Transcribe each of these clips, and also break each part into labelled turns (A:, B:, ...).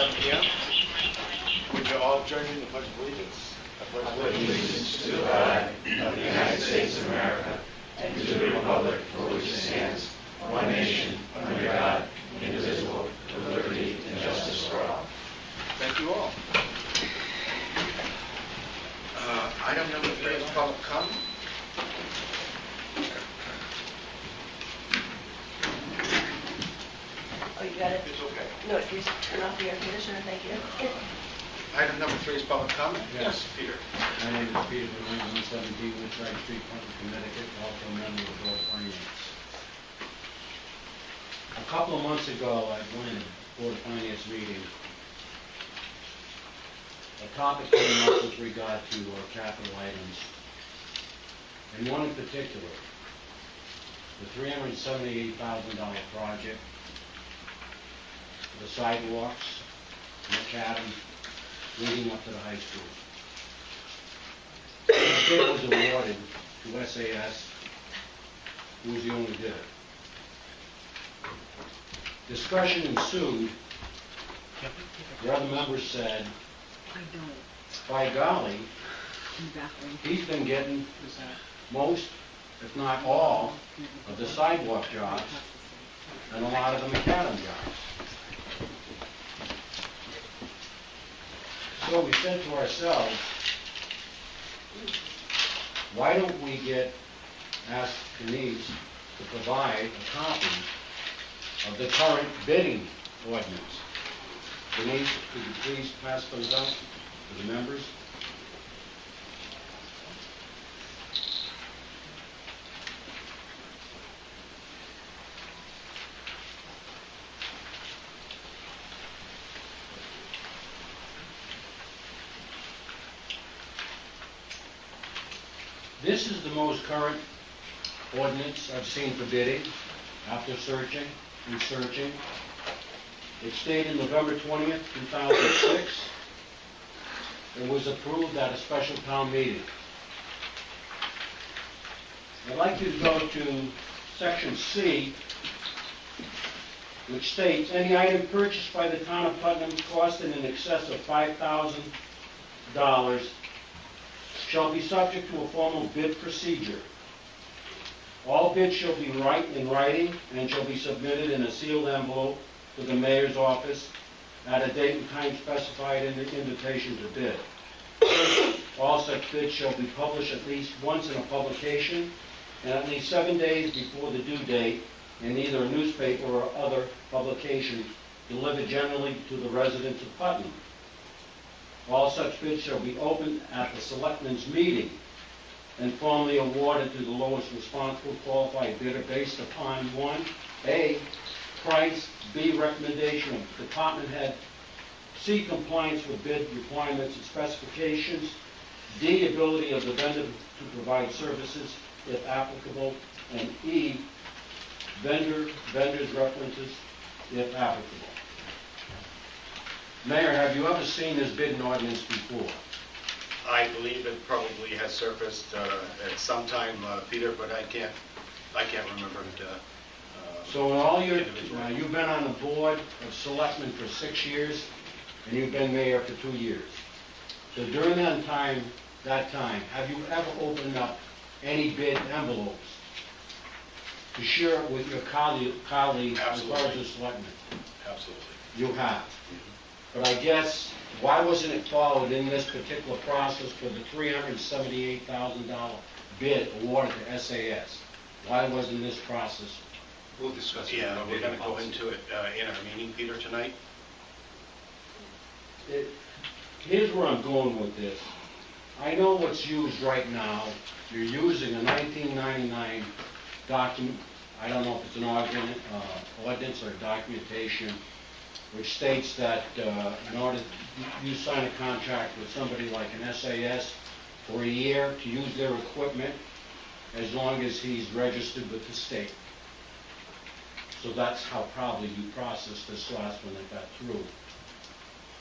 A: 7 p.m.
B: Would you all join me in the Pledge of Allegiance?
C: I pledge allegiance to the flag of the United States of America and to the republic for which it stands, one nation, under God, indivisible, with liberty and justice for all.
A: Thank you all. Item number 3 is public comment.
D: Oh, you got it?
A: It's okay.
D: No, you turn off the air conditioner, thank you.
A: Item number 3 is public comment. Yes, Peter.
E: My name is Peter Benoit, 117 Woodside Street, Clinton, Connecticut, also a member of the Board of Finance. A couple of months ago, I went to the Board of Finance meeting. A topic came up with regard to capital items, and one in particular, the $378,000 project, the sidewalks, macadam, leading up to the high school. The bid was awarded to SAS, who was the only bidder. Discussion ensued. The other members said, by golly, he's been getting most, if not all, of the sidewalk jobs and a lot of the macadam jobs. So we said to ourselves, why don't we ask Denise to provide a copy of the current bidding ordinance? Denise, could you please pass those out to the members? This is the most current ordinance I've seen for bidding after searching and searching. It's dated November 20th, 2006. It was approved at a special town meeting. I'd like you to go to section C, which states, any item purchased by the town of Putnam costing in excess of $5,000 shall be subject to a formal bid procedure. All bids shall be in writing and shall be submitted in a sealed envelope to the mayor's office at a date and time specified in the invitation to bid. All such bids shall be published at least once in a publication and at least 7 days before the due date in either a newspaper or other publication delivered generally to the residents of Putnam. All such bids shall be opened at the selectmen's meeting and formally awarded to the lowest responsible qualified bidder based upon 1, A, price, B, recommendation of department head, C, compliance with bid requirements and specifications, D, ability of the vendor to provide services if applicable, and E, vendor's references if applicable. Mayor, have you ever seen this bidding ordinance before?
A: I believe it probably has surfaced at some time, Peter, but I can't remember it.
E: So in all your, you've been on the board of selectmen for 6 years, and you've been mayor for 2 years. So during that time, have you ever opened up any bid envelopes to share it with your colleagues as far as the selectmen?
A: Absolutely.
E: You have. But I guess, why wasn't it followed in this particular process for the $378,000 bid awarded to SAS? Why wasn't this process?
A: We'll discuss it. Yeah, we're going to go into it in our meeting, Peter, tonight.
E: Here's where I'm going with this. I know what's used right now. You're using a 1999 document. I don't know if it's an ordinance or documentation, which states that in order you sign a contract with somebody like an SAS for a year to use their equipment, as long as he's registered with the state. So that's how probably you processed this last one that got through.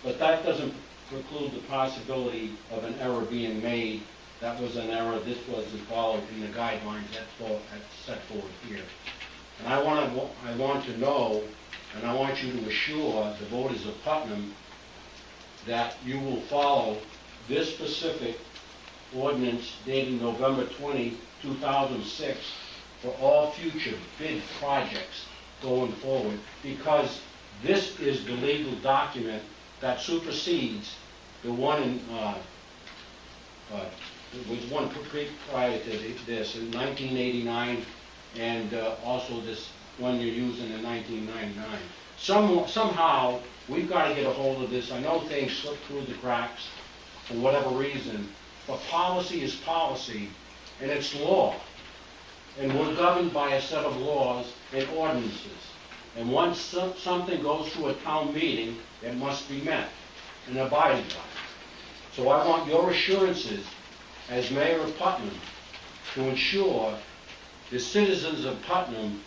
E: But that doesn't preclude the possibility of an error being made. That was an error. This wasn't followed in the guidelines that's set forward here. And I want to know, and I want you to assure the voters of Putnam that you will follow this specific ordinance dated November 20, 2006 for all future bid projects going forward, because this is the legal document that supersedes the one in, there was one prior to this in 1989, and also this one you're using in 1999. Somehow, we've got to get a hold of this. I know things slip through the cracks for whatever reason, but policy is policy, and it's law. And we're governed by a set of laws and ordinances. And once something goes through a town meeting, it must be met and abided by. So I want your assurances as mayor of Putnam to ensure the citizens of Putnam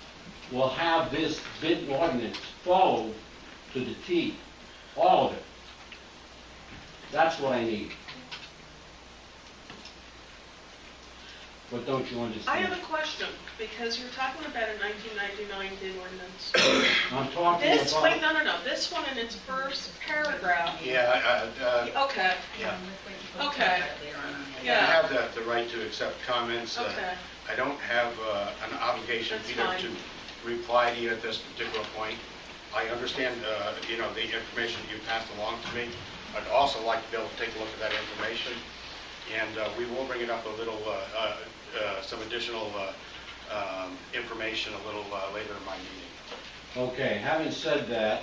E: will have this bid ordinance followed to the T, all of it. That's what I need. But don't you
F: I
E: understand?
F: have a question, because you're talking about a 1999 bid ordinance.
E: I'm talking
F: This, wait,
E: about,
F: no, this one in its first paragraph.
A: Yeah,
F: Okay,
A: yeah.
F: okay,
A: You
F: yeah,
A: have the right to accept comments.
F: okay.
A: I don't have an obligation,
F: That's
A: Peter,
F: fine.
A: to reply to you at this particular point. I understand, you know, the information you passed along to me. I'd also like to be able to take a look at that information, and we will bring it up a little, some additional information a little later in my meeting.
E: okay, having said that,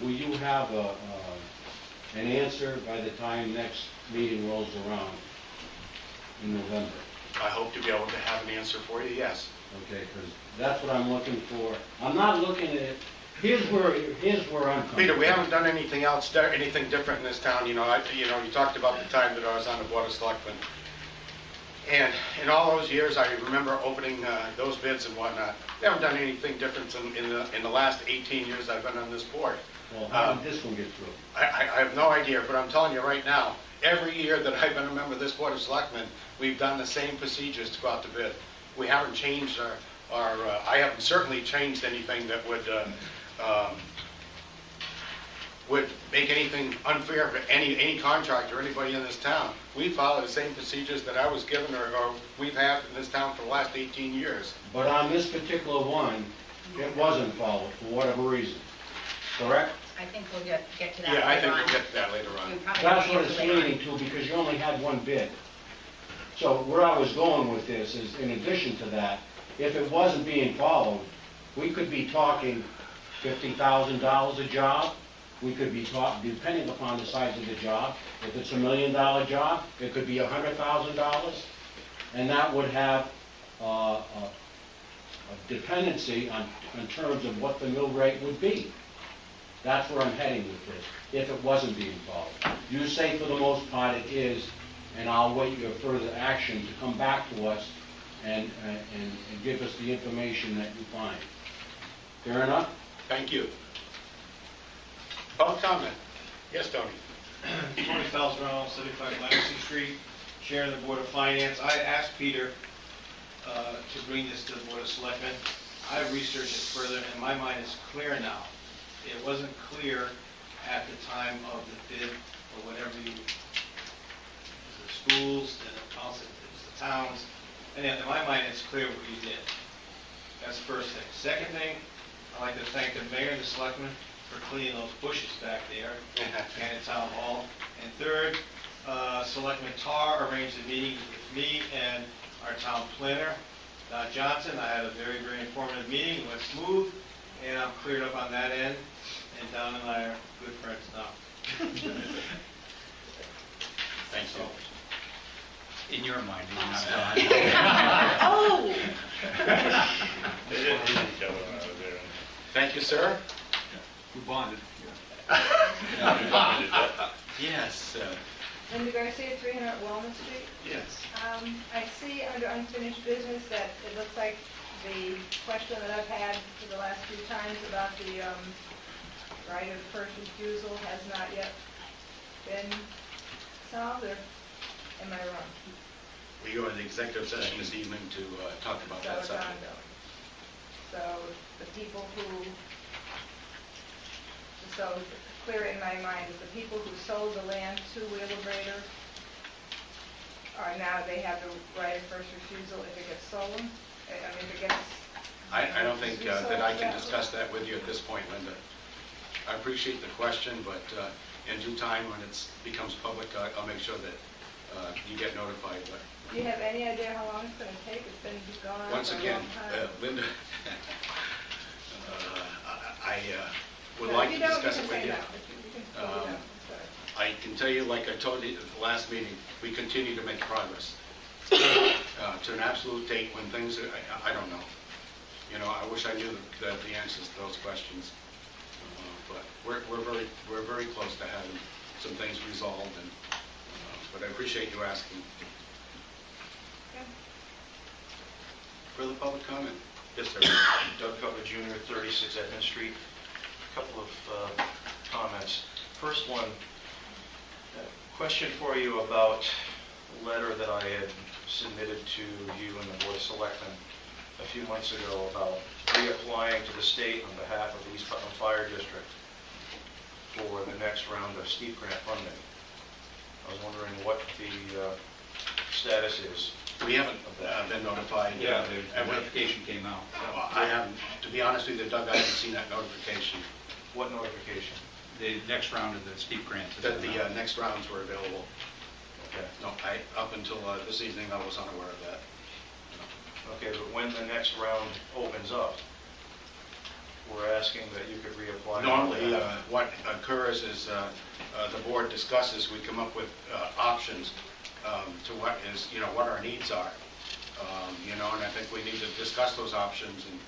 E: will you have an answer by the time next meeting rolls around in November?
A: I hope to be able to have an answer for you, yes.
E: Okay, because that's what I'm looking for. I'm not looking at, here's where I'm coming from.
A: Peter, we haven't done anything else, anything different in this town. You know, you talked about the time that I was on the Board of Selectmen. And in all those years, I remember opening those bids and whatnot. We haven't done anything different in the last 18 years I've been on this board.
E: Well, how did this one get through?
A: I have no idea, but I'm telling you right now, every year that I've been a member of this Board of Selectmen, we've done the same procedures to go out to bid. We haven't changed I haven't certainly changed anything that would make anything unfair for any contractor or anybody in this town. We follow the same procedures that I was given or we've had in this town for the last 18 years.
E: But on this particular one, it wasn't followed for whatever reason, correct?
G: I think we'll get to that
A: Yeah, I
G: later
A: think
G: on.
A: we'll get to that later on.
G: We probably
E: That's
G: will
E: what
G: get
E: it's
G: to later on.
E: leading to, because you only had one bid. So where I was going with this is, in addition to that, if it wasn't being followed, we could be talking $50,000 a job. We could be talking, depending upon the size of the job. If it's $1 million job, it could be $100,000. And that would have a dependency on terms of what the mill rate would be. That's where I'm heading with this, if it wasn't being followed. You say for the most part it is, and I'll wait your further action to come back to us and give us the information that you find. Fair enough?
A: Thank you. Public comment? Yes, Tony?
B: Tony Falzarano, 75 Lansing Street, Chair of the Board of Finance. I asked Peter to bring this to the Board of Selectmen. I researched it further, and my mind is clear now. It wasn't clear at the time of the bid, or whatever you, the schools, and the council, the towns, and in my mind, it's clear what you did. That's the first thing. Second thing, I'd like to thank the mayor and the selectmen for cleaning those bushes back there and at Town Hall. And third, Selectman Tar arranged a meeting with me and our town planner, Don Johnson. I had a very, very informative meeting. It went smooth, and I'm cleared up on that end. And Don and I are good friends now.
A: Thank you.
C: In your mind, you're not
F: Oh,
A: Thank you, sir.
C: We bonded.
A: Yes.
H: Linda Garcia, 300 Walnut Street.
A: Yes.
H: I see under unfinished business that it looks like the question that I've had for the last few times about the right of first refusal has not yet been solved, or am I wrong?
A: We go into executive session this evening to talk about
H: So
A: that
H: it's
A: subject.
H: ongoing. So the people who, so clear in my mind is the people who sold the land to Wheelabrator are now, they have the right of first refusal if it gets stolen? I mean, if it gets...
A: I don't think that I can discuss that with you at this point, Linda. I appreciate the question, but in due time, when it becomes public, I'll make sure that you get notified. But
H: Do you have any idea how long it's going to take? It's been gone on
A: once
H: for a
A: again,
H: long time.
A: Linda, I would
H: No,
A: like
H: if
A: to
H: you don't,
A: discuss
H: you
A: it
H: can
A: with
H: say
A: you.
H: no. You can totally no. Sorry.
A: I can tell you, like I told you at the last meeting, we continue to make progress to an absolute date when things, I don't know. You know, I wish I knew the answers to those questions. But we're very close to having some things resolved, and but I appreciate you asking.
H: Okay.
A: Further public comment? Yes, sir.
I: Doug Cutler Jr., 36 Edmund Street. A couple of comments. First one, a question for you about a letter that I had submitted to you and the Board of Selectmen a few months ago about reapplying to the state on behalf of the East Putnam Fire District for the next round of steep grant funding. I was wondering what the status is.
A: We haven't been notified.
J: The notification came out.
A: I haven't, to be honest with you, Doug, I haven't seen that notification,
I: What notification?
J: The next round of the steep grant.
A: that the next rounds were available.
I: Okay.
A: No, up until this evening, I was unaware of that.
I: Okay, but when the next round opens up, we're asking that you could reapply.
A: Normally, what occurs is the board discusses, we come up with options to what is, what our needs are. And I think we need to discuss those options, and,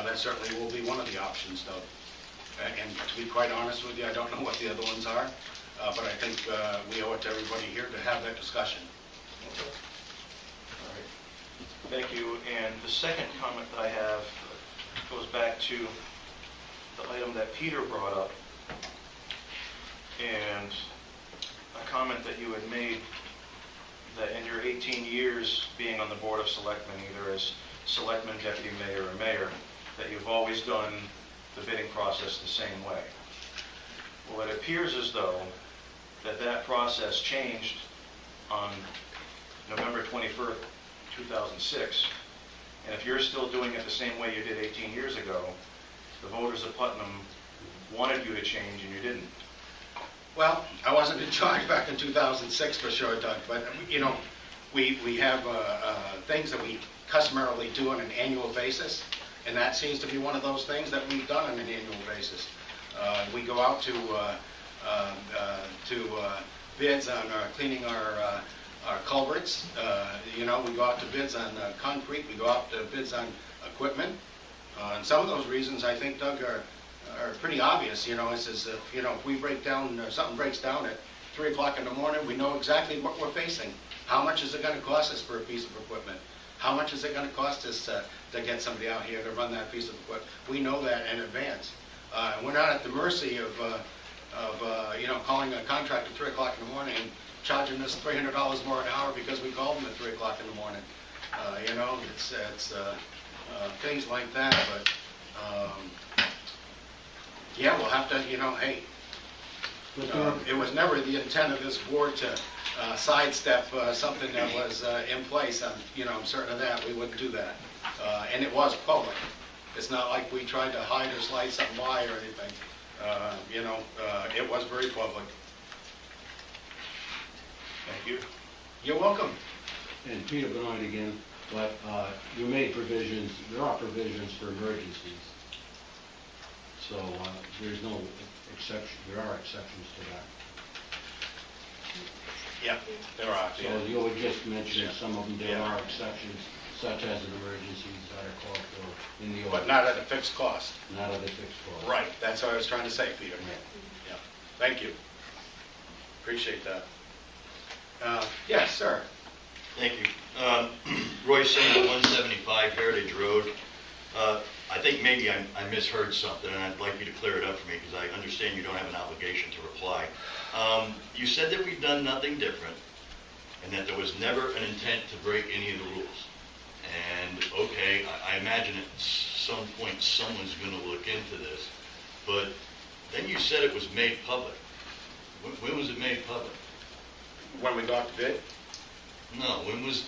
A: that certainly will be one of the options, though. And to be quite honest with you, I don't know what the other ones are, but I think we owe it to everybody here to have that discussion.
I: Okay. All right. Thank you. And the second comment that I have goes back to the item that Peter brought up, and a comment that you had made that in your 18 years being on the Board of Selectmen, either as selectman, deputy mayor, or mayor, that you've always done the bidding process the same way. Well, it appears as though that process changed on November 21st, 2006. And if you're still doing it the same way you did 18 years ago, the voters of Putnam wanted you to change and you didn't.
A: Well, I wasn't in charge back in 2006 for sure, Doug, but, we have things that we customarily do on an annual basis, and that seems to be one of those things that we've done on an annual basis. We go out to bids on cleaning our culverts. We go out to bids on concrete. We go out to bids on equipment. And some of those reasons, I think, Doug, are pretty obvious. It's as if, if we break down, something breaks down at 3 o'clock in the morning, we know exactly what we're facing. How much is it going to cost us for a piece of equipment? How much is it going to cost us to get somebody out here to run that piece of equipment? We know that in advance. We're not at the mercy of calling a contractor at 3 o'clock in the morning and charging us $300 more an hour because we called them at 3 o'clock in the morning. It's things like that. But yeah, we'll have to. Hey, it was never the intent of this board to sidestep something that was in place. I'm certain of that. We wouldn't do that. And it was public. It's not like we tried to hide or slide something by or anything. It was very public.
I: Thank you.
A: You're welcome.
E: And Peter Benoit again, but you made provisions, there are provisions for emergencies. So there's no exception, there are exceptions to that.
A: Yeah, there are.
E: So you were just mentioning some of them, there
A: Yeah.
E: are exceptions, such as an emergencies that are called for in the
A: But
E: order.
A: not at a fixed cost.
E: Not at a fixed cost.
A: Right, that's what I was trying to say, Peter.
E: Right.
A: Yeah, thank you. Appreciate that. Yes, sir.
K: Thank you. Roy Singer, 175 Heritage Road. I think maybe I misheard something, and I'd like you to clear it up for me because I understand you don't have an obligation to reply. You said that we've done nothing different and that there was never an intent to break any of the rules. And, okay, I imagine at some point someone's going to look into this, but Then you said it was made public. When was it made public?
A: When we got the bid,
K: No, when was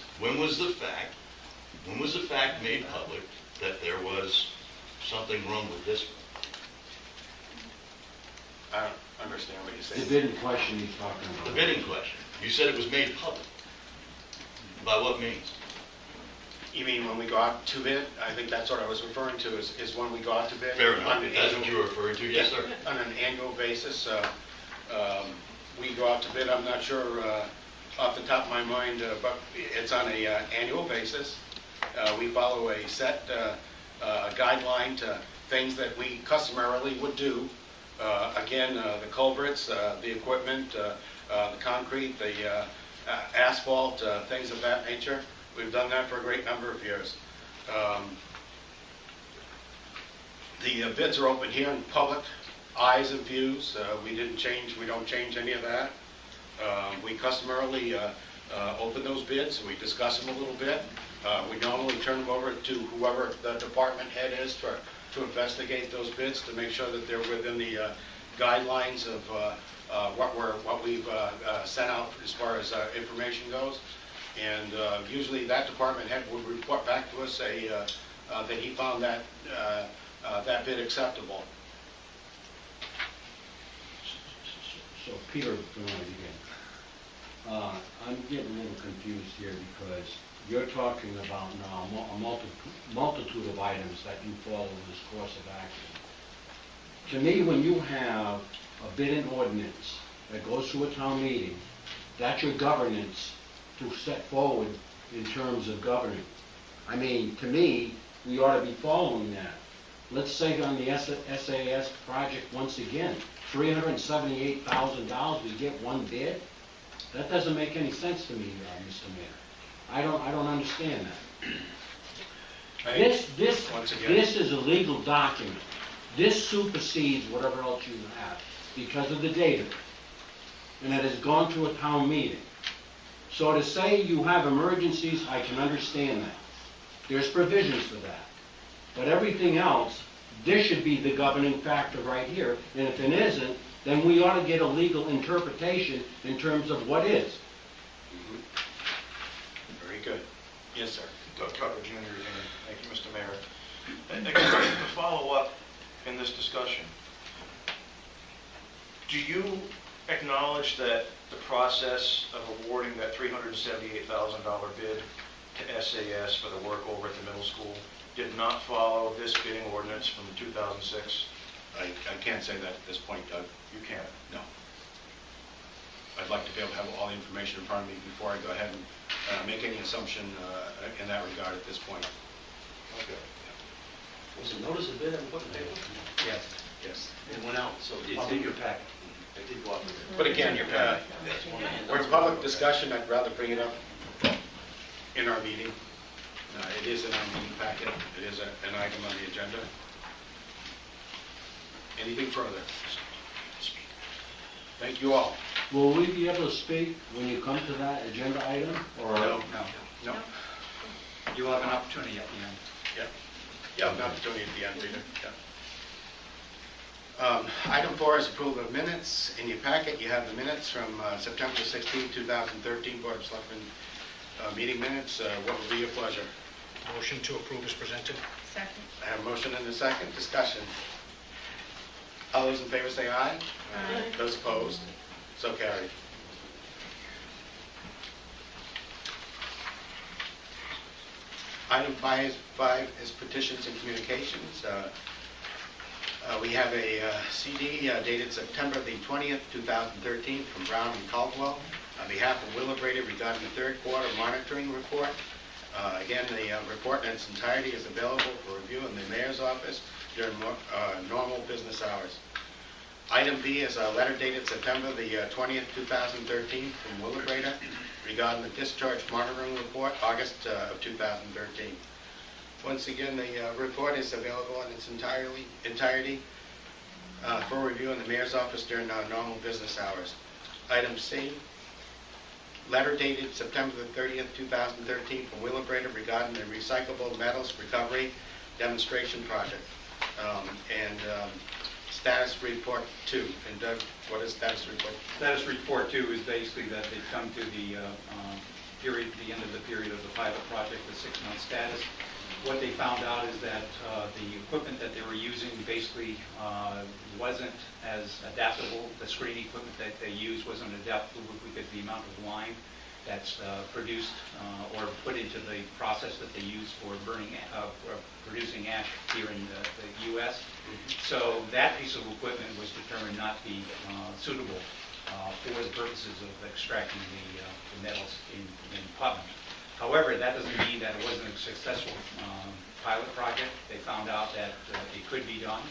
K: the fact made public that there was something wrong with this one?
A: I don't understand what you're
E: The
A: saying.
E: bid in question he's talking about.
K: The bidding question. You said it was made public. By what means?
A: You mean when we got to bid? I think that's what I was referring to, is when we got to bid.
K: Fair enough.
A: On an
K: That's what
A: annual-
K: you were referring to? Yes, sir.
A: On an annual basis, we go out to bid. I'm not sure off the top of my mind, but it's on a annual basis. We follow a set guideline to things that we customarily would do. Again, the culverts, the equipment, the concrete, the asphalt, things of that nature. We've done that for a great number of years. The bids are open here in public, eyes and views. We don't change any of that. We customarily open those bids, we discuss them a little bit. We normally turn them over to whoever the department head is to investigate those bids to make sure that they're within the guidelines of what we've sent out as far as information goes. And usually that department head would report back to us that he found that bid acceptable.
E: So Peter, again, I'm getting a little confused here because you're talking about now a multitude of items that you follow in this course of action. To me, when you have a bidding ordinance that goes through a town meeting, that's your governance to set forward in terms of governing. I mean, to me, we ought to be following that. Let's say on the SAS project, once again, $378,000, we get one bid? That doesn't make any sense to me, Mr. Mayor. I don't understand that.
A: Once again-
E: This is a legal document. This supersedes whatever else you have because of the date of it. And it has gone through a town meeting. So to say you have emergencies, I can understand that. There's provisions for that. But everything else, this should be the governing factor right here. And if it isn't, then we ought to get a legal interpretation in terms of what is.
A: Very good. Yes, sir.
I: Doug Tucker, Jr. again. Thank you, Mr. Mayor. And again, to follow up in this discussion, do you acknowledge that the process of awarding that $378,000 bid to SAS for the work over at the middle school did not follow this bidding ordinance from 2006?
A: I can't say that at this point, Doug.
I: You can't.
A: No. I'd like to be able to have all the information in front of me before I go ahead and make any assumption in that regard at this point.
I: Okay.
C: Was it notice of bid ever put in the paper?
A: Yes. Yes.
C: It went out, so it's in your packet. I did go out with it.
A: But again, we're in public discussion. I'd rather bring it up in our meeting. It is in our meeting packet. It is an item on the agenda. Anything further? Thank you all.
E: Will we be able to speak when you come to that agenda item? Or
A: No.
J: No. You'll have an opportunity at the end.
A: Yeah, an opportunity at the end, Peter. Yeah. Item 4 is approval of minutes. In your packet, you have the minutes from September 16, 2013 Board of Selectmen meeting minutes. What would be your pleasure?
C: Motion to approve is presented.
G: Second.
A: I have a motion and a second. Discussion. All those in favor say aye.
F: Aye.
A: Those opposed? So carried. Item 5 is petitions and communications. We have a CD dated September the 20th, 2013 from Brown and Caldwell on behalf of Willa-Brady regarding the third quarter monitoring report. Again, the report in its entirety is available for review in the mayor's office during normal business hours. Item B is a letter dated September the 20th, 2013 from Willa-Brady regarding the discharge monitoring report, August of 2013. Once again, the report is available in its entirety for review in the mayor's office during normal business hours. Item C, letter dated September the 30th, 2013 from Willa-Brady regarding the recyclable metals recovery demonstration project. Status report 2. And Doug, what is status report?
J: Status report 2 is basically that they've come to the the end of the period of the pilot project, the 6-month status. What they found out is that the equipment that they were using basically wasn't as adaptable. The screening equipment that they used wasn't adaptable with the amount of lime that's produced or put into the process that they use for producing ash here in the U.S. So that piece of equipment was determined not to be suitable for the purposes of extracting the metals in Putnam. However, that doesn't mean that it wasn't a successful pilot project. They found out that it could be done.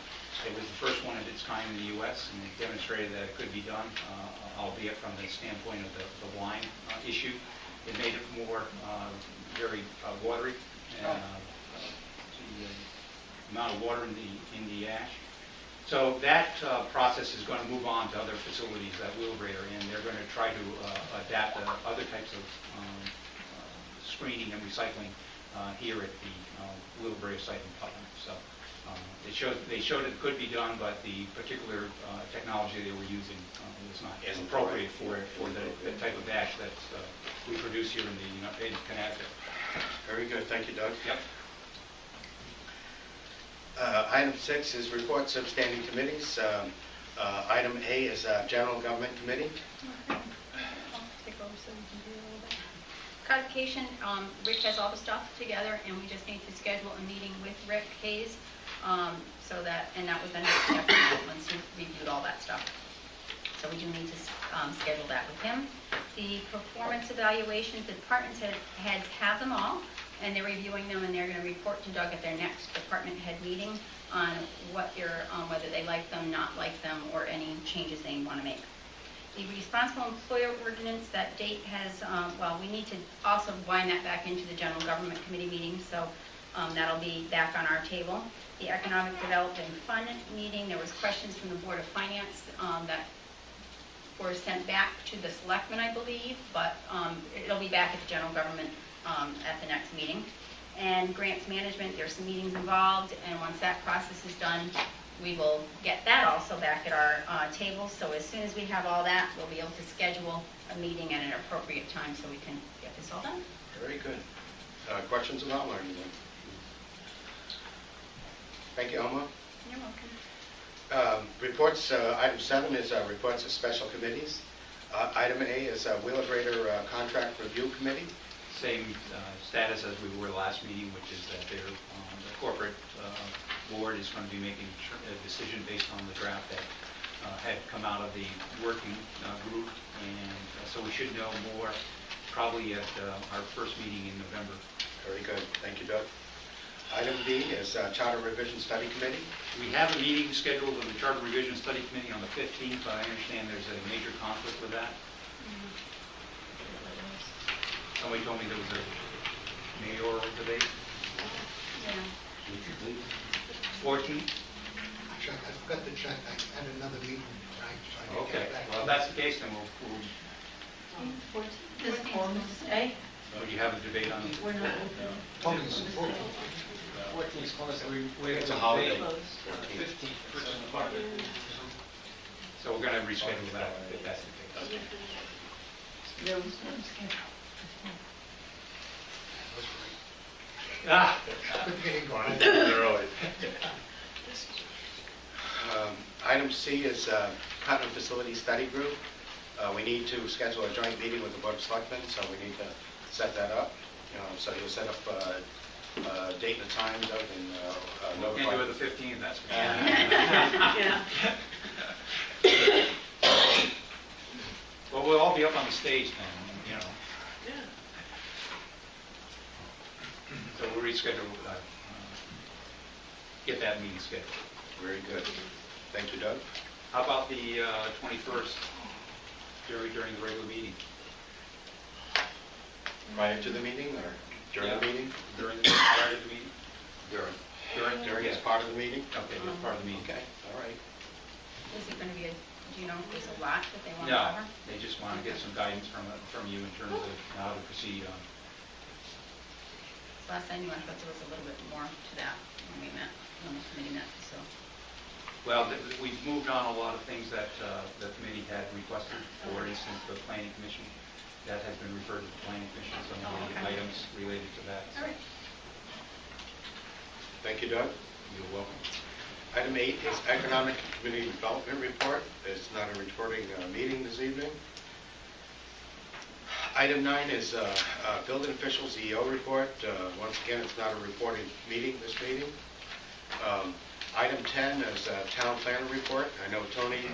J: It was the first one of its kind in the U.S., and it demonstrated that it could be done, albeit from the standpoint of the lime issue. It made it more very watery. The amount of water in the ash. So that process is going to move on to other facilities that Wheelabrator, and they're going to try to adapt other types of screening and recycling here at the Wheelabrator site in Putnam. So they showed it could be done, but the particular technology they were using was not as appropriate for the type of ash that we produce here in Connecticut.
A: Very good. Thank you, Doug.
J: Yep.
A: Item 6 is reports of standing committees. Item A is General Government Committee.
G: I'll take over so we can do a little bit. Codification, Rick has all the stuff together, and we just need to schedule a meeting with Rick Hayes, and that was the next step once he reviewed all that stuff. So we do need to schedule that with him. The performance evaluations, the department heads have them all, and they're reviewing them, and they're going to report to Doug at their next department head meeting on whether they like them, not like them, or any changes they want to make. The responsible employer ordinance, that date has, we need to also wind that back into the general government committee meeting, so that'll be back on our table. The economic development fund meeting, there was questions from the Board of Finance that were sent back to the selectmen, I believe, but it'll be back at the general government at the next meeting. And grants management, there's some meetings involved, and once that process is done, we will get that also back at our table. So as soon as we have all that, we'll be able to schedule a meeting at an appropriate time so we can get this all done.
A: Very good. Questions about or anything? Thank you, Alma.
G: You're welcome.
A: Reports, item 7 is reports of special committees. Item A is Wheelabrator Contract Review Committee.
J: Same status as we were last meeting, which is that the corporate board is going to be making a decision based on the draft that had come out of the working group, and so we should know more probably at our first meeting in November.
A: Very good. Thank you, Doug. Item B is Charter Revision Study Committee.
J: We have a meeting scheduled with the Charter Revision Study Committee on the 15th, but I understand there's a major conflict with that. Somebody told me there was a mayoral debate.
G: Yeah.
J: 14th?
L: I forgot to check. I had another meeting tonight, so I didn't
J: Okay,
L: get back.
J: well, if that's the case, then we'll
D: This form is today.
J: would you have a debate on it?
D: We're not open.
L: It's 14.
B: 14 is close,
A: It's a holiday.
B: 15th.
J: So we're going to reschedule that if that's the case.
D: There was no schedule.
J: Ah!
L: Good getting going.
A: Item C is Putnam Facility Study Group. We need to schedule a joint meeting with the Board of Selectmen, so we need to set that up. So you'll set up a date and a time, Doug, and notify.
J: Can't do it the 15th, that's for sure.
F: Yeah.
J: Well, we'll all be up on the stage then,
F: Yeah.
J: So we'll reschedule, get that meeting scheduled.
A: Very good. Thank you, Doug.
J: How about the 21st, during the regular meeting?
A: Prior to the meeting or during the meeting?
J: Prior to the meeting?
A: During
J: yeah.
A: as part of the meeting?
J: Okay, that's part of the meeting.
A: Okay, all right.
G: Is it going to be do you know if there's a lot that they want to
J: No,
G: cover?
J: they just want to get some guidance from you in terms of how to proceed on.
G: Last I knew, I thought there was a little bit more to that when we met, when the committee met, so.
J: Well, we've moved on a lot of things that the committee had requested. For instance, the planning commission, that has been referred to the planning commission, some of the items related to that.
G: All right.
A: Thank you, Doug.
J: You're welcome.
A: Item 8 is Economic Community Development Report. It's not a reporting meeting this evening. Item 9 is Building Officials EO Report. Once again, it's not a reporting meeting this meeting. Item 10 is Town Planner Report. I know Tony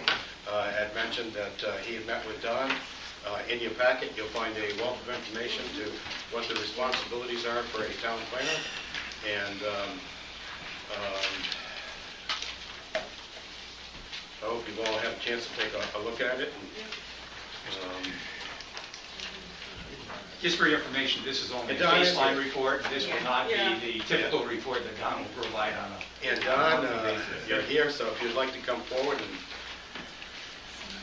A: had mentioned that he had met with Don. In your packet, you'll find a wealth of information to what the responsibilities are for a town planner. And I hope you all have a chance to take a look at it.
J: Just for your information, this is only a
A: Don,
J: baseline report. This will not
F: Yeah.
J: be the typical report that Don will provide on a...
A: And Don, you're here, so if you'd like to come forward, and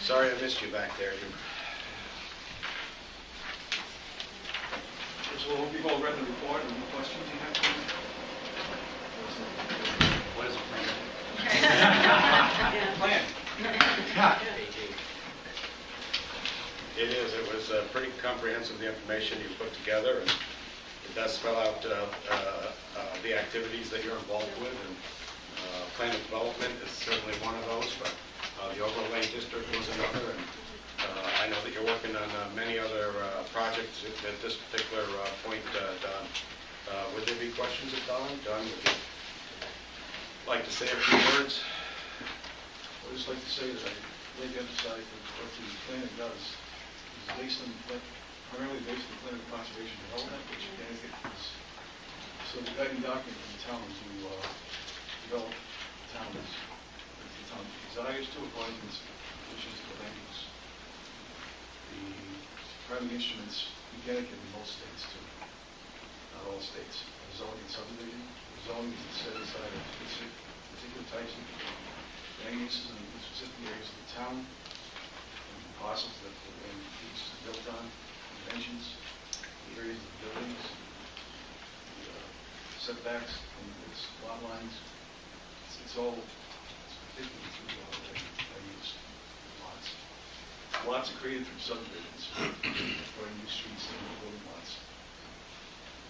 A: sorry I missed you back there.
B: So hope you've all read the report, and any questions you have?
J: What is a plan?
B: Plan.
A: It is. It was pretty comprehensive, the information you put together, and it does spell out the activities that you're involved with, and plan of development is certainly one of those, but the overlay district was another, and I know that you're working on many other projects at this particular point, Don. Would there be questions of Don? Don, would you like to say a few words?
M: I'd just like to say that I really emphasize that what the planning does is based on, primarily based on plan of conservation development, which Connecticut is, so the guiding document for the town to develop the town as the town desires to, according to its wishes to the land use. The primary instruments in Connecticut in most states too, not all states, zoning and subdivision. Zoning is set aside of particular types of land uses in specific areas of the town, and the parcels that the land use is built on, dimensions, the areas of the buildings, the setbacks, and its lot lines. It's all particularly through land use lots. Lots are created from subdivisions, or new streets and building lots.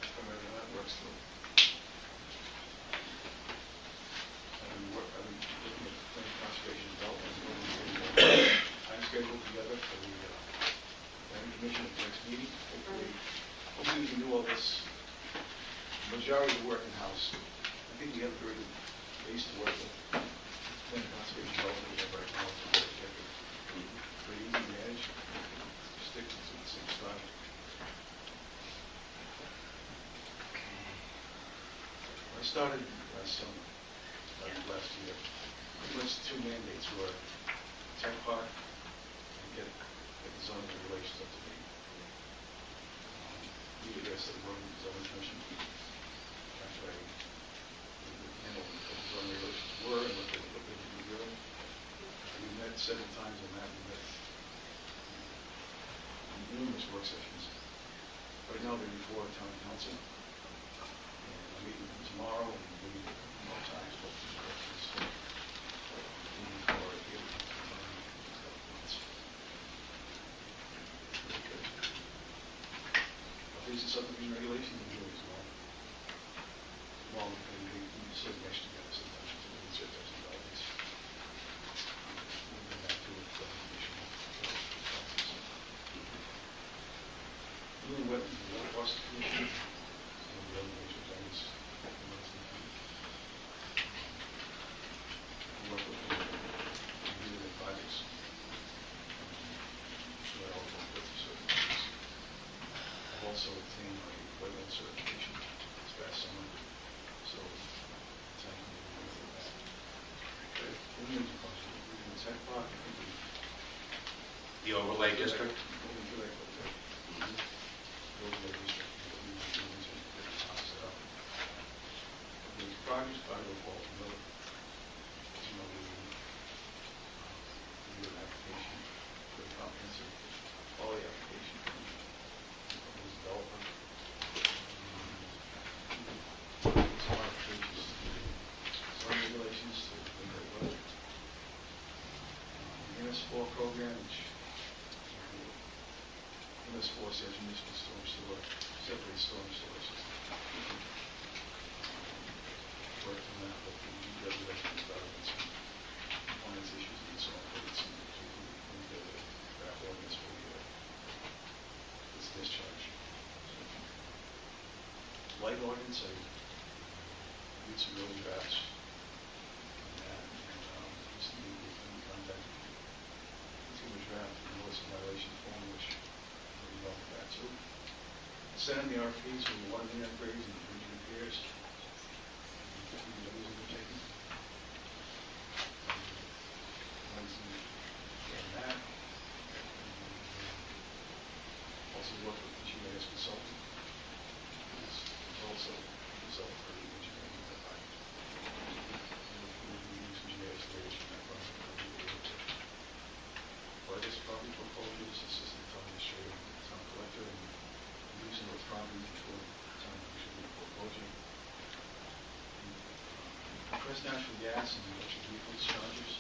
M: Primarily how that works through. I've been looking at the conservation development time schedule together for the planning commission at the next meeting. Hopefully we can do all this, majority of the work in-house. I think we have a very good base to work with. Planning conservation development we have right now to work together. Pretty easy to manage. Stick to the same style. I started last summer. Last year, pretty much the two mandates were tech park and get the zoning regulations up to date. We addressed the zoning commission after I handled what the zoning regulations were and what they would be doing. We met 7 times on that. We met numerous work sessions. Right now they're before town council. And I'm meeting with them tomorrow and maybe more times. These are subdivision regulations and rules as well. Well, we sort of mesh together sometimes to insert those developments. We'll go back to it. Doing wetlands and water cost commission. Some of the other major things. Work with them, review their projects. So they're all going to certain things. I've also obtained my wetland certification this past summer, so thank you for that. We're in the tech park, I think
A: The overlay district?
M: overlay district, the project's part of the Walton Road. The application for the comprehensive quality application for the developer. Some modifications to some regulations to the road. MS4 program, which MS4 stands for Municipal Storm Sewer, separated storm sewer system. Worked on that, but the regulations about it, some compliance issues and so on, but it's the draft ordinance for this discharge. Light ordinance, I read some early drafts on that, and just need to get in contact. It's going to draft the notice of violation form, which will be off that too. Send in the RFPs for the water main upgrades and the bridge repairs. Also work with the GIS consultant. It's also a result for the engineering that I use GIS data from that project. Largest property portfolios, assistant town administrator, town collector, and using those properties before town usually foreclosure. Compressed natural gas and electric vehicle chargers.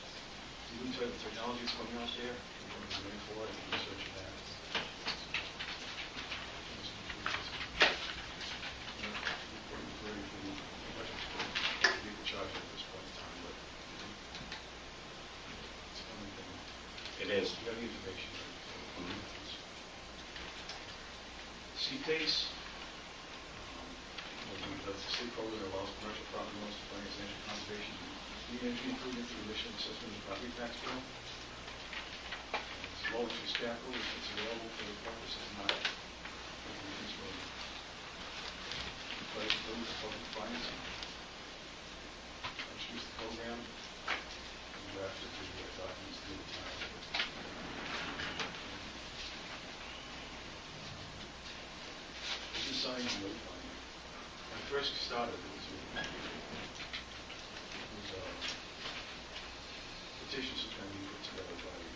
M: New type of technology is coming out there. We're going to be ready for it and researching that.
A: It is.
M: You got the information. CPACE, that's the state program that allows commercial property owners to finance energy conservation, green energy improvement through emission assessment and property tax bill. It's low interest capital, if it's available for the purpose, it's not. Place those for public financing. Introduce the program, and after the documents due time. This is signed and notified. When I first started, it was petitions that can be put together by the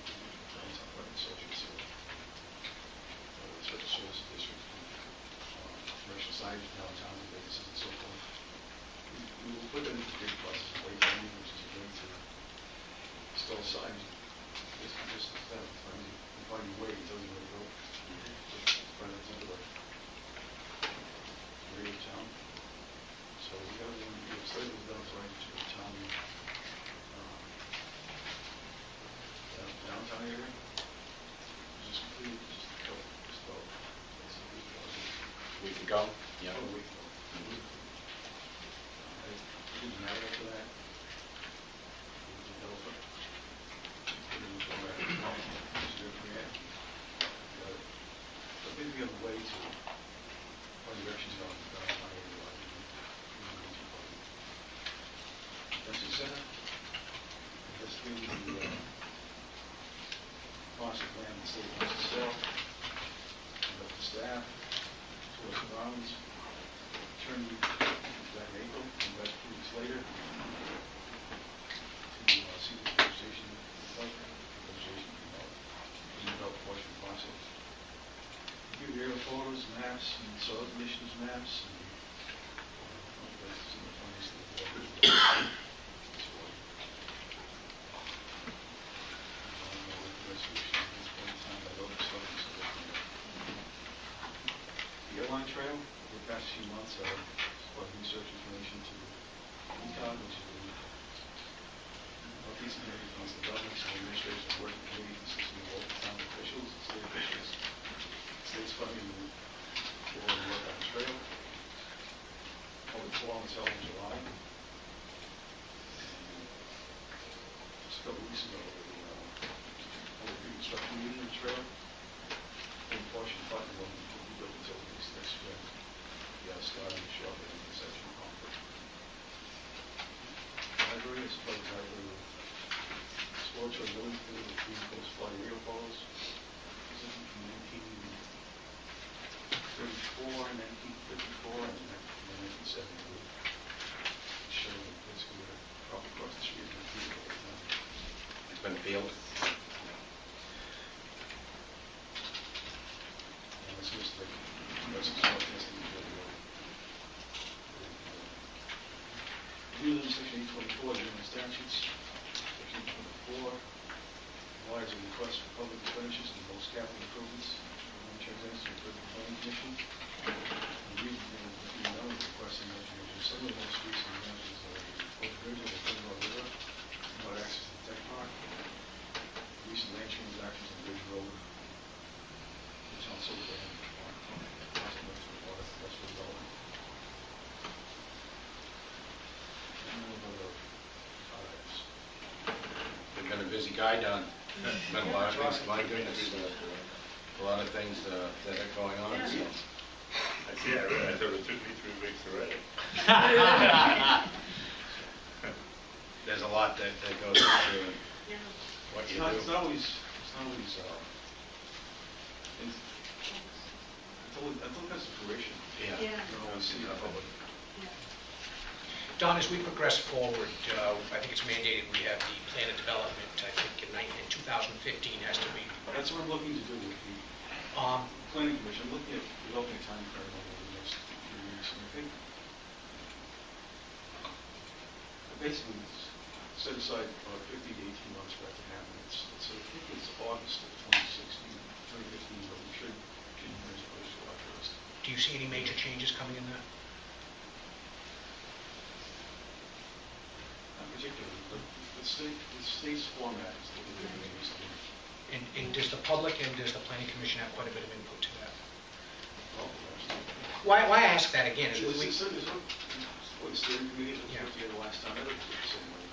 M: associates of special service districts, commercial signage, downtown businesses, and so forth. We will put them into the big process of wayfinding, which is going to install signs. Just instead of finding a way, it doesn't really go. Just find it into the area of town. So we got to study was done right to the town, downtown area. Just completed just a couple, that's a week ago.
A: Week ago? Yeah.
M: A week ago. I didn't matter after that. The developer. Didn't come back to the council. Just do it for me. But maybe we have a way to find directions on the downtown area. Convention Center, investigating the parcel plan the state wants to sell, conduct the staff, towards the grounds, attorney back in April, come back 2 weeks later to see the negotiation about portion of parcel. Give the aerial photos, maps, and soil conditions maps, and the airline trail, over the past few months, I've brought research information to ECOG, which is the Northeast American Council of Governments and Administration Working Committee consisting of local town officials, state officials, states funding for the work on the trail. Public forum was held in July. Just a couple weeks ago, public reconstruction meeting in the trail. In portion parking lot will be built until at least next spring. Starting to show up in the concession complex. Library is public library with exploratory building field with green coast flight aerial photos. This is from 1934, 1954, and 1972. Showing basically a crop across the street in the field.
A: It's been field.
M: And this was the using section 824 of the statutes, section 824, requires a request for public expenditures and most capital improvements. Transaction for the planning commission. The not only requesting those measures, some of the most recent measures are the bridge on the Federal River, about access to the tech park, recent land transactions on Bridge Road, which also began possible for water industrial development. And a number of other items.
A: You've been a busy guy, Don. Been a lot of things, my goodness. A lot of things that are going on. So.
C: Yeah, I thought it took me 3 weeks already.
A: There's a lot that goes into what you do.
M: It's not always until that's the fruition.
A: Yeah.
F: Yeah.
M: You don't always see it in public.
N: Don, as we progress forward, I think it's mandated we have the plan of development, I think in 2015 has to be.
M: That's what I'm looking to do with the planning commission. I'm looking at developing a time frame over the next few years. And I think basically set aside 50 to 18 months for that to happen. I think it's August of 2015, but we should finish July 1st.
N: Do you see any major changes coming in that?
M: Not particularly, but the state's format is the biggest thing.
N: And does the public and does the planning commission have quite a bit of input to that?
M: Well, actually,
N: Why I ask that again is
M: the steering committee that was put together last time, that was the same way.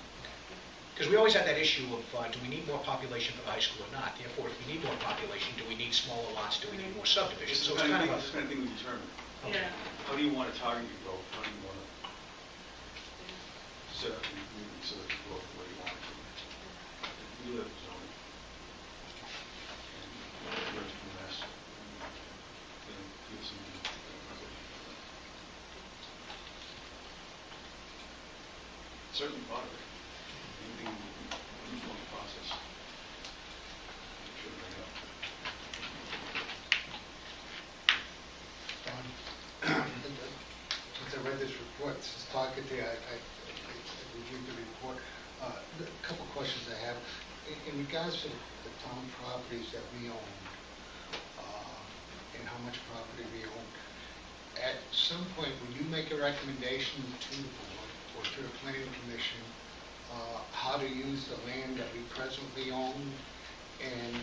N: because we always have that issue of do we need more population for the high school or not? Therefore, if we need more population, do we need smaller lots? Do we need more subdivisions? So it's kind of
M: This kind of thing we determine.
F: Yeah.
M: How do you want to target your growth? How do you want to set up your community so that you grow the way you want it to? We do that with zoning. And we're to finesse, and give some certainly part of it. Anything you want to process, you should bring up.
L: Since I read this report, since talking to you, I reviewed the report. A couple questions I have. In regards to the town properties that we own, and how much property we own, at some point, will you make a recommendation to the board or to the planning commission how to use the land that we presently own and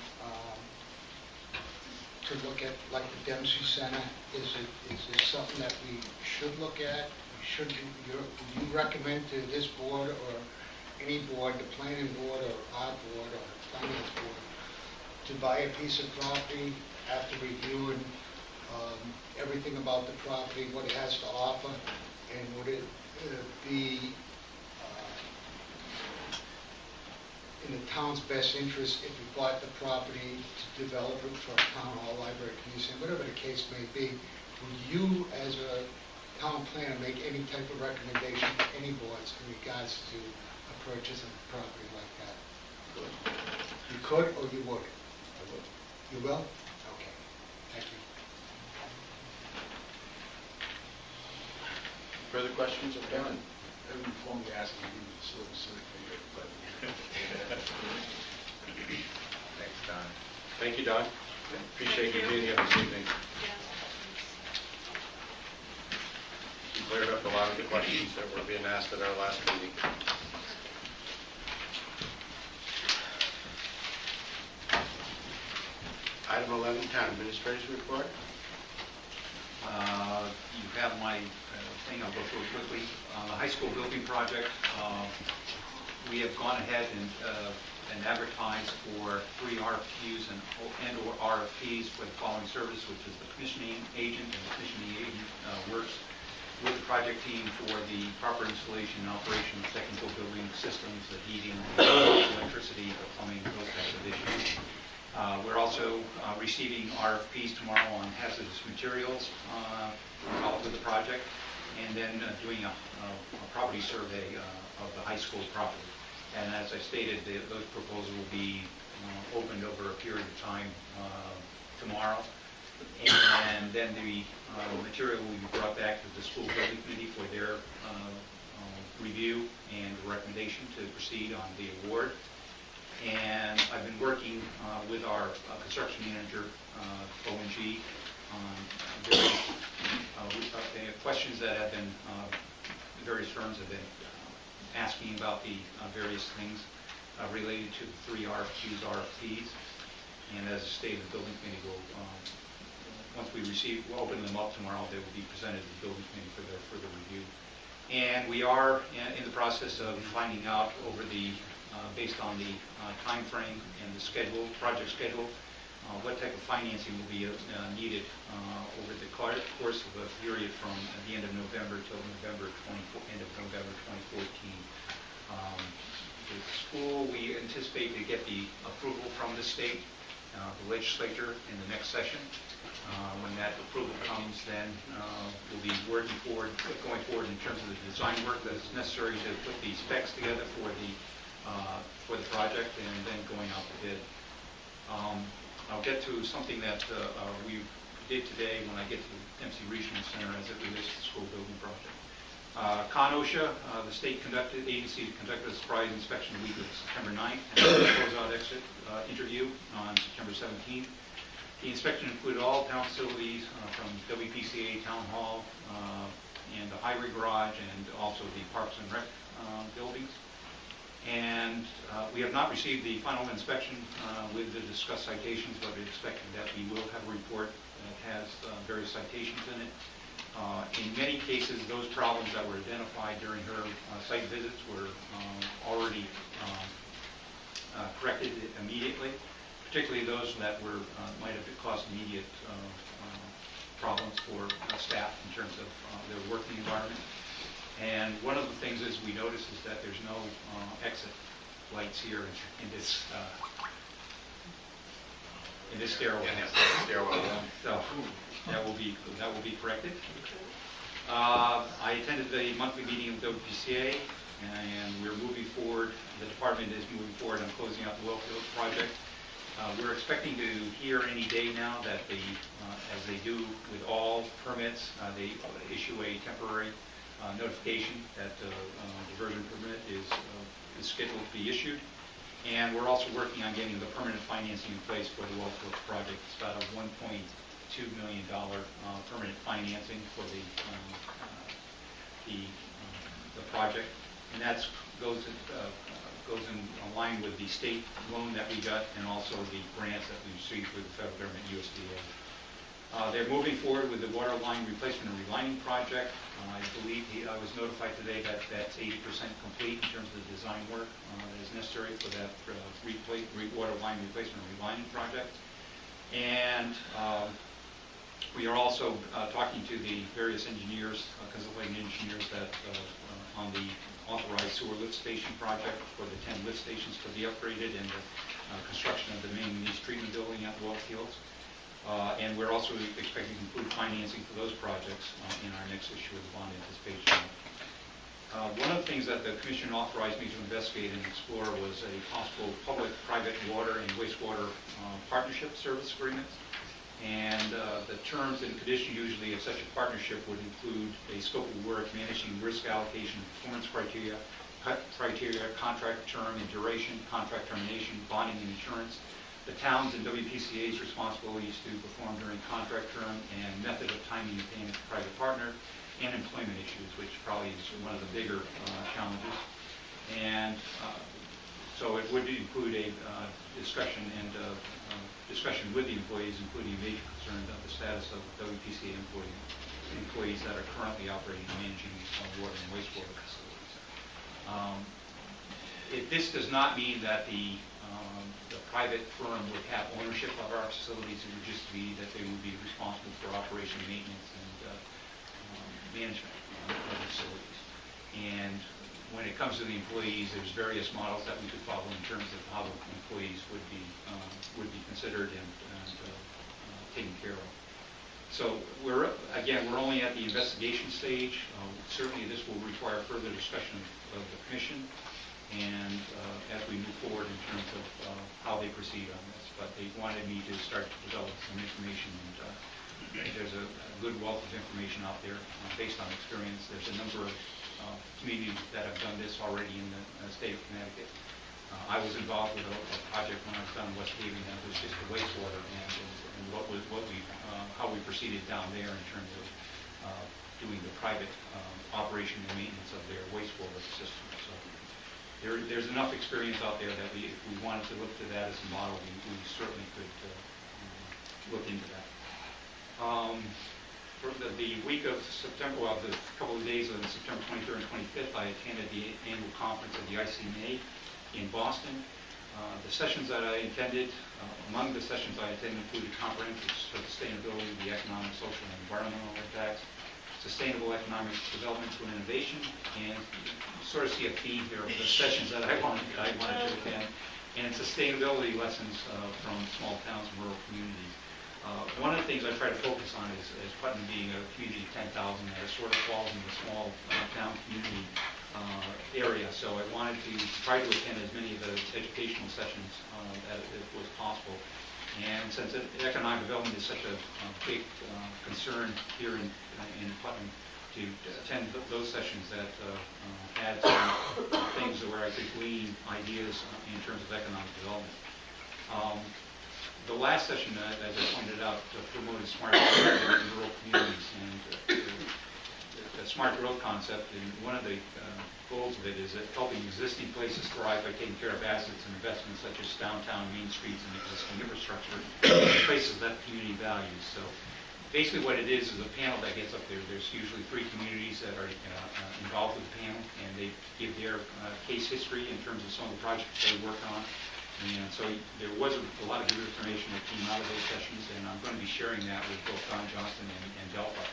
L: to look at, like the Dempsey Center? Is it something that we should look at? Would you recommend to this board or any board, the planning board or our board or the finance board, to buy a piece of property after reviewing everything about the property, what it has to offer, and would it be in the town's best interest if we bought the property to develop it for a town hall, library, community center, whatever the case may be? Would you, as a town planner, make any type of recommendation to any boards in regards to a purchase of a property like that? You could or you wouldn't?
M: I would.
L: You will? Okay. Thank you.
A: Further questions of Don?
M: I haven't formally asked you to give me the silver certificate, but
A: Thanks, Don. Thank you, Don. Appreciate you being here this evening. You cleared up a lot of the questions that were being asked at our last meeting. Item 11, Town Administrator's Report.
J: You have my thing, I'll go through it quickly. The high school building project, we have gone ahead and advertised for 3 RFQs and/or RFPs for the following service, which is the commissioning agent, and the commissioning agent works with the project team for the proper installation and operation of technical building systems, the heating, the electricity, the plumbing, those types of issues. We're also receiving RFPs tomorrow on hazardous materials involved with the project, and then doing a property survey of the high school property. And as I stated, those proposals will be opened over a period of time tomorrow. And then the material will be brought back to the school building committee for their review and recommendation to proceed on the award. And I've been working with our construction manager, ONG, on various questions that have been, various firms have been asking about the various things related to the 3 RFQs, RFPs. And as stated, the building committee will, once we we'll open them up tomorrow, they will be presented to the building committee for their further review. And we are in the process of finding out over the, based on the time frame and the schedule, project schedule, what type of financing will be needed over the course of a period from the end of November till end of November 2014. The school, we anticipate to get the approval from the state, the legislature in the next session. When that approval comes, then we'll be going forward in terms of the design work that is necessary to put the specs together for the project, and then going out to bid. I'll get to something that we did today when I get to the Dempsey Regional Center as it relates to the school building project. ConOSHA, the state agency, conducted a surprise inspection the week of September 9th and a closeout exit interview on September 17th. The inspection included all town facilities from WPCA Town Hall and the highway garage, and also the Parks and Rec buildings. And we have not received the final inspection with the discussed citations, but we expect that we will have a report that has various citations in it. In many cases, those problems that were identified during her site visits were already corrected immediately, particularly those that were might have caused immediate problems for staff in terms of their working environment. And one of the things is we notice is that there's no exit lights here in this stairwell. So that will be corrected. I attended the monthly meeting of WPCA, and we're moving forward. The department is moving forward on closing out the Wellfield project. We're expecting to hear any day now that as they do with all permits, they issue a temporary notification that diversion permit is scheduled to be issued. And we're also working on getting the permanent financing in place for the Wellfield project. It's about a $1.2 million permanent financing for the project, and that goes in line with the state loan that we got and also the grants that we received through the federal government, USDA. They're moving forward with the water line replacement and relining project. I believe I was notified today that that's 80% complete in terms of the design work that is necessary for that water line replacement and relining project. And we are also talking to the various engineers, consulting engineers that on the authorized sewer lift station project for the 10 lift stations to be upgraded and the construction of the main East treatment building at Wellfields. And we're also expecting to include financing for those projects in our next issue of the bond anticipation. One of the things that the Commission authorized me to investigate and explore was a possible public-private water and wastewater partnership service agreement. And the terms and conditions usually of such a partnership would include a scope of work managing risk allocation, performance criteria, contract term and duration, contract termination, bonding and insurance, the town's and WPCA's responsibilities to perform during contract term, and method of timing of payment to private partner, and employment issues, which probably is one of the bigger challenges. And so it would include a discussion with the employees, including a major concern about the status of WPCA employees that are currently operating and managing water and wastewater facilities. This does not mean that the private firm would have ownership of our facilities. It would just be that they would be responsible for operation, maintenance, and management of the facilities. And when it comes to the employees, there's various models that we could follow in terms of how the employees would be considered and taken care of. So we're only at the investigation stage. Certainly this will require further discussion of the Commission and as we move forward in terms of how they proceed on this. But they wanted me to start to develop some information, and there's a good wealth of information out there based on experience. There's a number of communities that have done this already in the state of Connecticut. I was involved with a project when I was down in West Haven that was just the wastewater and how we proceeded down there in terms of doing the private operation and maintenance of their wastewater system. So there's enough experience out there that if we wanted to look to that as a model, we certainly could look into that. For the week of September, well, the couple of days of September 23rd and 25th, I attended the annual conference of the ICMA in Boston. The sessions that I attended, among the sessions I attended included comprehensive sustainability, the economic, social, and environmental impacts, sustainable economic development through innovation, and you sort of see a theme here of the sessions that I wanted to attend, and sustainability lessons from small towns and rural communities. One of the things I try to focus on is Putnam being a community of 10,000 that sort of falls in the small town community area. So I wanted to try to attend as many of the educational sessions as was possible. And since economic development is such a big concern here in Putnam, to attend those sessions that had some things where I could glean ideas in terms of economic development. The last session, as I pointed out, promoted smart growth in rural communities, and the smart growth concept, and one of the goals of it is that helping existing places thrive by taking care of assets and investments such as downtown, main streets, and existing infrastructure, places that the community values. So basically what it is a panel that gets up there. There's usually 3 communities that are involved with the panel, and they give their case history in terms of some of the projects they work on. And so there was a lot of good information that came out of those sessions, and I'm going to be sharing that with both Don Johnston and Delphi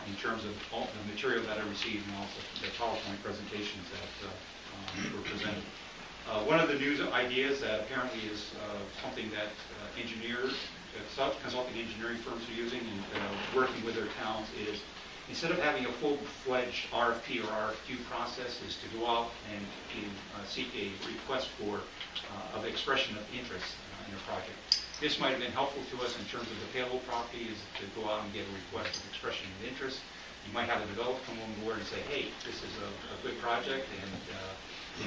J: in terms of all the material that I received and also the PowerPoint presentations that were presented. One of the news ideas that apparently is something that consulting engineering firms are using and working with their towns is, instead of having a full-fledged RFP or RFQ process, is to go out and seek a request for of expression of interest in a project. This might have been helpful to us in terms of the payable property, is to go out and get a request of expression of interest. You might have a developer come on board and say, hey, this is a good project, and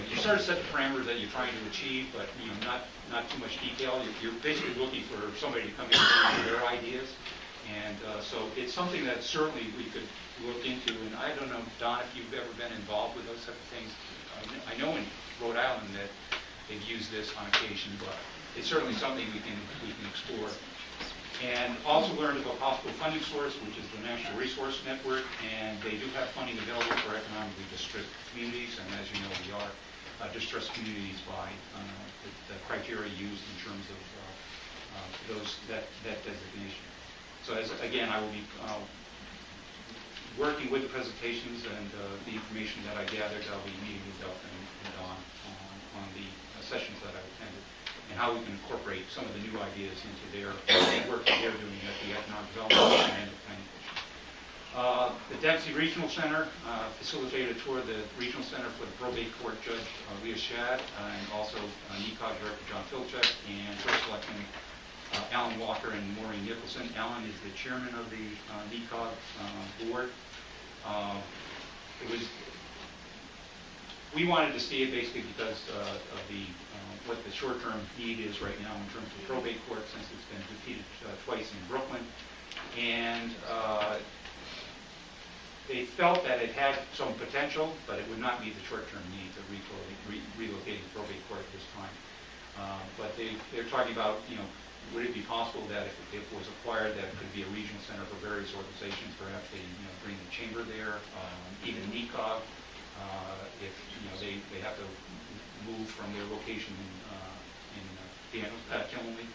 J: you sort of set the parameters that you're trying to achieve, but not too much detail. You're basically looking for somebody to come in with their ideas. And so it's something that certainly we could look into. And I don't know, Don, if you've ever been involved with those type of things. I know in Rhode Island that they've used this on occasion, but it's certainly something we can explore. And also learned about possible funding source, which is the National Resource Network, and they do have funding available for economically distressed communities. And as you know, we are distressed communities by the criteria used in terms of that designation. So again, I will be working with the presentations and the information that I gathered. I'll be meeting with Delphi and Don on the sessions that I attended, and how we can incorporate some of the new ideas into their work that they're doing at the Economic Development and the Planning Commission. The Dempsey Regional Center facilitated a tour of the Regional Center for the Probate Court Judge Leah Shad, and also NECOG Director John Filchek, and First Selectman Alan Walker and Maureen Nicholson. Alan is the chairman of the NECOG board. We wanted to see it basically because of what the short-term need is right now in terms of probate court, since it's been defeated twice in Brooklyn. And they felt that it had some potential, but it would not meet the short-term needs of relocating probate court at this time. But they're talking about, would it be possible that if it was acquired, that it could be a regional center for various organizations? Perhaps they bring the chamber there, even NECOG, if they have to move from their location in Killenly.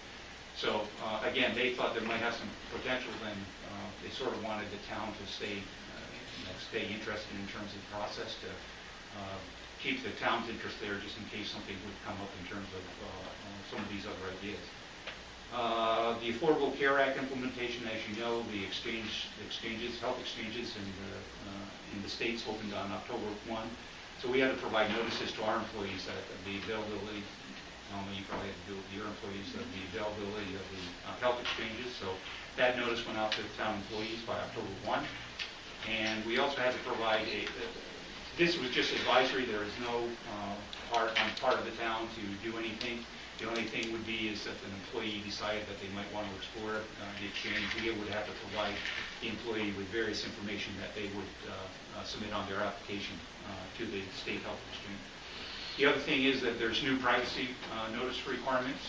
J: So again, they thought there might have some potential, and they sort of wanted the town to stay interested in terms of the process, to keep the town's interest there just in case something would come up in terms of some of these other ideas. The Affordable Care Act implementation, as you know, the health exchanges in the states opened on October 1. So we had to provide notices to our employees that the availability, you probably had to do it with your employees, the availability of the health exchanges. So that notice went out to town employees by October 1. And we also had to provide This was just advisory. There is no part of the town to do anything. The only thing would be is if an employee decided that they might want to explore the exchange, we would have to provide the employee with various information that they would submit on their application to the state health exchange. The other thing is that there's new privacy notice requirements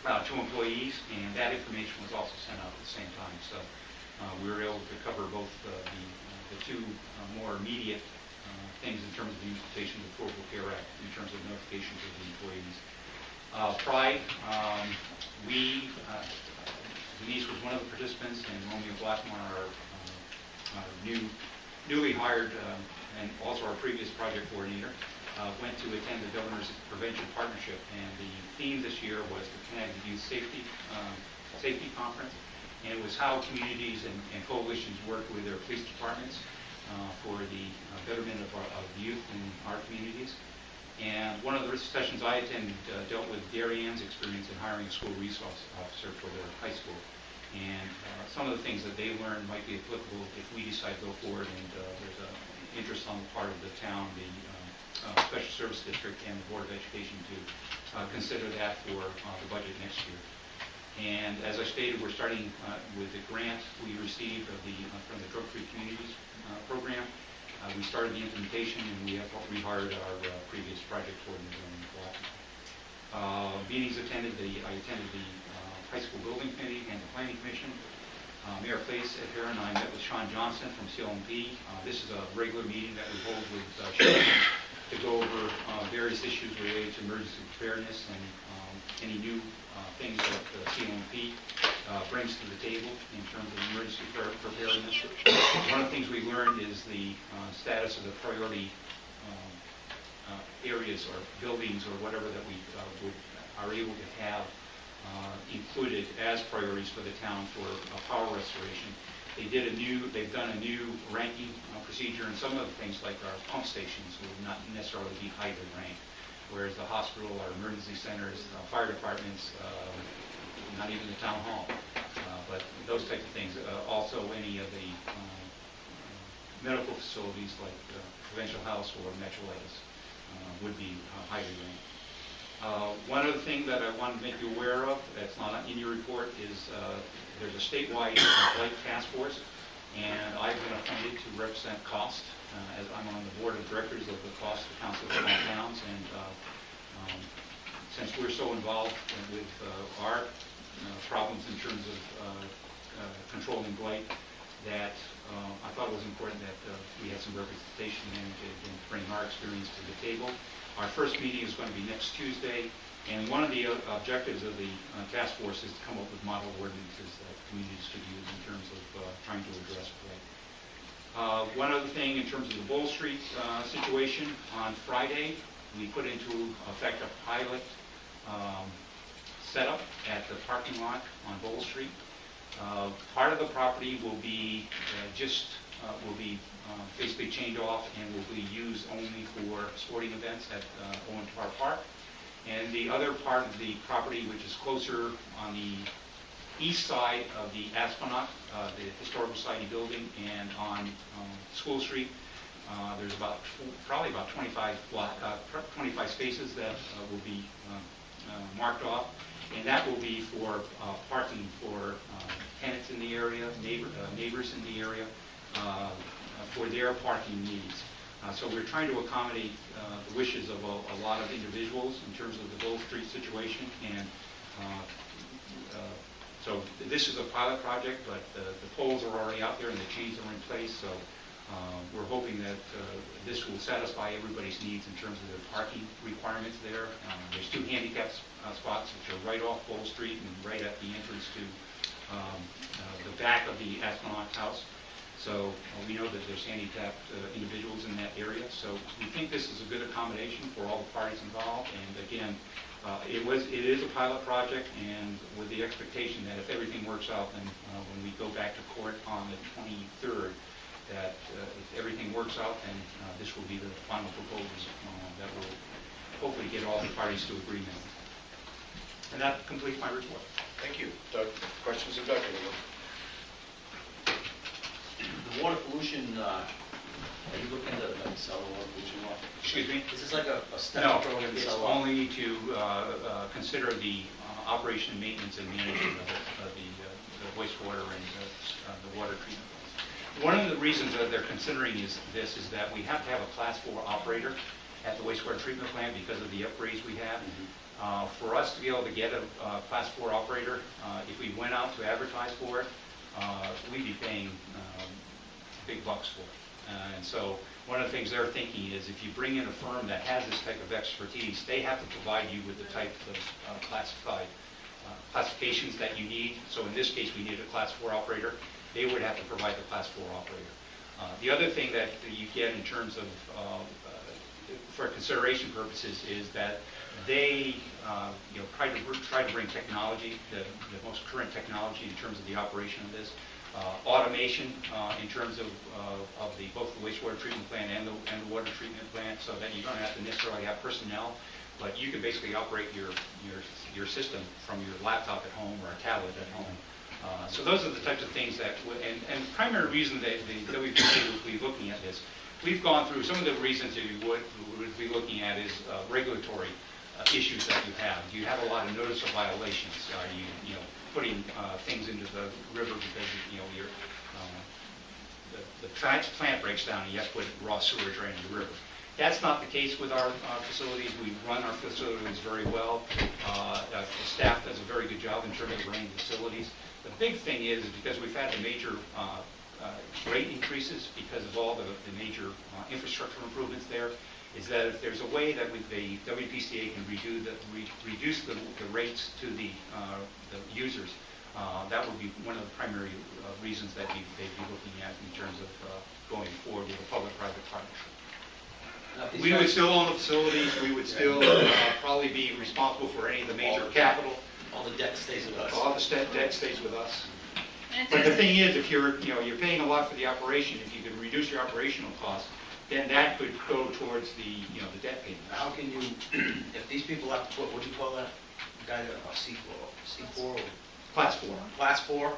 J: to employees, and that information was also sent out at the same time. So we were able to cover both the two more immediate things in terms of the implementation of the Affordable Care Act in terms of notification to the employees. Pride, Denise was one of the participants, and Romeo Blackmore, our newly hired and also our previous project coordinator, went to attend the Governor's Prevention Partnership, and the theme this year was the Connecticut Youth Safety Conference, and it was how communities and coalitions work with their police departments for the betterment of youth in our communities. And one of the sessions I attended dealt with Darien Ann's experience in hiring a school resource officer for their high school. And some of the things that they learned might be applicable if we decide to go forward, and there's an interest on the part of the town, the Special Service District, and the Board of Education to consider that for the budget next year. And as I stated, we're starting with the grant we received from the Drug Free Communities program. We started the implementation, and we have rehired our previous project coordinator in Blackmore. Meetings attended. I attended the High School Building Committee and the Planning Commission. Mayor Place here and I met with Sean Johnson from CLMP. This is a regular meeting that we hold with Sean to go over various issues related to emergency preparedness and any new things that CLMP brings to the table in terms of emergency preparedness. One of the things we learned is the status of the priority areas or buildings or whatever that we are able to have included as priorities for the town for power restoration. They've done a new ranking procedure, and some of the things like our pump stations will not necessarily be highly ranked, whereas the hospital, our emergency centers, fire departments, not even the town hall, but those types of things. Also, any of the medical facilities like Provincial House or Metropolis would be highly ranked. One other thing that I wanted to make you aware of that's not in your report is there's a statewide blight task force, and I've been appointed to represent cost, as I'm on the board of directors of the Cost Council of Small Towns, and since we're so involved with our problems in terms of controlling blight, that I thought it was important that we had some representation and bring our experience to the table. Our first meeting is going to be next Tuesday, and one of the objectives of the task force is to come up with model ordinances that communities could use in terms of trying to address blight. One other thing in terms of the Bull Street situation, on Friday we put into effect a pilot setup at the parking lot on Bull Street. Part of the property will be basically chained off and will be used only for sporting events at Owen Tar Park. And the other part of the property, which is closer on the east side of the Astronaut, the Historical Society building, and on School Street, there's probably about 25 spaces that will be marked off, and that will be for parking for tenants in the area, neighbors in the area, for their parking needs. So we're trying to accommodate the wishes of a lot of individuals in terms of the Bull Street situation, and so this is a pilot project, but the poles are already out there and the chains are in place, so we're hoping that this will satisfy everybody's needs in terms of their parking requirements there. There's two handicap spots which are right off Bull Street and right at the entrance to the back of the Astronaut House. So we know that there's handicapped individuals in that area. So we think this is a good accommodation for all the parties involved. And again, it is a pilot project, and with the expectation that if everything works out, then when we go back to court on the 23rd, that if everything works out, then this will be the final proposal that will hopefully get all the parties to agreement. And that completes my report.
A: Thank you. Doug, questions of Doug?
O: The water pollution
C: Are you looking to like sell or would you want?
J: Excuse me?
C: Is this like a
J: No,
C: stepping stone and
J: it's
C: sell?
J: only to consider the operation, maintenance, and management of the wastewater and the water treatment plants. One of the reasons that they're considering is that we have to have a Class 4 operator at the wastewater treatment plant because of the upgrades we have. For us to be able to get a Class 4 operator, if we went out to advertise for it, we'd be paying big bucks for it. And so one of the things they're thinking is if you bring in a firm that has this type of expertise, they have to provide you with the type of classifications that you need. So in this case, we need a Class 4 operator. They would have to provide the Class 4 operator. The other thing that you get in terms of, for consideration purposes, is that they try to bring technology, the most current technology in terms of the operation of this. Automation in terms of both the wastewater treatment plant and the water treatment plant, so that you don't have to necessarily have personnel, but you can basically operate your system from your laptop at home or a tablet at home. So those are the types of things that, and the primary reason that WPC would be looking at this, we've gone through some of the reasons that we would be looking at is regulatory issues that you have. Do you have a lot of notice of violations? Are you putting things into the river because the plant breaks down and you have to put raw sewage right into the river? That's not the case with our facilities. We run our facilities very well. The staff does a very good job in terms of running facilities. The big thing is because we've had the major rate increases because of all the major infrastructure improvements there, is that if there's a way that the WPCA can reduce the rates to the users, that would be one of the primary reasons that they'd be looking at in terms of going forward with a public-private partnership. We would still own the facilities. We would still probably be responsible for any of the major capital.
C: All the debt stays with us.
J: All the debt stays with us. But the thing is, if you're paying a lot for the operation, if you can reduce your operational costs, then that could go towards the debt payment.
C: How can you, if these people have to put, what do you call that guy that, C4 or?
J: Class 4.
C: Class 4?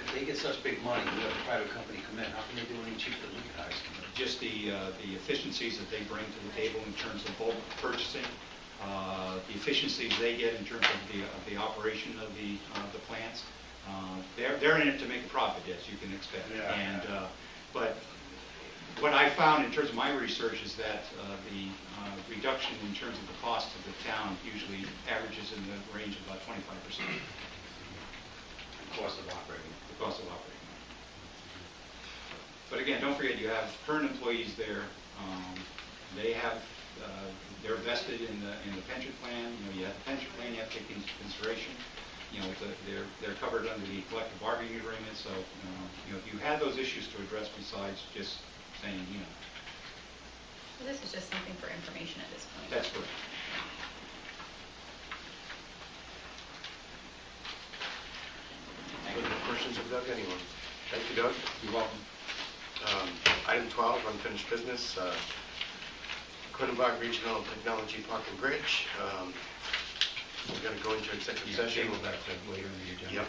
C: If they get such big money, we have a private company come in, how can they do any cheaper than you guys?
J: Just the efficiencies that they bring to the table in terms of bulk purchasing, the efficiencies they get in terms of the operation of the plants. They're in it to make a profit, as you can expect.
A: Yeah.
J: But what I found in terms of my research is that the reduction in terms of the cost of the town usually averages in the range of about 25%.
C: The cost of operating.
J: The cost of operating. But again, don't forget you have current employees there. They're vested in the pension plan. You have the pension plan you have to take into consideration. They're covered under the collective bargaining agreement. So if you had those issues to address besides just saying,
G: So this is just something for information at this point.
J: That's correct.
O: Any questions of Doug? Anyone? Thank you, Doug.
J: You're welcome.
O: Item 12, unfinished business. Quinnebog Regional Technology Park and Bridge. We're going to go into executive session.
J: Table that later in the agenda.
O: Yep.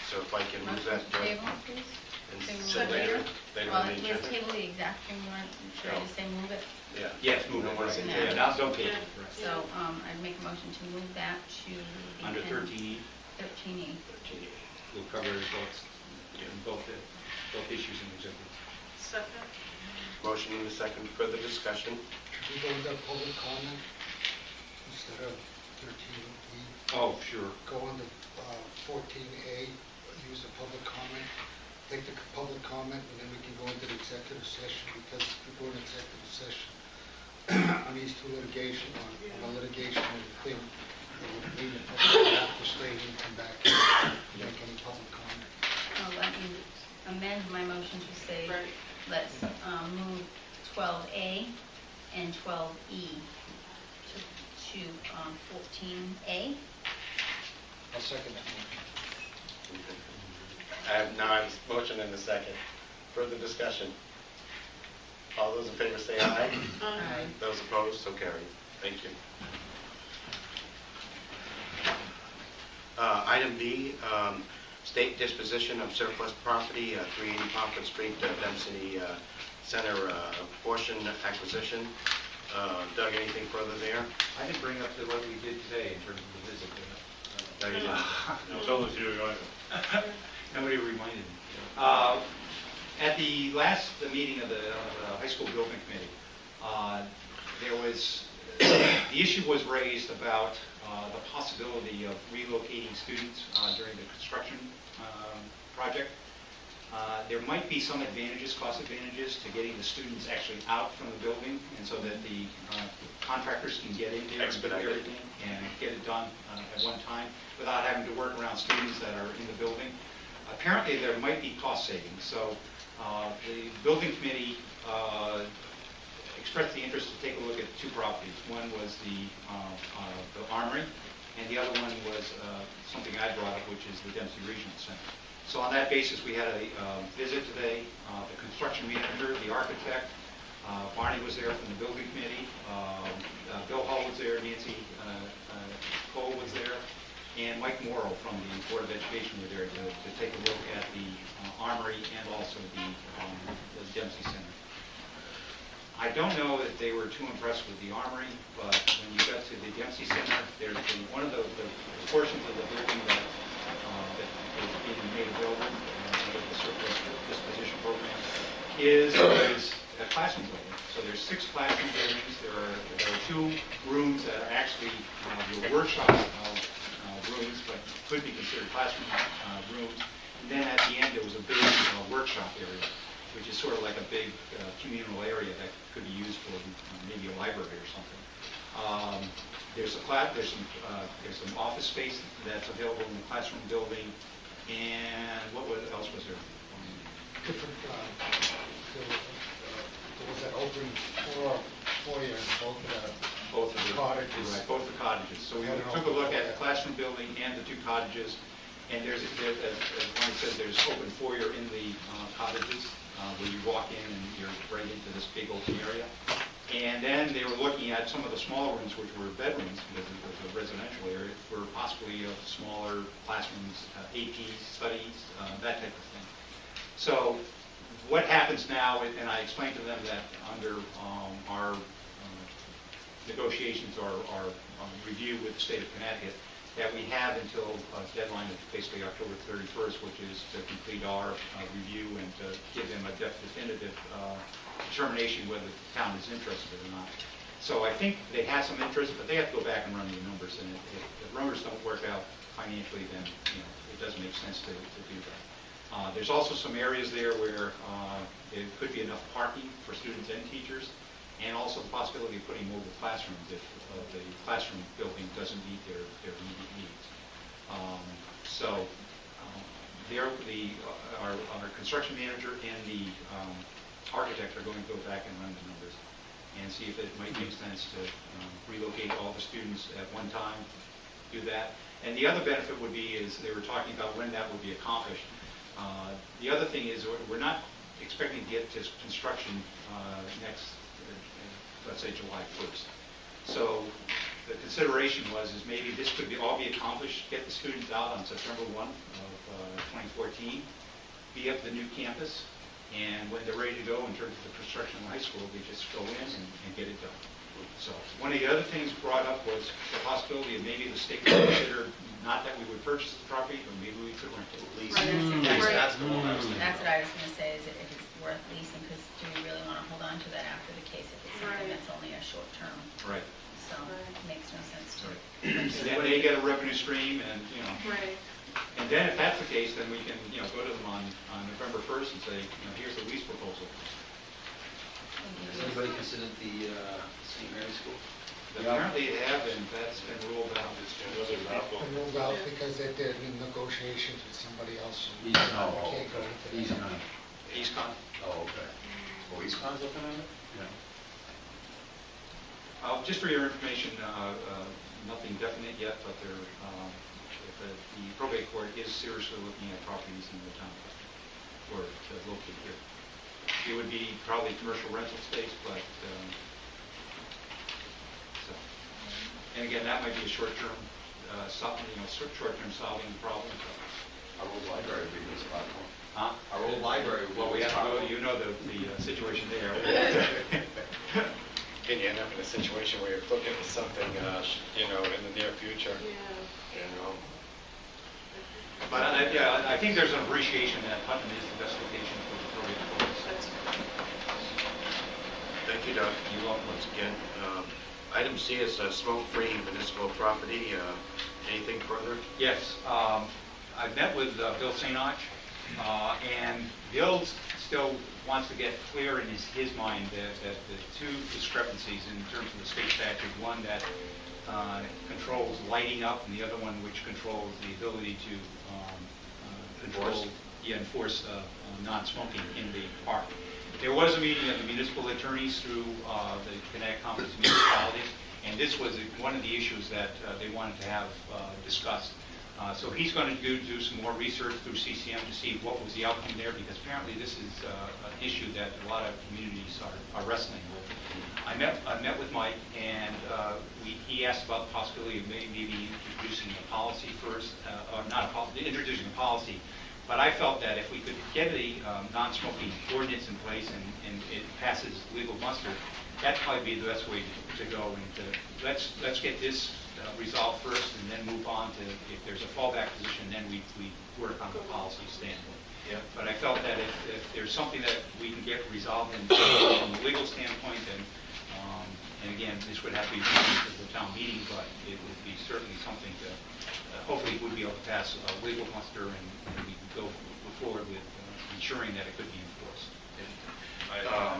O: So if I can move that.
G: Table, please.
O: and
G: Table
O: set
G: later.
O: later
G: Well,
O: on the
G: let's
O: agenda.
G: table the exact thing you want. Should I just say move it?
O: Yeah.
J: Yes, move
O: You
J: it.
O: don't want to say
J: Right.
O: table.
J: Now, don't table. Right.
G: So I'd make a motion to move that to the
J: Under
G: end.
J: 13E,
G: 13E.
J: we'll cover both issues in executive.
F: Second.
O: Motion in a second. Further discussion?
L: Should we go into public comment instead of 13E?
J: Oh, sure.
L: Go into 14A, use the public comment, take the public comment, and then we can go into the executive session, because we go into executive session on these two litigation, on the litigation and the thing, it would mean the public would have to stay and come back and make any public comment.
G: Let me amend my motion to say, let's move 12A and 12E to 14A.
L: I'll second that motion.
O: I have now a motion and a second. Further discussion? All those in favor say aye.
F: Aye.
O: Those opposed, so carried. Thank you. Item B, state disposition of surplus property, 380 Poplar Street, density Center portion acquisition. Doug, anything further there?
J: I didn't bring up what we did today in terms of the visit.
O: No, you didn't.
J: No, told us you were going to. Nobody reminded me. At the last meeting of the high school building committee, the issue was raised about the possibility of relocating students during the construction project. There might be some advantages, cost advantages, to getting the students actually out from the building, and so that the contractors can get in there and do everything and get it done at one time without having to work around students that are in the building. Apparently, there might be cost savings. So the building committee expressed the interest to take a look at two properties. One was the Armory, and the other one was something I brought up, which is the Dempsey Regional Center. So on that basis, we had a visit today. The construction manager, the architect, Barney was there from the building committee, Bill Hull was there, Nancy Cole was there, and Mike Morrow from the Board of Education were there to take a look at the Armory and also the Dempsey Center. I don't know that they were too impressed with the Armory, but when you got to the Dempsey Center, there's one of the portions of the building that is being made available under the surplus disposition program is a classroom building. So there's 6 classroom buildings. There are 2 rooms that are actually the workshop rooms, but could be considered classroom rooms. And then at the end, there was a big workshop area, which is sort of like a big communal area that could be used for maybe a library or something. There's some office space that's available in the classroom building, and what else was there?
L: Different, there was an open foyer in both of the cottages.
J: Right, both the cottages. So we took a look at the classroom building and the 2 cottages, and as Ronnie said, there's open foyer in the cottages where you walk in and you're right into this big open area. And then they were looking at some of the smaller rooms, which were bedrooms, because it was a residential area, for possibly smaller classrooms, AP studies, that type of thing. So what happens now, and I explained to them that under our negotiations or our review with the state of Connecticut, that we have until a deadline of basically October 31st, which is to complete our review and to give them a definitive determination whether the town is interested or not. So I think they have some interest, but they have to go back and run the numbers, and if the numbers don't work out financially, then it doesn't make sense to do that. There's also some areas there where there could be enough parking for students and teachers, and also the possibility of putting mobile classrooms if the classroom building doesn't meet their immediate needs. Our construction manager and the architect are going to go back and run the numbers and see if it might make sense to relocate all the students at one time, do that. And the other benefit would be is they were talking about when that would be accomplished. The other thing is we're not expecting to get to construction next, let's say July 1st. So the consideration is maybe this could all be accomplished, get the students out on September 1 of 2014, be up the new campus, and when they're ready to go in terms of the construction of the high school, they just go in and get it done. So one of the other things brought up was the possibility of maybe the state would consider not that we would purchase the property, but maybe we could rent it.
O: That's the one I was thinking.
D: That's what I was going to say, is if it's worth leasing, because do we really want to hold on to that after the case if it's something that's only a short term?
J: Right.
D: So it makes no sense to.
J: And then they get a revenue stream, and
F: Right.
J: and then if that's the case, then we can go to them on November 1st and say, here's the lease proposal.
C: Has anybody considered the St. Mary's School?
J: Apparently they have, and that's been ruled out.
L: And ruled out because they're in negotiations with somebody else.
E: He's
L: We can't go into that.
E: He's not.
J: EastCon.
O: Oh, okay. Oh, EastCon's looking at it?
E: Yeah.
J: Just for your information, nothing definite yet, but the probate court is seriously looking at properties in the town for to locate here. It would be probably commercial rental space, but and again, that might be a short-term short-term solving the problem.
O: Our old library would be this platform.
J: Huh?
O: Our old library would be
J: Well, we
O: this
J: have to go,
O: platform.
J: you know the situation there.
O: Can you end up in a situation where you're looking at something, you know, in the near future,
F: Yeah.
O: you know?
J: But I think there's an appreciation that Putnam is the best location for the courts.
F: That's
P: Thank you, Doug.
J: You're welcome.
P: Once again, item C is smoke-free municipal property. Anything further?
J: Yes, I've met with Bill St. Arch, and Bill still wants to get clear in his mind that the two discrepancies in terms of the state statute, one that controls lighting up, and the other one which controls the ability to enforce non-smoking in the park. There was a meeting of the municipal attorneys through the Connecticut Conference of Municipalities, and this was one of the issues that they wanted to have discussed. So he's going to do some more research through CCM to see what was the outcome there, because apparently this is an issue that a lot of communities are wrestling with. I met with Mike, and he asked about the possibility of maybe introducing a policy first, or not a policy, introducing a policy. But I felt that if we could get a non-smoking ordinance in place and it passes legal muster, that'd probably be the best way to go. And let's get this resolved first, and then move on to, if there's a fallback position, then we work on the policy standpoint.
P: Yeah.
J: But I felt that if there's something that we can get resolved from a legal standpoint, then, and again, this would have to be to the town meeting, but it would be certainly something that hopefully would be able to pass legal muster, and we could go forward with ensuring that it could be enforced.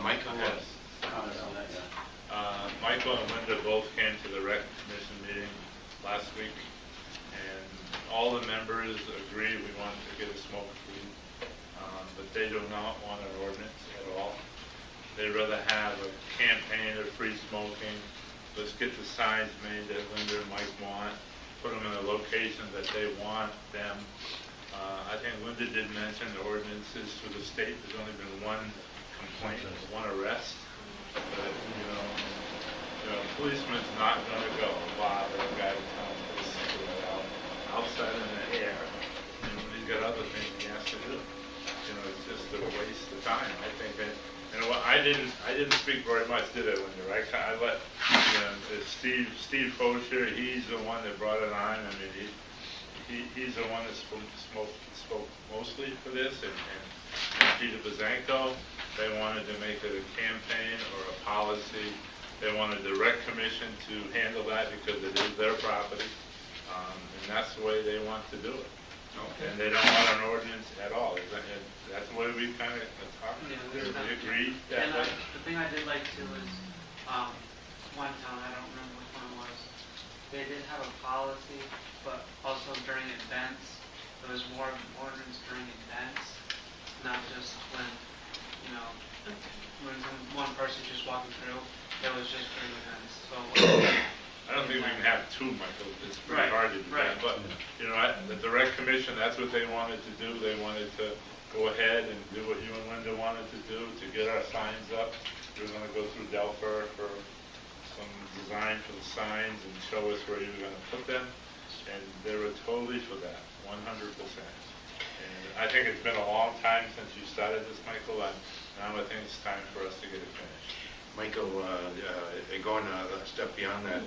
P: Michael has
O: Comments on that, yeah.
Q: Michael and Linda both came to the rec commission meeting last week, and all the members agree we want to get a smoke-free, but they do not want an ordinance at all. They'd rather have a campaign of free smoking. Let's get the signs made that Linda and Mike want, put them in the location that they want them. I think Linda did mention the ordinances for the state. There's only been one complaint, one arrest. But, you know, a policeman's not going to go bother a guy with town police outside in the air. You know, he's got other things he has to do. You know, it's just a waste of time. I think that, you know, I didn't speak very much, did I, Linda? Right? I let, you know, Steve Fosher, he's the one that brought it on. I mean, he's the one that spoke mostly for this, and Peter Bazanko. They wanted to make it a campaign or a policy. They wanted the rec commission to handle that because it is their property, and that's the way they want to do it. Okay. And they don't want an ordinance at all. That's the way we kind of talked.
R: Yeah,
Q: We agreed.
R: And the thing I did like too is, one town, I don't remember which one it was, they did have a policy, but also during events, there was more of an ordinance during events, not just when, you know, when one person just walking through, it was just during events. So
Q: I don't think we can have two, Michael. It's pretty hard to do that. But, you know, the rec commission, that's what they wanted to do. They wanted to go ahead and do what you and Linda wanted to do, to get our signs up. We were going to go through Delphi for some design for the signs and show us where you were going to put them. And they were totally for that, 100%. And I think it's been a long time since you started this, Michael, and now I think it's time for us to get it finished.
P: Michael, going a step beyond that,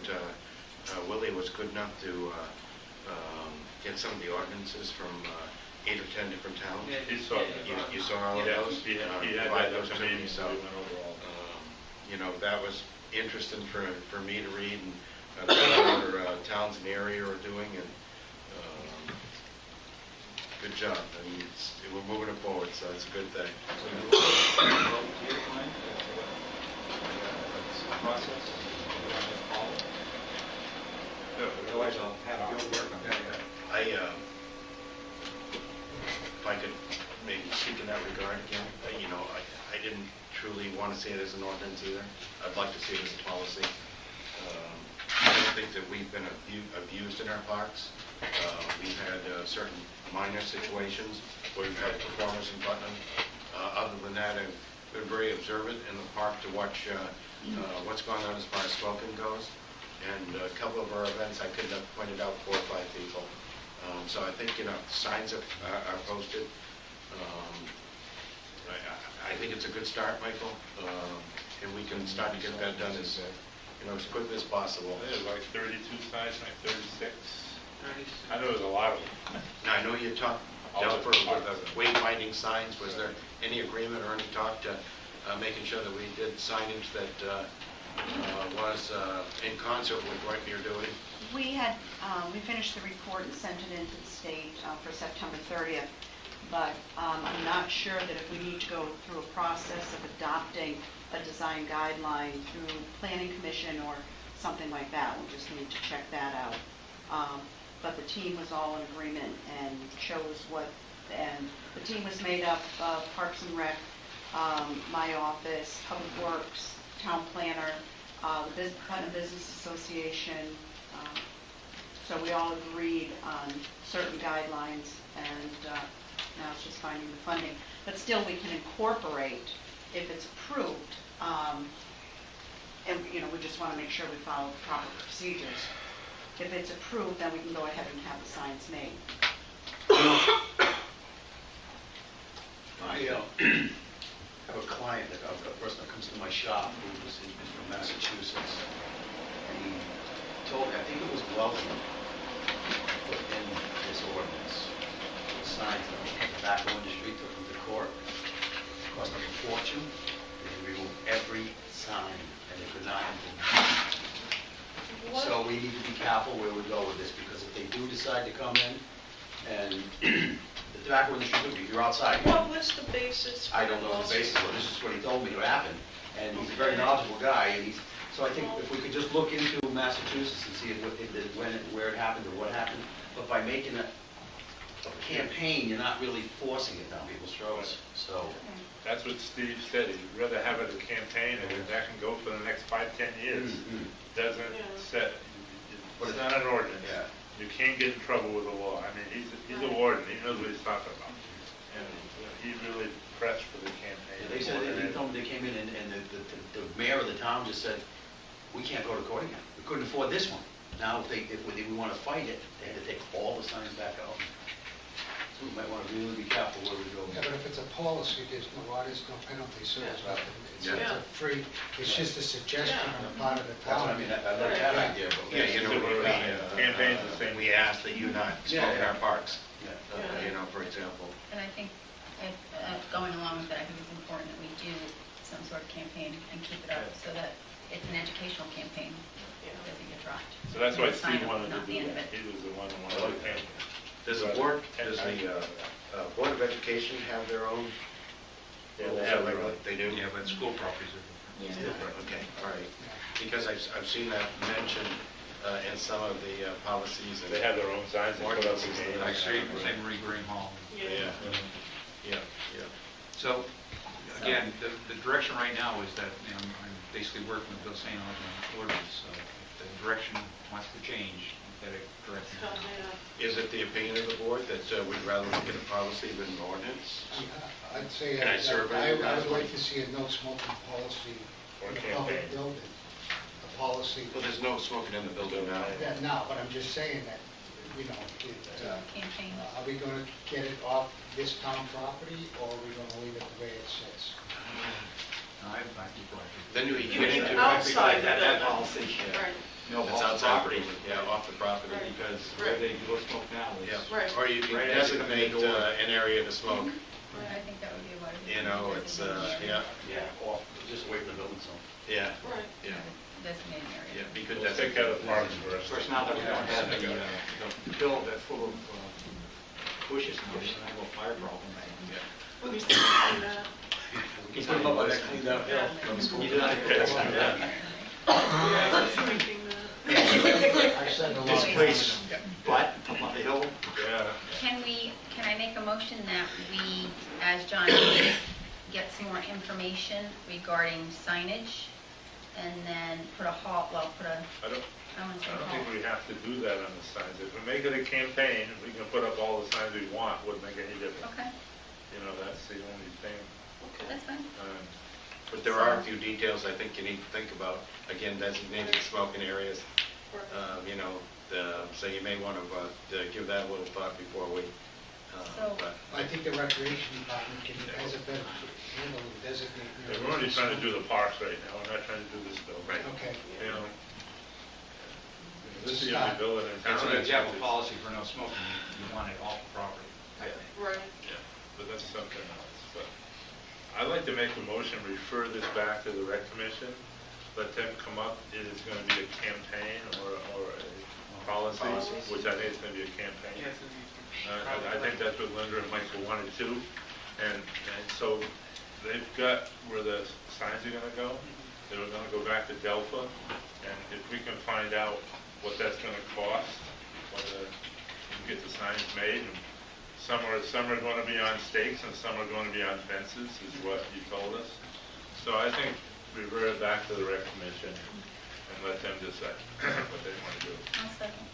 P: Willie was good enough to get some of the ordinances from 8 or 10 different towns.
Q: Yeah, he saw that.
P: You saw all of those?
Q: He had
P: Provide
Q: that
P: those to me, so,
Q: we went over all.
P: you know, that was interesting for me to read, and what other towns in the area are doing, and good job. I mean, we're moving it forward, so it's a good thing.
J: Otherwise, I'll have Bill work on that.
P: If I could maybe speak in that regard again, you know, I didn't truly want to see it as an ordinance either. I'd like to see it as a policy. I don't think that we've been abused in our parks. We've had certain minor situations where we've had performers in Putnam. Other than that, I've been very observant in the park to watch what's going on as far as smoking goes. And a couple of our events, I couldn't have pointed out 4 or 5 people So I think, signs are posted. I think it's a good start, Michael, and we can start to get that done as quickly as possible.
Q: There's like 32 signs, like 36. I know there's a lot of them.
P: Now, I know you talked, dealt with wayfinding signs. Was there any agreement or any talk to making sure that we did signage that was in concert with what you're doing?
S: We finished the report and sent it into the state for September 30th, but I'm not sure that if we need to go through a process of adopting a design guideline through Planning Commission or something like that. We just need to check that out. But the team was all in agreement and chose and the team was made up of Parks and Rec, my office, Public Works, Town Planner, the Putnam Business Association. So we all agreed on certain guidelines, and now it's just finding the funding. But still, we can incorporate if it's approved, and we just want to make sure we follow the proper procedures. If it's approved, then we can go ahead and have the signs made.
T: I have a client, a person that comes to my shop who is from Massachusetts, and he told me, I think it was Wellesley, put in this ordinance, the signs that were back on the street, took them to court, it cost them a fortune, they removed every sign, and they could not implement. So we need to be careful where we go with this, because if they do decide to come in, and the tobacco industry, you're outside.
F: What was the basis?
T: I don't know the basis, but this is what he told me to happen, and he's a very knowledgeable guy, and so I think if we could just look into Massachusetts and see where it happened or what happened, but by making a campaign, you're not really forcing it down people's throats, so.
Q: That's what Steve said, he'd rather have it as a campaign, and if that can go for the next 5, 10 years. Doesn't set, it's not an ordinance. You can't get in trouble with the law. I mean, he's a warden, he knows what he's talking about. And he really pressed for the campaign.
T: They said, they came in and the mayor of the town just said, we can't go to court again. We couldn't afford this one. Now, if we want to fight it, they had to take all the signs back out. So we might want to really be careful where we go.
L: Yeah, but if it's a policy, there's no penalty, so it's
T: Yeah.
L: it's a free, it's just a suggestion on the part of the
T: That's what I
L: town.
T: mean, I like that idea, but.
Q: Campaign's the same.
P: We ask that you not smoke in our parks,
T: Yeah.
P: for example.
D: And I think, going along with that, I think it's important that we do some sort of campaign and keep it up so that it's an educational campaign, it doesn't get dropped.
Q: So that's why
D: Sign
Q: Steve
D: up,
Q: wanted to
D: not the
Q: do
D: end of
Q: that.
D: it.
Q: He was the one who wanted to campaign.
P: Does the Board of Education have their own?
Q: Yeah, they have their own.
P: They do?
J: Yeah, but school properties are different.
P: Okay, all right. Because I've seen that mentioned in some of the policies.
Q: They have their own signs and put up the
P: ordinances.
Q: name.
J: Like St. Marie Green Hall.
P: Yeah.
J: So, again, the direction right now is that, I'm basically working with Bill St. on the ordinance, so if the direction wants to change, that direction.
P: Is it the opinion of the board that we'd rather look at a policy than an ordinance?
L: I'd say,
P: Can I survey you
L: I
P: guys?
L: would like to see a no smoking policy
Q: Or
L: in a
Q: campaign.
L: public building. A policy.
P: Well, there's no smoking in the building now.
L: Yeah, no, but I'm just saying that,
D: Campaign.
L: are we going to get it off this town property, or are we going to leave it the way it sits?
J: I think we'll have to.
P: Then you get into.
F: Outside the
P: that
F: building.
P: policy.
F: Right.
J: No,
P: It's
J: off the
P: outside,
J: property.
P: yeah, off the property,
F: Right.
P: because,
J: Where they go smoke now is.
P: yeah.
F: Right.
P: Or you can
J: Right as you come in
P: designate
J: the door.
P: an area to smoke.
D: I think that would be a wise.
P: It's, yeah,
T: Off, just away from the building zone.
P: yeah,
F: Right.
P: yeah,
D: Designated area.
P: yeah. Because
Q: We'll take out the parks first.
J: Of course, now that we don't have the bill that's full of bushes now, we don't have a fire problem.
F: Let me see that.
T: We can put them up on that cleaned up hill from school.
J: You did not get that.
F: Yeah, I was thinking that.
L: I said a lot.
T: This place, but, up on the hill.
Q: Yeah.
D: Can I make a motion that we, as John did, get some more information regarding signage, and then put a halt,
Q: I don't
D: want to say
Q: think
D: halt.
Q: we have to do that on the signs. If we make it a campaign, we can put up all the signs we want, wouldn't make any difference.
D: Okay,
Q: That's the only thing.
D: that's fine.
P: But there are a few details I think you need to think about. Again, designated smoking areas,
A: So you may want to give that a little thought before we, but
L: I think the recreation department has a better handle of designating.
Q: We're only trying to do the parks right now, we're not trying to do this building.
A: Right.
L: Okay.
Q: You know, this is the only building in town.
J: So if you have a policy for no smoking, you want it off the property.
F: Right.
Q: Yeah, but that's something else. But I'd like to make a motion, refer this back to the rec commission, let them come up, it is going to be a campaign or a policy, which I think is going to be a campaign.
R: Yes,
Q: I think that's what Linda and Michael wanted to, and so they've got where the signs are going to go. They're going to go back to Delphi, and if we can find out what that's going to cost, whether we can get the signs made, and some are going to be on stakes and some are going to be on fences, is what you told us. So I think revert it back to the rec commission and let them decide what they want to do.
D: I'll second.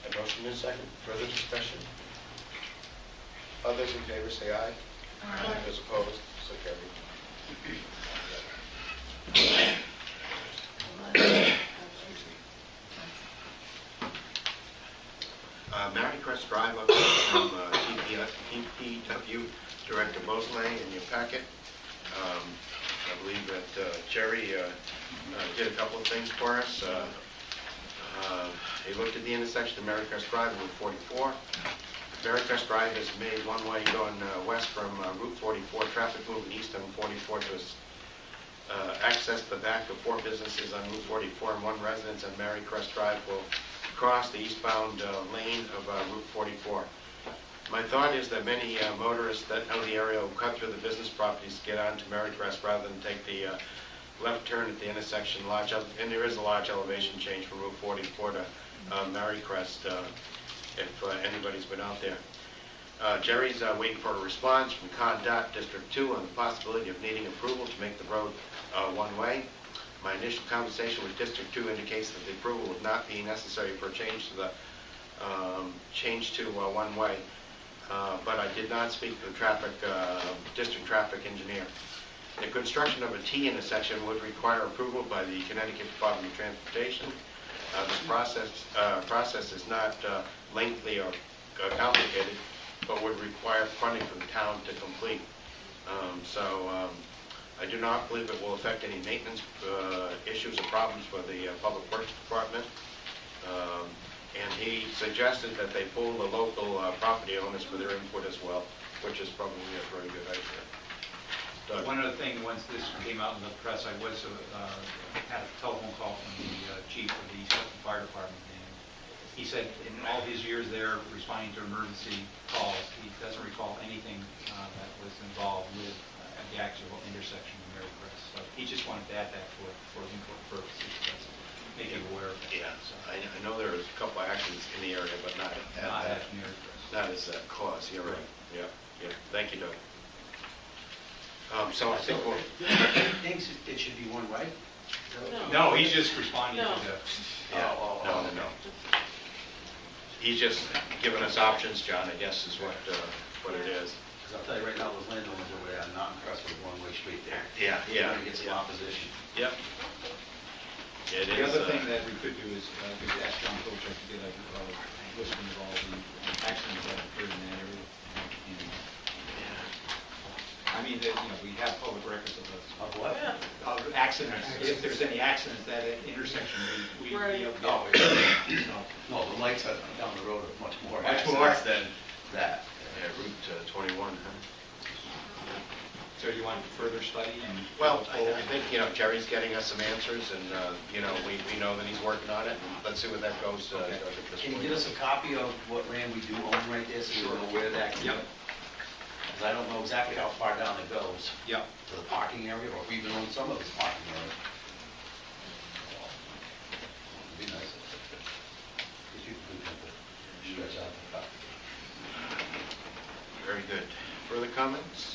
O: A motion and a second. Further discussion? Others in favor say aye.
D: Aye.
O: Those opposed, so carried. Mary Crest Drive update from DPW Director Mosley in your packet. I believe that Jerry did a couple of things for us. He looked at the intersection of Mary Crest Drive and Route 44. Mary Crest Drive is made one way going west from Route 44. Traffic moving east on 44 to access the back of 4 businesses on Route 44 and 1 residence on Mary Crest Drive will cross the eastbound lane of Route 44. My thought is that many motorists that know the area will cut through the business properties to get onto Mary Crest rather than take the left turn at the intersection. And there is a large elevation change from Route 44 to Mary Crest if anybody's been out there. Jerry's waiting for a response from ConDOT District 2 on the possibility of needing approval to make the road one-way. My initial conversation with District 2 indicates that the approval would not be necessary for a change to one-way. But I did not speak to the district traffic engineer. The construction of a T intersection would require approval by the Connecticut Department of Transportation. This process is not lengthy or complicated, but would require funding from the town to complete. I do not believe it will affect any maintenance issues or problems for the Public Works Department. And he suggested that they pull the local property owners for their input as well, which is probably a very good idea. Doug?
J: One other thing, once this came out in the press, I had a telephone call from the chief of the East Hampton Fire Department, and he said in all his years there responding to emergency calls, he doesn't recall anything that was involved with the actual intersection of Mary Crest. So he just wanted to add that for input purposes. Make you aware of that.
O: Yeah, I know there was a couple of accidents in the area, but not
J: at Mary Crest.
O: Not as a cause. You're right. Yeah. Thank you, Doug. So I think
T: He thinks it should be one way?
J: No, he's just responding to the...
O: No. He's just giving us options, John, I guess is what it is.
T: Because I'll tell you right now, those landowners over there are not impressed with one-way street there.
O: Yeah.
T: They're going to get some opposition.
O: Yep.
J: The other thing that we could do is we could ask John Kochek to get a listing of all the accidents that occurred in that area. I mean, we have public records of those.
T: Of what?
J: Of accidents. If there's any accidents at an intersection, we
F: Right.
T: No, the lights down the road are much more
J: Much more.
T: accidents than that.
O: Yeah, Route 21.
J: So you want further study?
O: Well, I think, Jerry's getting us some answers, and, we know that he's working on it. Let's see where that goes.
T: Can you get us a copy of what land we do own right there, so we know where that can go? Because I don't know exactly how far down it goes.
J: Yep.
T: To the parking area, or if we even own some of this parking area. It'd be nice. Because you can stretch out the property.
O: Very good. Further comments?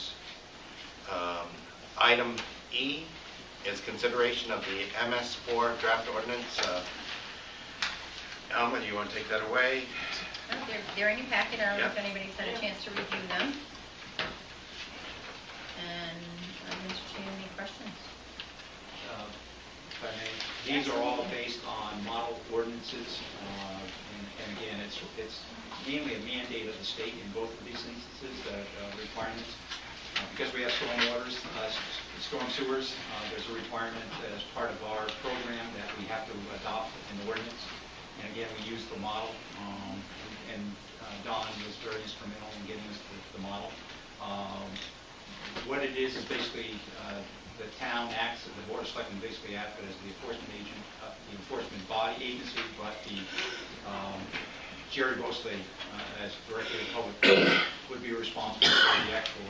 O: Item E is consideration of the MS4 draft ordinance. Alma, do you want to take that away?
D: They're in your packet. I don't know if
O: Yep.
D: anybody's had a chance to review them. And I'm entertaining any questions.
J: if I may. These are all based on model ordinances, and again, it's mainly a mandate of the state in both of these instances, requirements. Because we have storm waters, storm sewers, there's a requirement as part of our program that we have to adopt an ordinance. And again, we use the model, and Don was very instrumental in getting us the model. What it is basically the town acts, the Board of Selectmen basically act as the enforcement agent, the enforcement body agency, but the Jerry Bosley, as Director of Public Works, would be responsible for the actual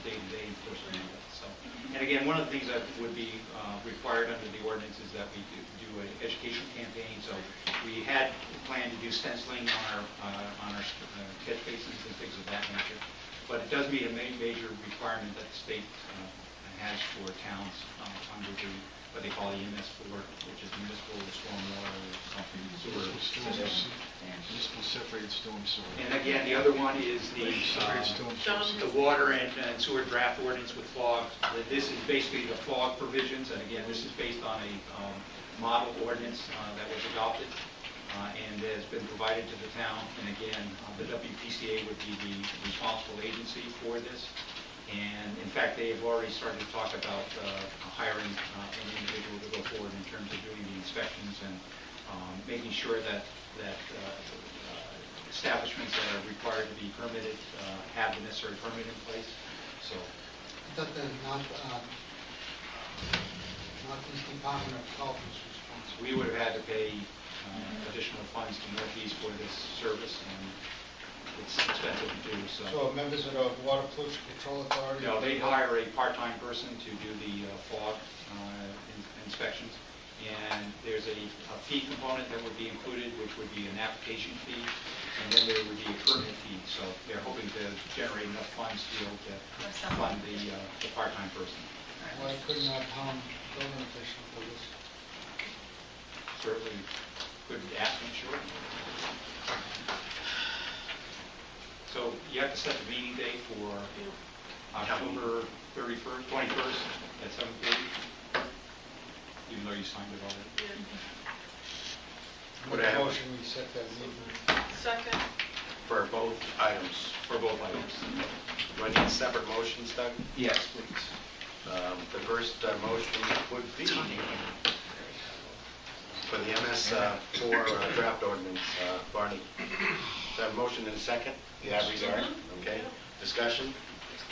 J: day-to-day enforcement of it. So, and again, one of the things that would be required under the ordinance is that we do an education campaign. So we had planned to do stenciling on our catch basins and things of that nature. But it does meet a major requirement that the state has for towns under what they call the MS4, which is municipal stormwater something sewer system.
M: Municipal separated storm sewer.
J: And again, the other one is the water and sewer draft ordinance with fog. This is basically the fog provisions, and again, this is based on a model ordinance that was adopted and has been provided to the town. And again, the WPCA would be the responsible agency for this. And in fact, they have already started to talk about hiring an individual to go forward in terms of doing the inspections and making sure that establishments that are required to be permitted have the necessary permit in place. So,
L: That the Northeast Department of Health is responsible.
J: we would have had to pay additional funds to Northeast for this service, and it's expensive to do.
L: So members of the Water Pollution Control Authority?
J: No, they'd hire a part-time person to do the fog inspections. And there's a fee component that would be included, which would be an application fee, and then there would be a permit fee. So they're hoping to generate enough funds to be able to fund the part-time person.
L: Why couldn't our town building official do this?
J: Certainly could ask them, sure. So you have to set the meeting date for October 21st at 7:30. Even though you signed it already.
L: What motion we set that meeting?
F: Second.
O: For both items.
J: For both items.
O: Do I need separate motions, Doug?
J: Yes, please.
O: The first motion would be for the MS4 draft ordinance. Barney, is that a motion in a second? In that regard? Okay. Discussion?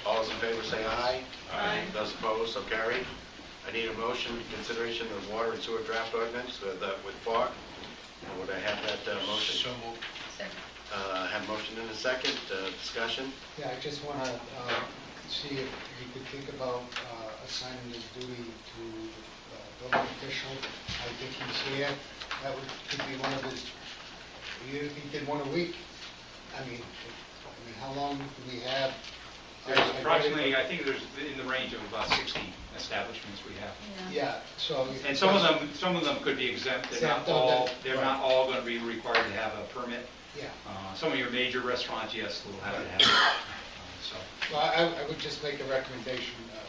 O: All those in favor say aye.
F: Aye.
O: Those opposed, so carried. I need a motion in consideration of water and sewer draft ordinance with fog. Would I have that motion?
N: So moved.
O: Have motion in a second. Discussion?
L: Yeah, I just want to see if you could think about assigning this duty to the building official. I think he's here. That could be one of his, even if he did one a week. I mean, how long do we have?
J: There's approximately, I think there's in the range of about 60 establishments we have.
L: Yeah, so.
J: And some of them could be exempt. They're not all going to be required to have a permit.
L: Yeah.
J: Some of your major restaurants, yes, will have to have it.
L: Well, I would just make a recommendation that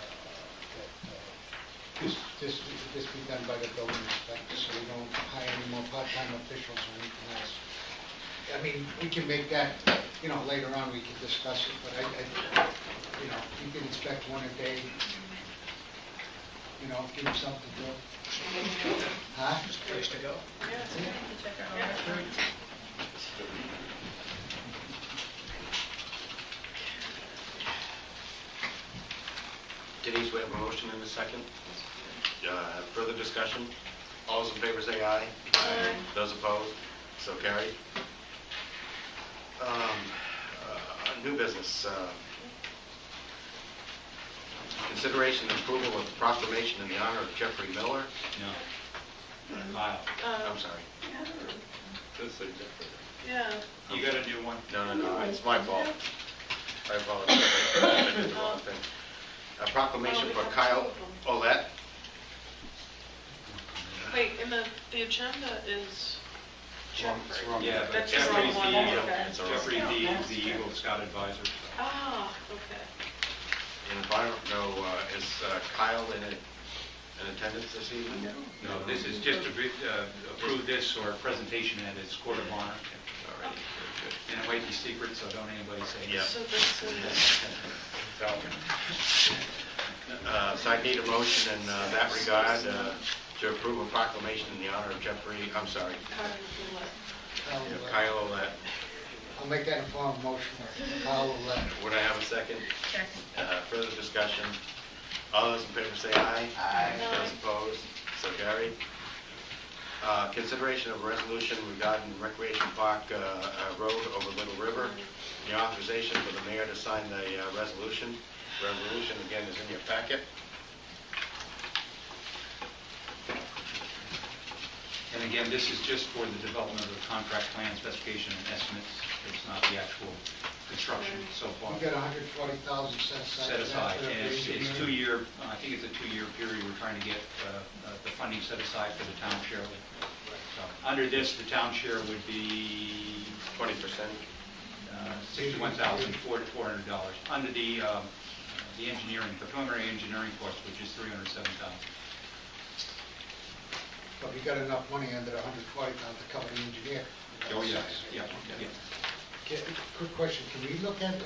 L: this be done by the building inspector, so we don't hire any more part-time officials or anything else. I mean, we can make that, later on we can discuss it, but you can inspect one a day, give them something to do. Huh?
N: Place to go.
O: Denise, we have a motion in a second. Further discussion? All those in favor say aye. Aye. Those opposed? So carried. New business. Consideration and approval of proclamation in the honor of Jeffrey Miller.
J: No.
O: I'm sorry.
Q: Just say Jeffrey.
F: Yeah.
J: You got to do one.
O: No. It's my fault. I apologize. I did the wrong thing. A proclamation for Kyle Olet.
F: Wait, and the agenda is Jeffrey.
J: Yeah, but
F: That's the wrong
J: Jeffrey's
F: one. Okay.
J: Jeffrey the Eagle Scout advisor.
F: Ah, okay.
O: And if I don't know, is Kyle in it in attendance this evening?
J: No, this is just to approve this or a presentation at its court of honor.
O: All right, very good.
J: And it might be secret, so don't anybody say
O: Yeah.
F: So that's,
O: So I need a motion in that regard to approve a proclamation in the honor of Kyle Olet.
L: I'll make that a form of motion. Kyle Olet.
O: Would I have a second?
D: Second.
O: Further discussion? All those in favor say aye.
L: Aye.
O: Those opposed, so carried. Consideration of a resolution regarding Recreation Park Road over Little River. The authorization for the mayor to sign the resolution. Resolution, again, is in your packet.
J: And again, this is just for the development of the contract plan, specification, and estimates. It's not the actual construction so far.
L: We got $140,000 set aside.
J: And it's 2 year, I think it's a 2 year period. We're trying to get the funding set aside for the town share. So under this, the town share would be
O: 20%.
J: $61,400. Under the engineering, the preliminary engineering cost, which is $307,000.
L: But we got enough money under the $140,000 to cover the engineer.
J: Oh, yes, yeah.
L: Quick question, can we look at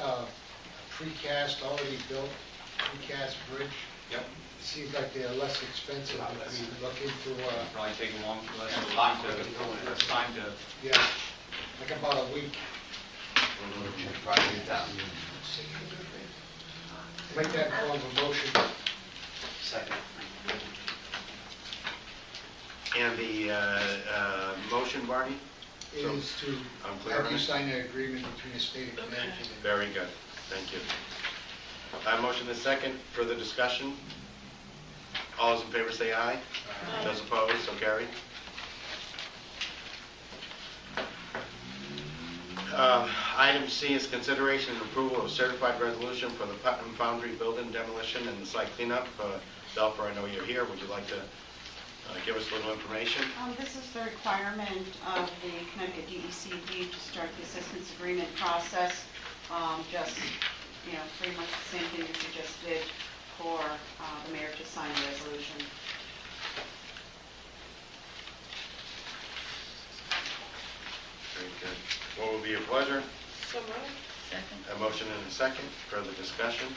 L: precast, already built precast bridge?
J: Yep.
L: It seems like they're less expensive if we look into,
J: Probably take less time to.
L: yeah, like about a week. Make that form of motion.
T: Second.
O: And the motion, Barney?
L: Is to
O: I'm clear
L: have
O: on
L: you
O: it?
L: sign an agreement between the state of Connecticut and...
O: Very good, thank you. Motion is second, further discussion? All those in favor say aye. Those opposed, so carried. Item C is consideration and approval of certified resolution for the Putnam Foundry building demolition and the site cleanup. Belfer, I know you're here, would you like to give us a little information?
S: This is the requirement of the Connecticut DECD to start the assistance agreement process. Just, pretty much the same thing that you just did for the mayor to sign the resolution.
O: Very good. What will be your pleasure?
F: so moved.
D: Second.
O: A motion and a second, further discussion?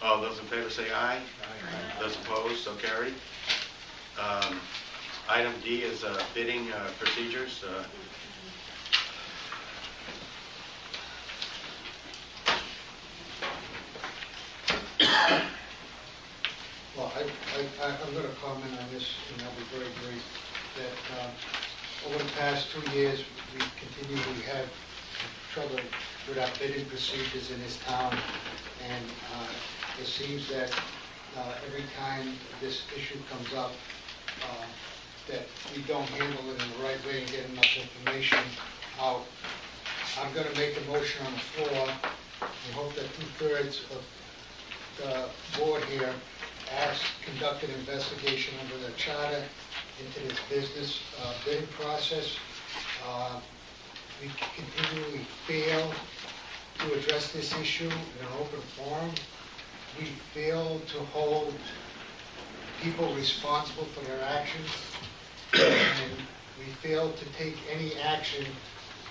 O: All those in favor say aye.
D: Aye.
O: Those opposed, so carried. Item D is bidding procedures.
L: Well, I'm going to comment on this, and I'll be very brief, that over the past 2 years, we continually have trouble with our bidding procedures in this town, and it seems that every time this issue comes up, that we don't handle it in the right way and get enough information out. I'm going to make a motion on the floor, and hope that 2/3 of the board here conduct an investigation under the charter into this business bidding process. We continually fail to address this issue in an open forum. We fail to hold people responsible for their actions, and we fail to take any action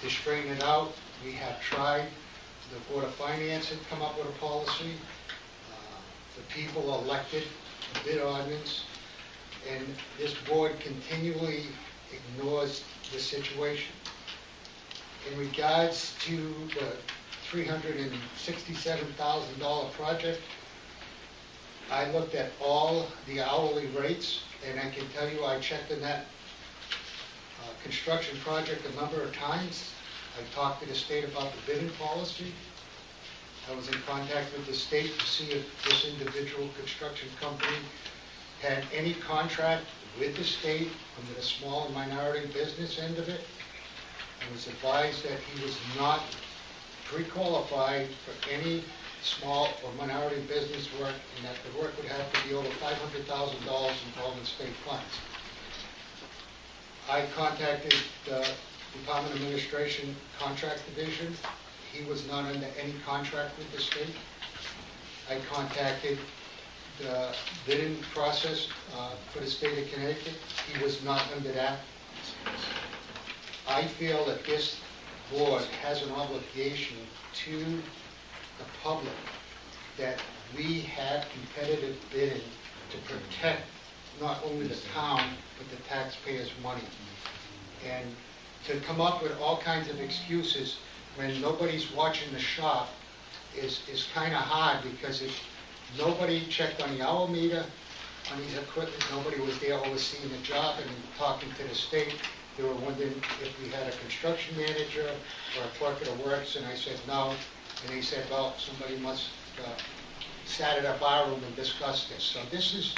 L: to straighten it out. We have tried. The Board of Finance had come up with a policy. The people elected the bid ordinance, and this board continually ignores the situation. In regards to the $367,000 project, I looked at all the hourly rates, and I can tell you I checked in that construction project a number of times. I talked to the state about the bidding policy. I was in contact with the state to see if this individual construction company had any contract with the state under the small and minority business end of it. I was advised that he was not pre-qualified for any small or minority business work, and that the work would have to be over $500,000 involving state funds. I contacted the Department of Administration Contract Division. He was not under any contract with the state. I contacted the bidding process for the state of Connecticut, he was not under that. I feel that this board has an obligation to the public that we have competitive bidding to protect not only the town, but the taxpayers' money. And to come up with all kinds of excuses when nobody's watching the shop is kind of hard, because if nobody checked on the hour meter, on these equipment, nobody was there overseeing the job and talking to the state. They were wondering if we had a construction manager or a clerk of the works, and I said no. And they said, well, somebody must sat at a bar room and discussed this. So this is,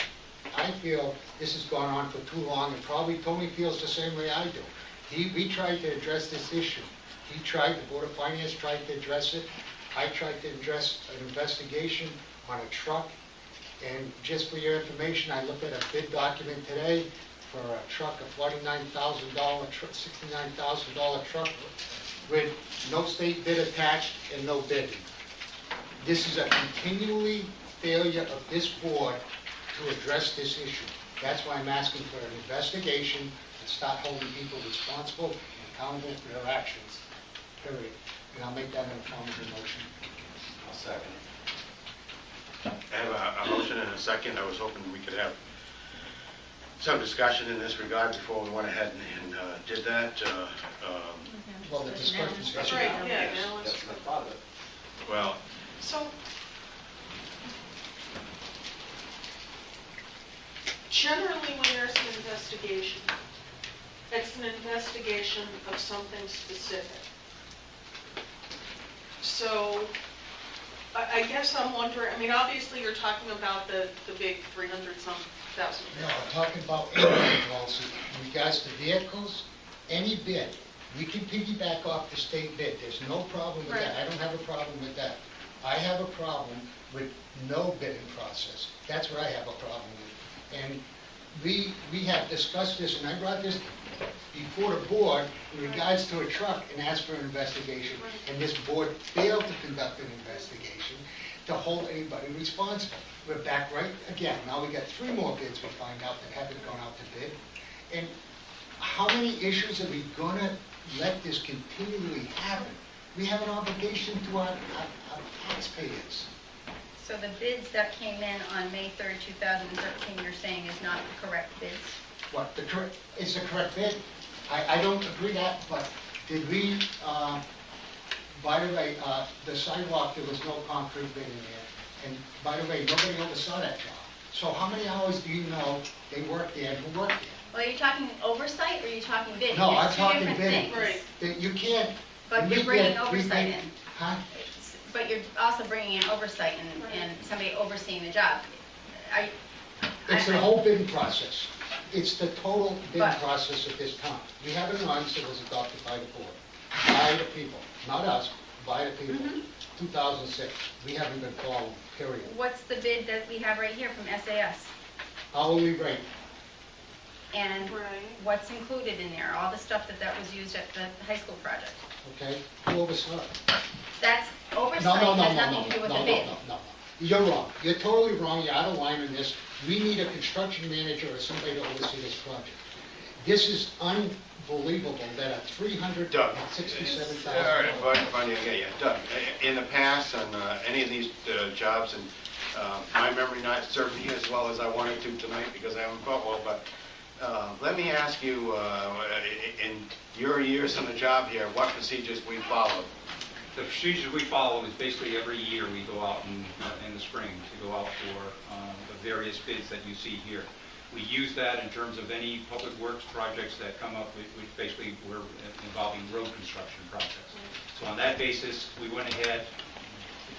L: I feel this has gone on for too long, and probably Tony feels the same way I do. We tried to address this issue. He tried, the Board of Finance tried to address it. I tried to address an investigation on a truck. And just for your information, I looked at a bid document today for a truck, a $49,000, $69,000 truck with no state bid attached and no bidding. This is a continually failure of this board to address this issue. That's why I'm asking for an investigation and start holding people responsible and accountable for their actions, period. And I'll make that in a form of a motion.
T: I'll second it.
P: I have a motion and a second. I was hoping we could have some discussion in this regard before we went ahead and did that.
L: Well, the discussion.
F: That's right, yeah, now
T: That's
F: it's...
T: the father.
P: Well,
F: So, generally when there's an investigation, it's an investigation of something specific. So, I guess I'm wondering, I mean, obviously you're talking about the big 300-some thousand.
L: No, I'm talking about any policy. In regards to vehicles, any bid, we can piggyback off the state bid. There's no problem with that. I don't have a problem with that. I have a problem with no bidding process. That's what I have a problem with. And we have discussed this, and I brought this before the board in regards to a truck and asked for an investigation. And this board failed to conduct an investigation to hold anybody responsible. We're back right again. Now we got 3 more bids we find out that haven't gone out to bid. And how many issues are we gonna let this continually happen? We have an obligation to our taxpayers.
G: So the bids that came in on May 3rd, 2013, you're saying is not the correct bids?
L: What, is the correct bid? I don't agree that, but did we, by the way, the sidewalk, there was no concrete bid in there. And by the way, nobody oversaw that job. So how many hours do you know they worked there and who worked there?
G: Well, are you talking oversight or are you talking bidding?
L: No,
G: There's
L: I'm
G: two
L: talking
G: different
L: bidding.
G: things.
L: That you can't.
G: But
L: we
G: you're bringing
L: get- we
G: oversight
L: make-
G: in.
L: Huh?
G: But you're also bringing in oversight and somebody overseeing the job.
L: It's the whole bidding process. It's the total bidding
G: But-
L: process at this time. We have an ordinance that was adopted by the board, by the people, not us, by the people, 2006. We haven't been following, period.
G: What's the bid that we have right here from SAS?
L: Hourly rate.
G: And what's included in there? All the stuff that was used at the high school project?
L: Okay, who oversaw it?
G: That's oversight,
L: No,
G: has nothing to do with the bid.
L: No. You're wrong. You're totally wrong. You're out of line on this. We need a construction manager or somebody to oversee this project. This is unbelievable that a $367,000.
P: all right, fine, yeah. Doug, in the past, on any of these jobs, and my memory not serving me as well as I wanted to tonight because I haven't fought well, but let me ask you, in your years on the job here, what procedures we followed?
J: The procedure we follow is basically every year we go out in the spring to go out for the various bids that you see here. We use that in terms of any public works projects that come up, which basically were involving road construction projects. So on that basis, we went ahead,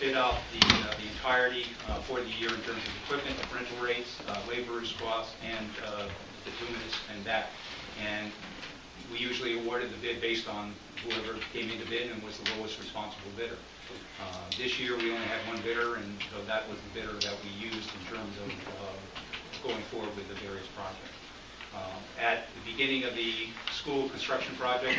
J: bid out the entirety for the year in terms of equipment, rental rates, laborers' costs, and bituminous and that. And we usually awarded the bid based on whoever came into bid and was the lowest responsible bidder. This year, we only had one bidder, and so that was the bidder that we used in terms of going forward with the various projects. At the beginning of the school construction project,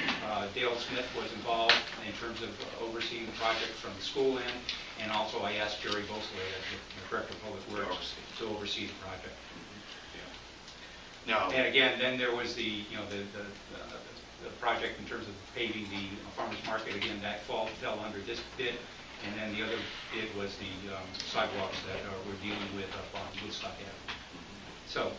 J: Dale Smith was involved in terms of overseeing the project from the school end, and also I asked Jerry Bosley, as the Director of Public Works, to oversee the project.
P: No.
J: And again, then there was the project in terms of paving the farmer's market. Again, that fell under this bid. And then the other bid was the sidewalks that we're dealing with up on Woodstock Avenue. So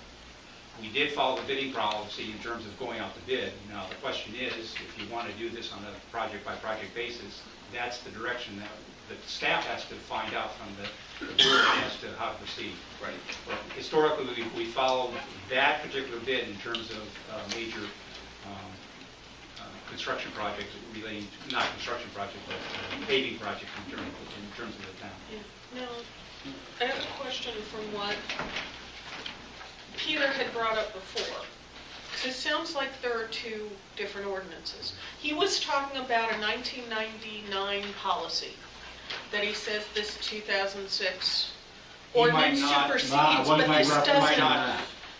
J: we did follow the bidding policy in terms of going out to bid. Now, the question is, if you want to do this on a project-by-project basis, that's the direction that the staff has to find out from the board as to how to proceed.
P: Right.
J: But historically, we followed that particular bid in terms of major construction projects relating, not construction project, but paving project in terms of the town.
F: Yeah. Now, I have a question from what Peter had brought up before, because it sounds like there are two different ordinances. He was talking about a 1999 policy that he says this 2006 ordinance supersedes, but this doesn't.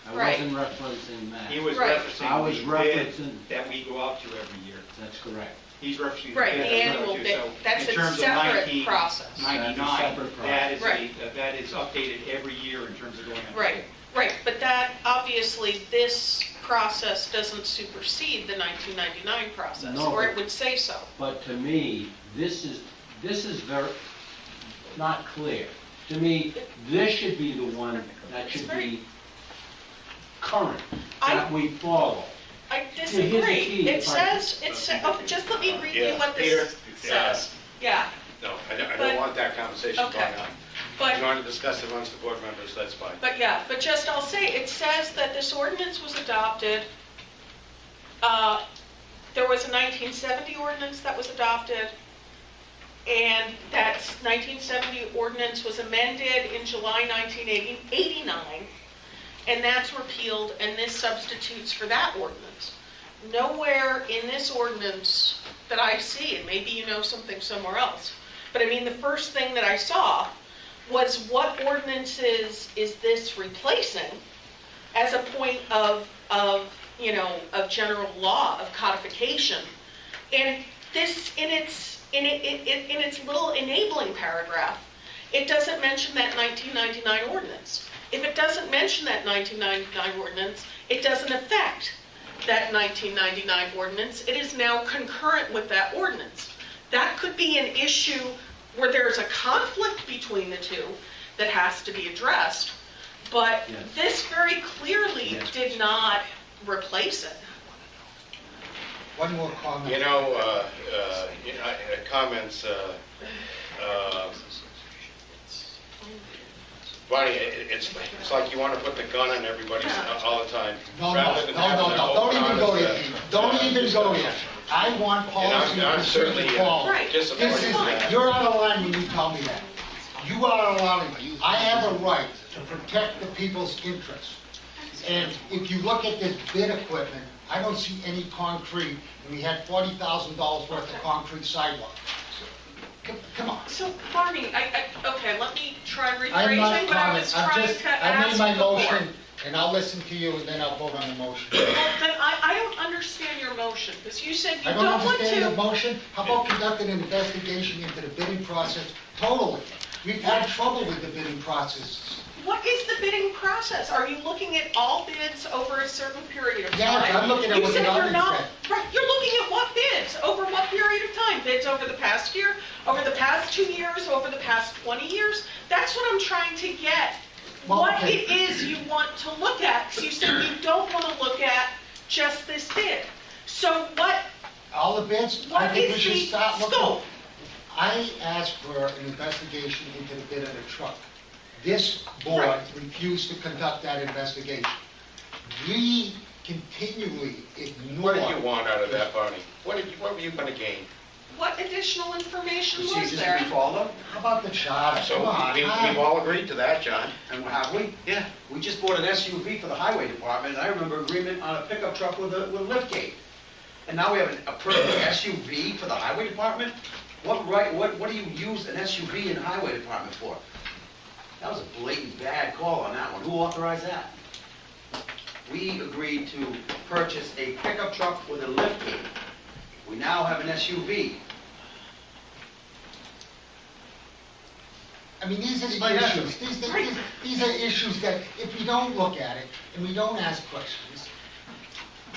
E: I wasn't referencing that.
J: He was
F: Right.
J: referencing
E: I was
J: the
E: referencing-
J: bid that we go out to every year.
E: That's correct.
J: He's referencing the
F: Right,
J: bid
F: the
J: that we
F: annual
J: go to.
F: bid.
J: So
F: That's
J: in
F: a
J: terms of
F: separate process.
J: 1999,
E: That's a separate
J: that is
F: process.
J: that is updated every year in terms of going out.
F: Right, right, but that, obviously, this process doesn't supersede the 1999 process,
E: No,
F: or
E: but-
F: it would say so.
E: But to me, this is very, not clear. To me, this should be the one that should be current, that we follow.
F: I
E: Here's the
F: disagree.
E: key,
F: It
E: if I-
F: says, oh, just let me read you
P: Yeah,
F: what
P: Peter,
F: this says. Yeah,
P: No, I
F: But-
P: don't want that conversation
F: Okay.
P: going on.
F: But-
P: If you want to discuss it amongst the board members, that's fine.
F: but but just I'll say, it says that this ordinance was adopted, there was a 1970 ordinance that was adopted, and that 1970 ordinance was amended in July 1989, and that's repealed, and this substitutes for that ordinance. Nowhere in this ordinance that I see, and maybe you know something somewhere else, but I mean, the first thing that I saw was what ordinances is this replacing as a point of general law, of codification. And this, in its little enabling paragraph, it doesn't mention that 1999 ordinance. If it doesn't mention that 1999 ordinance, it doesn't affect that 1999 ordinance. It is now concurrent with that ordinance. That could be an issue where there's a conflict between the two that has to be addressed, but this very clearly did not replace it.
L: One more comment.
P: Comments, Bonnie, it's like you want to put the gun on everybody all the time.
L: No,
P: rather than having an
L: don't even
P: open,
L: go
P: honest,
L: there. Don't even go there. I want policy and
P: I'm certainly
L: procedure followed.
F: Right.
P: disappointed
L: This
P: in
L: is,
P: that.
L: you're out of line when you tell me that. You are out of line. I have a right to protect the people's interests. And if you look at this bid equipment, I don't see any concrete, and we had $40,000 worth of concrete sidewalk. Come on.
F: So, Barney, okay, let me try
L: I'm
F: rephrasing
L: not
F: what I was
L: commenting.
F: trying to ask
L: I made my
F: before.
L: motion, and I'll listen to you, and then I'll vote on the motion.
F: Well, then I don't understand your motion, because you said you
L: I don't
F: don't want
L: understand the
F: to.
L: motion. How about conducting an investigation into the bidding process totally? We've had trouble with the bidding process.
F: What is the bidding process? Are you looking at all bids over a certain period of time?
L: Yeah, I'm looking at
F: You
L: what
F: said
L: the
F: you're
L: others
F: not.
L: said.
F: Right, you're looking at what bids, over what period of time? Bids over the past year, over the past 2 years, over the past 20 years? That's what I'm trying to get.
L: Well,
F: What
L: okay.
F: it is you want to look at, because you said you don't want to look at just this bid. So what,
L: All the bids, I
F: what
L: think we
F: is
L: should
F: the
L: start looking.
F: scope?
L: I asked for an investigation into the bid of the truck. This board refused to conduct that investigation. We continually ignore.
P: What did you want out of that, Barney? What were you going to gain?
F: What additional information was
T: Procedures
F: there?
T: to be followed?
L: How about the charter?
P: So
L: Come on,
P: we've all agreed to that, John.
T: And have we?
P: Yeah.
T: We just bought an SUV for the highway department, and I remember agreement on a pickup truck with a liftgate. And now we have a perfect SUV for the highway department? What do you use an SUV in the highway department for? That was a blatant bad call on that one. Who authorized that? we agreed to purchase a pickup truck with a lift gate. We now have an SUV.
L: I mean, these are the
T: By
L: issues,
T: essence.
L: these are issues that if we don't look at it and we don't ask questions,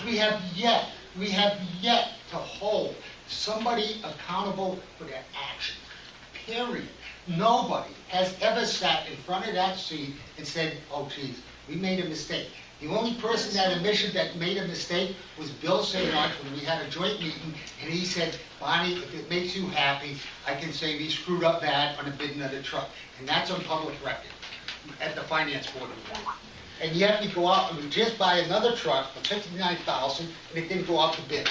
L: we have yet to hold somebody accountable for their actions, period. Nobody has ever sat in front of that seat and said, oh geez, we made a mistake. The only person that admitted that made a mistake was Bill St. Arch when we had a joint meeting, and he said, Bonnie, if it makes you happy, I can say we screwed up bad on the bidding of the truck. And that's on public record at the finance board meeting. And yet we go out and we just buy another truck for $59,000 and it didn't go out to bid.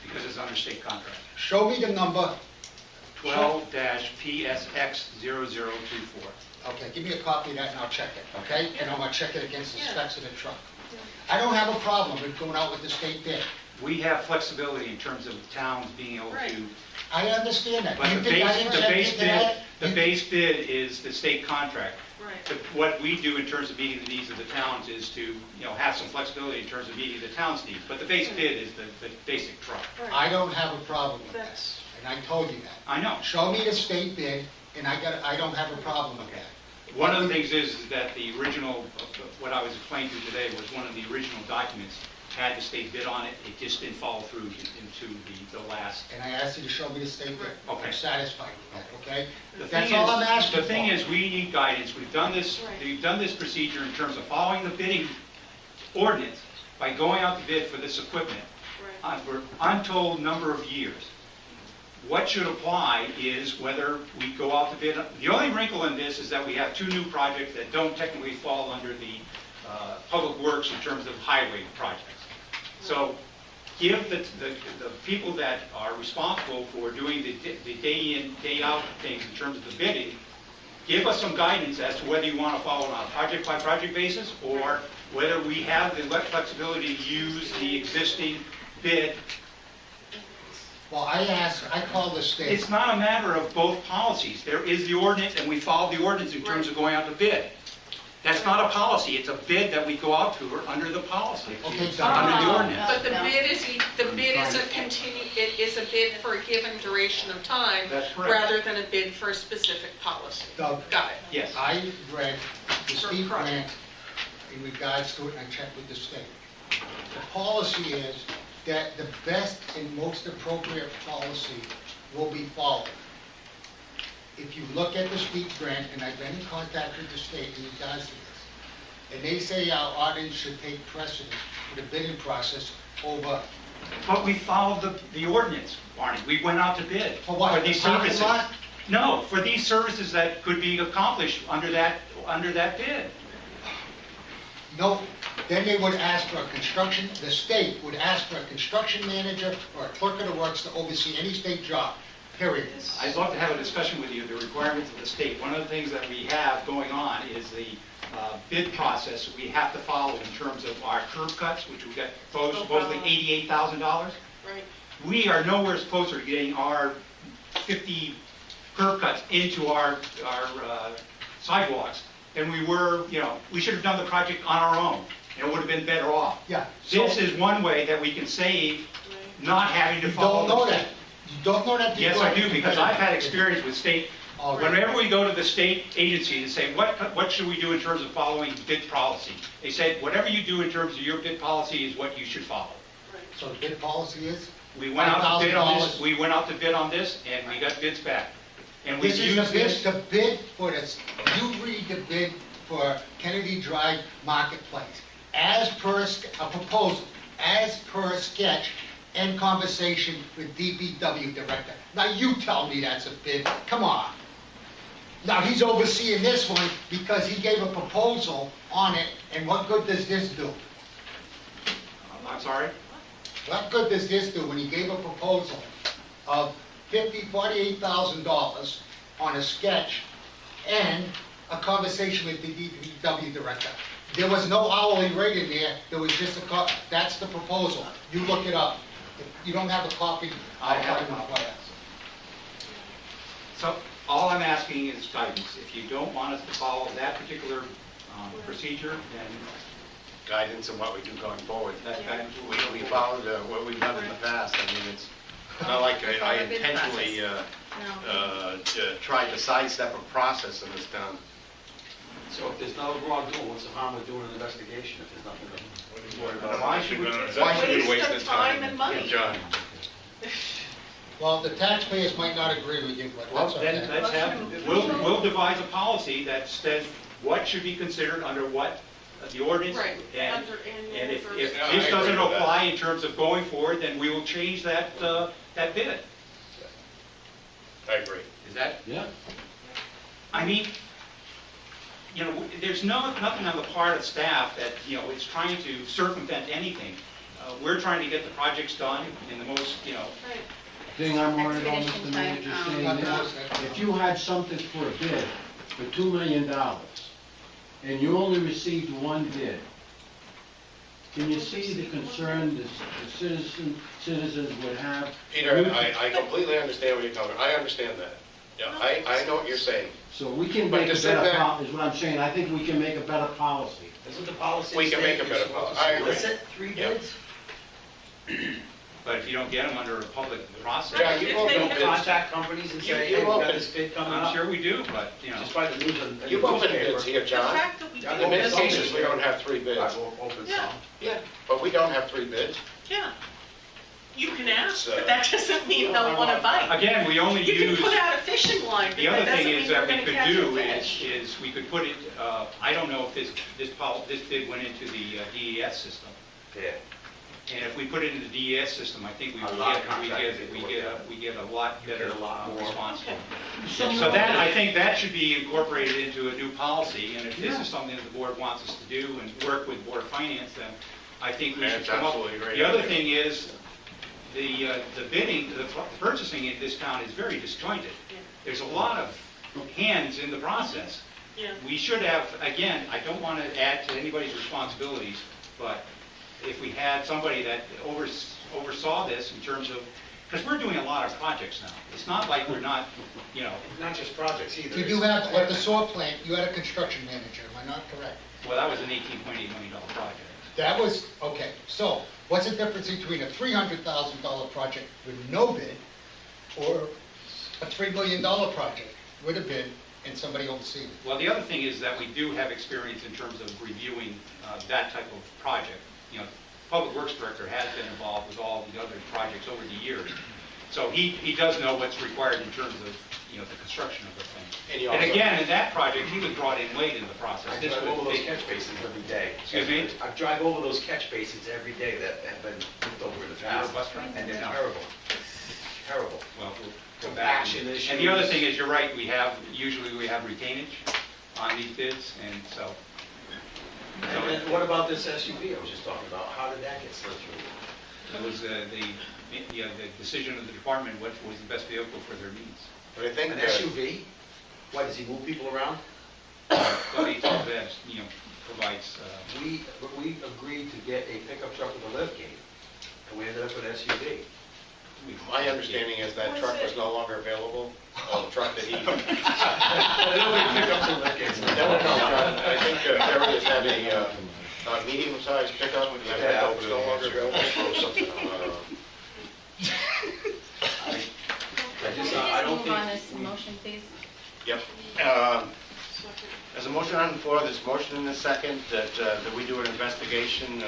J: Because it's under state contract.
L: Show me the number.
J: 12-PSX0024.
L: Okay, give me a copy of that and I'll check it, okay? And I'm gonna check it against the specs of the truck. I don't have a problem with going out with the state bid.
J: We have flexibility in terms of towns being able to.
L: I understand that.
J: But
L: You
J: the
L: think I
J: base,
L: didn't
J: the
L: check
J: base
L: into
J: bid,
L: that?
J: the base bid is the state contract.
F: Right.
J: What we do in terms of meeting the needs of the towns is to, have some flexibility in terms of meeting the town's needs. But the base bid is the basic truck.
L: I don't have a problem with that, and I told you that.
J: I know.
L: Show me the state bid, and I don't have a problem with that.
J: One of the things is that the original, what I was explaining to you today was one of the original documents had the state bid on it. It just didn't follow through into the last.
L: And I asked you to show me the state bid.
J: Okay.
L: I'm satisfied with that, okay?
J: The
L: That's
J: thing
L: all
J: is-
L: I'm asking
J: The
L: for.
J: thing is, we need guidance. We've done this procedure in terms of following the bidding ordinance by going out to bid for this equipment for untold number of years. What should apply is whether we go out to bid. The only wrinkle in this is that we have two new projects that don't technically fall under the public works in terms of highway projects. So give the people that are responsible for doing the day in, day out things in terms of the bidding, give us some guidance as to whether you want to follow on a project by project basis or whether we have the flexibility to use the existing bid.
L: Well, I called the state.
J: It's not a matter of both policies. There is the ordinance, and we follow the ordinance in terms of going out to bid. That's not a policy. It's a bid that we go out to under the policy.
L: Okay,
J: under the ordinance.
F: But the bid is a bid for a given duration of time.
J: That's correct.
F: Rather than a bid for a specific policy.
L: Doug,
F: Got it.
J: Yes.
L: I read the
F: For
L: steep
F: project.
L: grant in regards to it, and I checked with the state. The policy is that the best and most appropriate policy will be followed. If you look at the steep grant, and I've been in contact with the state in regards to this, and they say our audience should take precedence for the bidding process over.
J: But we followed the ordinance, Barney. We went out to bid.
L: For what,
J: these
L: the parking
J: services.
L: lot?
J: No, for these services that could be accomplished under that bid.
L: No, then they would ask for a construction, the state would ask for a construction manager or a clerk of the works to oversee any state job, period.
J: I'd love to have a discussion with you, the requirements of the state. One of the things that we have going on is the bid process that we have to follow in terms of our curb cuts, which we got supposedly $88,000.
F: Right.
J: We are nowhere closer to getting our 50 curb cuts into our sidewalks than we were, we should have done the project on our own, and it would have been better off.
L: Yeah.
J: This is one way that we can save not having to
L: You
J: follow.
L: don't know that. You don't know that.
J: Yes, I do, because I've had experience with state. Whenever we go to the state agency and say, what should we do in terms of following bid policy? They said, whatever you do in terms of your bid policy is what you should follow.
L: So the bid policy is?
J: We went out to bid on this,
L: $5,000.
J: we went out to bid on this, and we got bids back. And we
L: This is
J: used this.
L: the bid for this, you read the bid for Kennedy Drive Marketplace. As per a proposal, as per sketch and conversation with DPW director. Now you tell me that's a bid, come on. Now he's overseeing this one because he gave a proposal on it, and what good does this do?
J: I'm sorry?
L: What good does this do when he gave a proposal of $48,000 on a sketch and a conversation with the DPW director? There was no hourly rate in there was just that's the proposal. You look it up. If you don't have a copy,
J: I have
L: I'll
J: a
L: find
J: copy.
L: it.
J: So all I'm asking is guidance. If you don't want us to follow that particular procedure, then
P: guidance in what we do going forward.
J: That guidance will be
P: We followed what we've done in the past. I mean, it's not like I intentionally tried to sidestep a process in this town.
T: So if there's no wrongdoing, what's the harm with doing an investigation if there's nothing to worry about?
P: Why should we waste the time
F: and money.
P: John?
L: Well, the taxpayers might not agree with you, but
J: Well,
L: that's
J: then
L: okay.
J: let's have, we'll devise a policy that says what should be considered under what, the ordinance.
F: Right,
J: And
F: under annual
J: and if
F: versus-
P: Yeah, I
J: this
P: agree
J: doesn't
P: with that.
J: apply in terms of going forward, then we will change that, that bid.
P: I agree.
J: Is that?
E: Yeah.
J: I mean, you know, there's nothing on the part of staff that, you know, is trying to circumvent anything. We're trying to get the projects done in the most, you know,
F: Right.
E: Thing I'm worried about,
D: Expedition
E: Mr. Manager,
D: time,
E: saying is, if you had something for a bid for $2 million, and you only received one bid, can you see the concern the citizens would have?
P: Peter, I completely understand what you're talking about. I understand that. Yeah, I know what you're saying.
E: So we can
P: But
E: make
P: to
E: a
P: sit
E: better,
P: back-
E: is what I'm saying, I think we can make a better policy.
T: Isn't the policy?
P: We can make a
T: state
P: better
T: you're supposed
P: policy.
T: to
P: I agree.
T: solicit 3
P: Yeah.
T: bids?
J: but if you don't get them under a public process.
P: John, you
F: If
P: open
F: they
P: bids.
T: Contact companies and say,
P: You
T: hey, we've got
P: open-
T: this bid coming
J: I'm
T: up.
J: sure we do, but, you know.
T: Just by the news and
P: You've opened bids here,
F: The
P: John.
F: fact that we
T: Yeah,
F: do
P: In many
F: this-
P: cases, we don't have 3 bids.
T: I've opened
F: Yeah.
T: some.
P: Yeah, but we don't have 3 bids.
F: Yeah. You can ask,
P: So-
F: but that doesn't mean they'll want to bite.
J: Again, we only
F: You can
J: use,
F: put out a fishing line, but
J: the other
F: that doesn't
J: thing
F: mean
J: is
F: you're
J: that we
F: going to
J: could
F: catch a
J: do
F: fish.
J: is we could put it, I don't know if this bid went into the DES system.
T: Yeah.
J: And if we put it in the DES system, I think we
T: A
J: would
T: lot
J: get,
T: of contractors would look at it.
J: we get a lot better,
T: get a lot more.
J: response.
F: Okay.
J: So that, I think that should be incorporated into a new policy, and if this is something that the board wants us to do and work with Board of Finance, then I think we should
P: That's
J: come up.
P: absolutely a great
J: The other
P: idea.
J: thing is, the bidding, the purchasing in this town is very disjointed. There's a lot of hands in the process.
F: Yeah.
J: We should have, again, I don't want to add to anybody's responsibilities, but if we had somebody that oversaw this in terms of, because we're doing a lot of projects now. It's not like we're not, you know,
T: Not just projects either.
L: You do have, at the saw plant, you had a construction manager, am I not correct?
J: well, that was an $18.8 million project.
L: That was, okay, so what's the difference between a $300,000 project with no bid or a $3 million project with a bid and somebody overseeing it?
J: Well, the other thing is that we do have experience in terms of reviewing that type of project. You know, Public Works Director has been involved with all the other projects over the years. So he does know what's required in terms of, you know, the construction of the thing. And again, in that project, he was brought in late in the process.
T: I drive over those catch basins every day.
J: Excuse me?
T: I drive over those catch basins every day that have been looked over in the
J: You're a
T: past.
J: bus driver?
T: And they're
J: No.
T: terrible. Terrible.
J: Well, we'll come back.
T: Compaction issues.
J: And the other thing is, you're right, usually we have retainage on these bids, and so.
T: And then what about this SUV I was just talking about? How did that get slid through?
J: It was the decision of the department, what was the best vehicle for their needs.
P: But I think
T: An
P: that-
T: SUV? Why, does he move people around?
J: But he told that, you know, provides,
T: We agreed to get a pickup truck with a lift gate, and we ended up with an SUV.
P: My understanding is that truck was no longer available, the truck that he...
T: Nobody pickups and lift gates.
P: No, John, I think Terry has had a medium-sized pickup, and that was no longer available.
T: I don't
D: Move on
T: think
D: this motion, please.
P: Yep. There's a motion on the floor, there's a motion in a second that we do an investigation.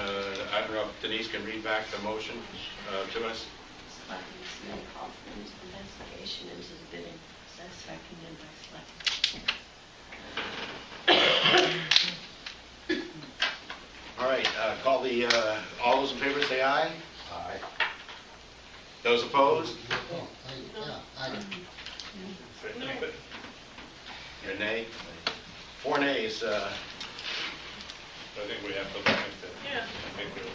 P: I don't know if Denise can read back the motion to us.
C: Selectmen call for an investigation into the bidding process, seconded by Selectmen.
P: All right, call the, all those in favor say aye.
T: Aye.
P: Those opposed?
L: Oh, I
P: Your nay? 4 nays.
Q: I think we have to look into it.
F: Yeah.
Q: I think it was,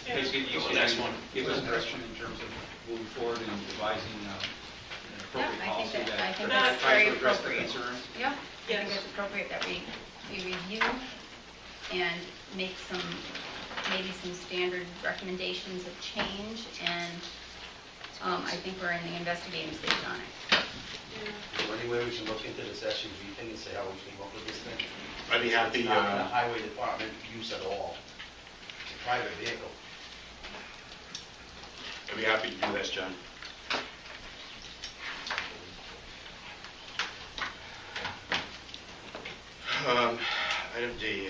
J: basically, you
T: Well, next one.
J: give us direction in terms of moving forward and devising an appropriate
D: Yeah, I think
J: policy
D: that- I think
J: that
D: that's
J: tries
D: very
J: to address the
D: appropriate.
J: concerns.
D: Yeah, I think it's appropriate that we review and make maybe some standard recommendations of change, and I think we're in the investigating stage on it.
T: Is there any way we should look into this SUV thing and see how we came up with this thing?
P: I'd be happy,
T: It's not in the highway department use at all. private vehicle.
O: I'd be happy to do this, John. Item D,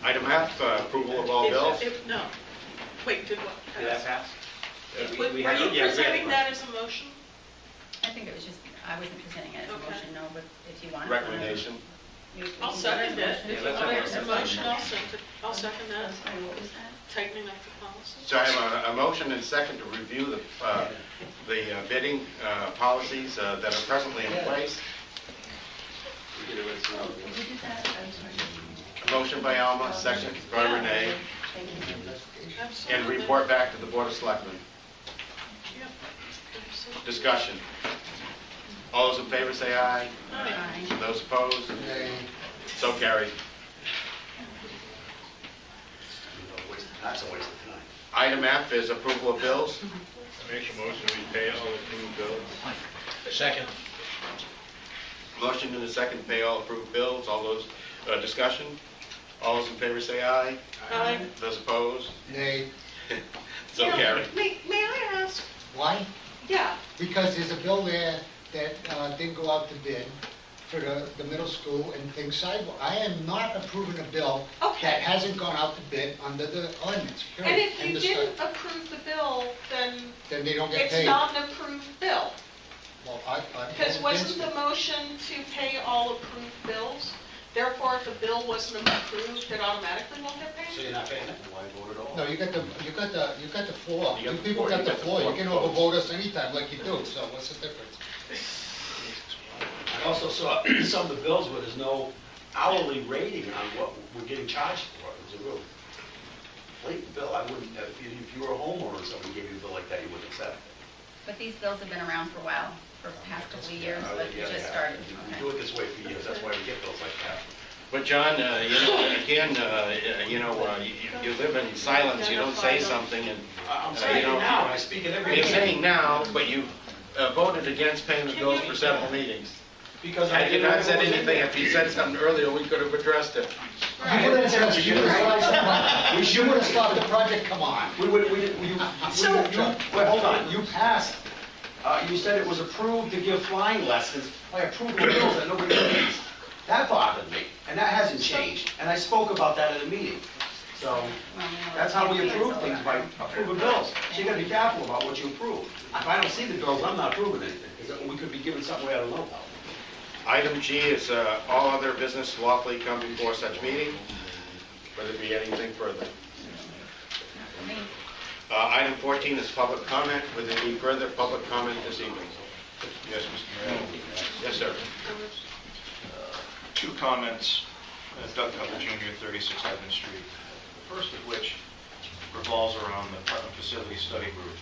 O: item F, approval of all bills.
F: No. Wait, did what?
J: Did that pass?
F: Were you presenting that as a motion?
D: I think it was just, I wasn't presenting it as a
F: Okay.
D: motion, no, but if you want.
O: Recommendation.
F: I'll second it. If you
J: let's
F: want
J: have
F: it as a motion, I'll second that.
D: I'm sorry, what was that?
F: Tightening up the policy.
O: So I have a motion and second to review the bidding policies that are presently in place.
D: Did you do that? I'm sorry.
O: Motion by Alma, second by Renee,
D: Thank you.
O: and report back to the Board of Selectmen. Discussion. All those in favor say aye.
D: Aye.
O: Those opposed? So carried.
T: That's a waste of time.
O: Item F is approval of bills.
Q: I make a motion, we pay all approved bills.
N: Second.
O: Motion and a second, pay all approved bills. All those, discussion. All those in favor say aye.
F: Aye.
O: Those opposed?
L: Nay.
O: So carried.
F: May I ask?
L: Why?
F: Yeah.
L: Because there's a bill there that didn't go out to bid for the middle school and things sidewalk. I am not approving a bill that hasn't gone out to bid under the ordinance, period.
F: And if you
L: End of
F: didn't
L: story.
F: approve the bill, then
L: Then they don't get
F: it's
L: paid.
F: not an approved bill.
L: Well, I
F: Because
L: vote
F: wasn't
L: against
F: the
L: it.
F: motion to pay all approved bills? Therefore, if the bill wasn't approved, it automatically won't get
T: So
F: paid?
T: you're not paying it, why vote at all?
L: No, you got the floor.
O: You got
L: You
O: the
L: people
O: floor,
L: got
O: you
L: the
O: got the
L: floor. You
O: floor.
L: can overvote us anytime like you do, so what's the difference?
T: I also saw some of the bills where there's no hourly rating on what we're getting charged for. It was a real blatant bill. I wouldn't, if you were a homeowner and somebody gave you a bill like that, you wouldn't accept it.
D: But these bills have been around for a while, for the past couple of years,
T: Yeah,
D: but it
T: yeah,
D: just
T: yeah.
D: started.
T: We do it this way for years, that's why we get bills like that.
O: But John, again, you live in silence, you don't say something, and,
T: I'm saying
O: you know,
T: it now, and I speak it every
O: you're
T: meeting.
O: saying now, but you voted against paying the bills for several meetings.
T: Because
O: Had you not said anything, if you said something earlier, we could have addressed it.
L: You would have stopped the project, come on.
T: Wait, hold on, you passed, you said it was approved to give flying lessons by approval of bills that nobody needs. That bothered me, and that hasn't changed, and I spoke about that at a meeting. So, that's how we approve things, by approving bills. So you gotta be careful about what you approve. If I don't see the bills, I'm not approving anything, because we could be giving something we don't know about.
O: Item G is all other business lawfully come before such meeting. Will there be anything further? Item 14 is public comment. Will there be further public comment this evening? Yes, Mr. Moreno. Yes, sir.
I: Two comments. Doug Cutler Jr., 36 Evans Street. The first of which revolves around the Putnam Facility Study Group.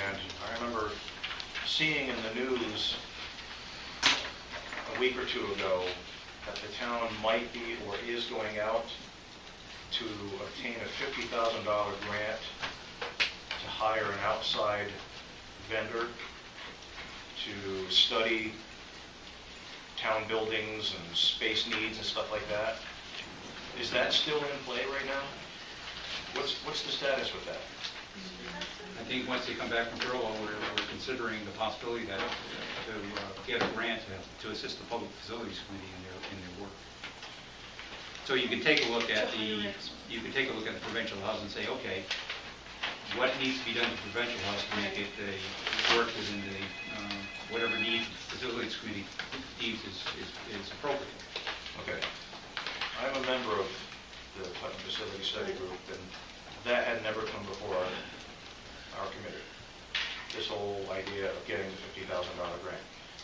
I: And I remember seeing in the news a week or two ago that the town might be or is going out to obtain a $50,000 grant to hire an outside vendor to study town buildings and space needs and stuff like that. Is that still in play right now? What's the status with that?
J: I think once they come back from furlough, we're considering the possibility that to get a grant to assist the Public Facilities Committee in their work. So you can take a look at the provincial house and say, okay, what needs to be done to the provincial house to make it work within the whatever needs the Facilities Committee deems is appropriate.
I: Okay. I'm a member of the Putnam Facility Study Group, and that had never come before our committee. This whole idea of getting the $50,000 grant.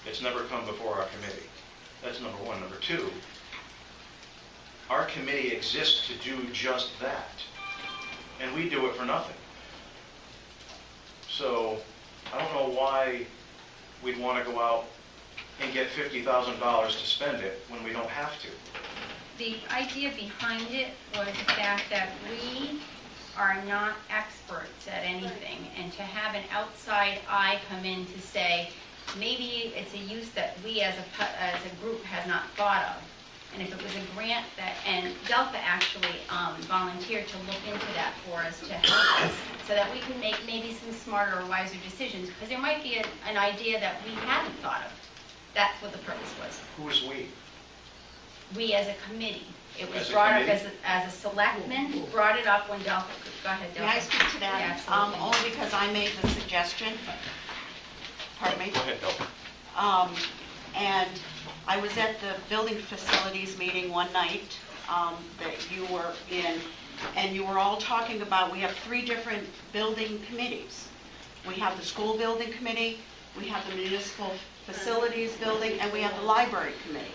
I: It's never come before our committee. That's number one. Number two, our committee exists to do just that, and we do it for nothing. So I don't know why we'd want to go out and get $50,000 to spend it when we don't have to.
D: The idea behind it was the fact that we are not experts at anything, and to have an outside eye come in to say, maybe it's a use that we as a group has not thought of. And if it was a grant that, and Delta actually volunteered to look into that for us to help us, so that we can make maybe some smarter or wiser decisions, because there might be an idea that we hadn't thought of. That's what the purpose was.
I: Who's we?
D: We as a committee. It was
I: As a
D: brought up
I: committee?
D: as a selectman, brought it up when Delta, go ahead, Delta.
S: May I speak to that?
D: Yeah, absolutely.
S: Only because I made the suggestion. Pardon me?
I: Go ahead, Bill.
S: And I was at the building facilities meeting one night that you were in, and you were all talking about, we have 3 different building committees. We have the school building committee, we have the municipal facilities building, and we have the library committee.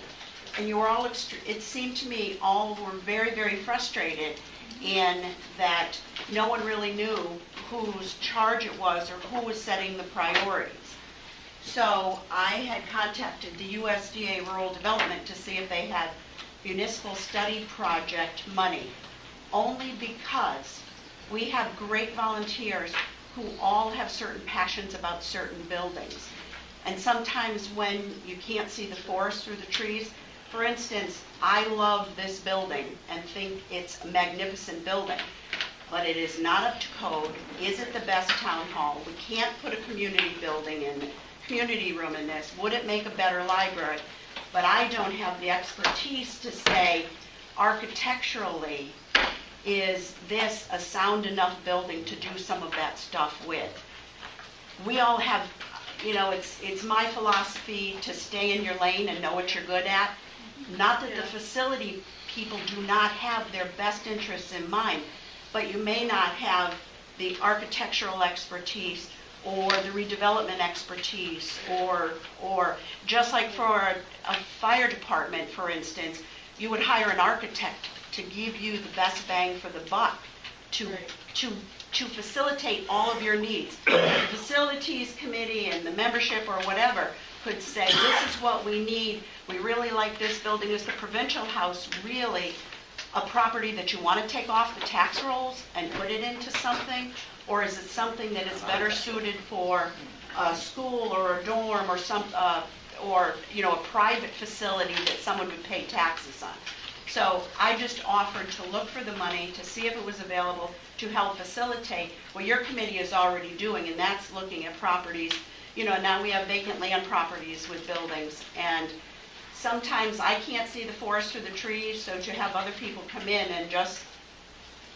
S: And you were all, it seemed to me, all were very, very frustrated in that no one really knew whose charge it was or who was setting the priorities. So I had contacted the USDA Rural Development to see if they had municipal study project money, only because we have great volunteers who all have certain passions about certain buildings. And sometimes when you can't see the forest through the trees, for instance, I love this building and think it's a magnificent building, but it is not up to code. Is it the best town hall? We can't put a community building in, community room in this. Would it make a better library? But I don't have the expertise to say architecturally, is this a sound enough building to do some of that stuff with? We all have, you know, it's my philosophy to stay in your lane and know what you're good at. Not that the facility people do not have their best interests in mind, but you may not have the architectural expertise or the redevelopment expertise, or just like for a fire department, for instance, you would hire an architect to give you the best bang for the buck to facilitate all of your needs. The facilities committee and the membership or whatever could say, this is what we need. We really like this building. Is the provincial house really a property that you want to take off the tax rolls and put it into something? Or is it something that is better suited for a school or a dorm or or you know, a private facility that someone would pay taxes on? So I just offered to look for the money to see if it was available to help facilitate what your committee is already doing, and that's looking at properties. You know, now we have vacant land properties with buildings, and sometimes I can't see the forest through the trees, so to have other people come in and just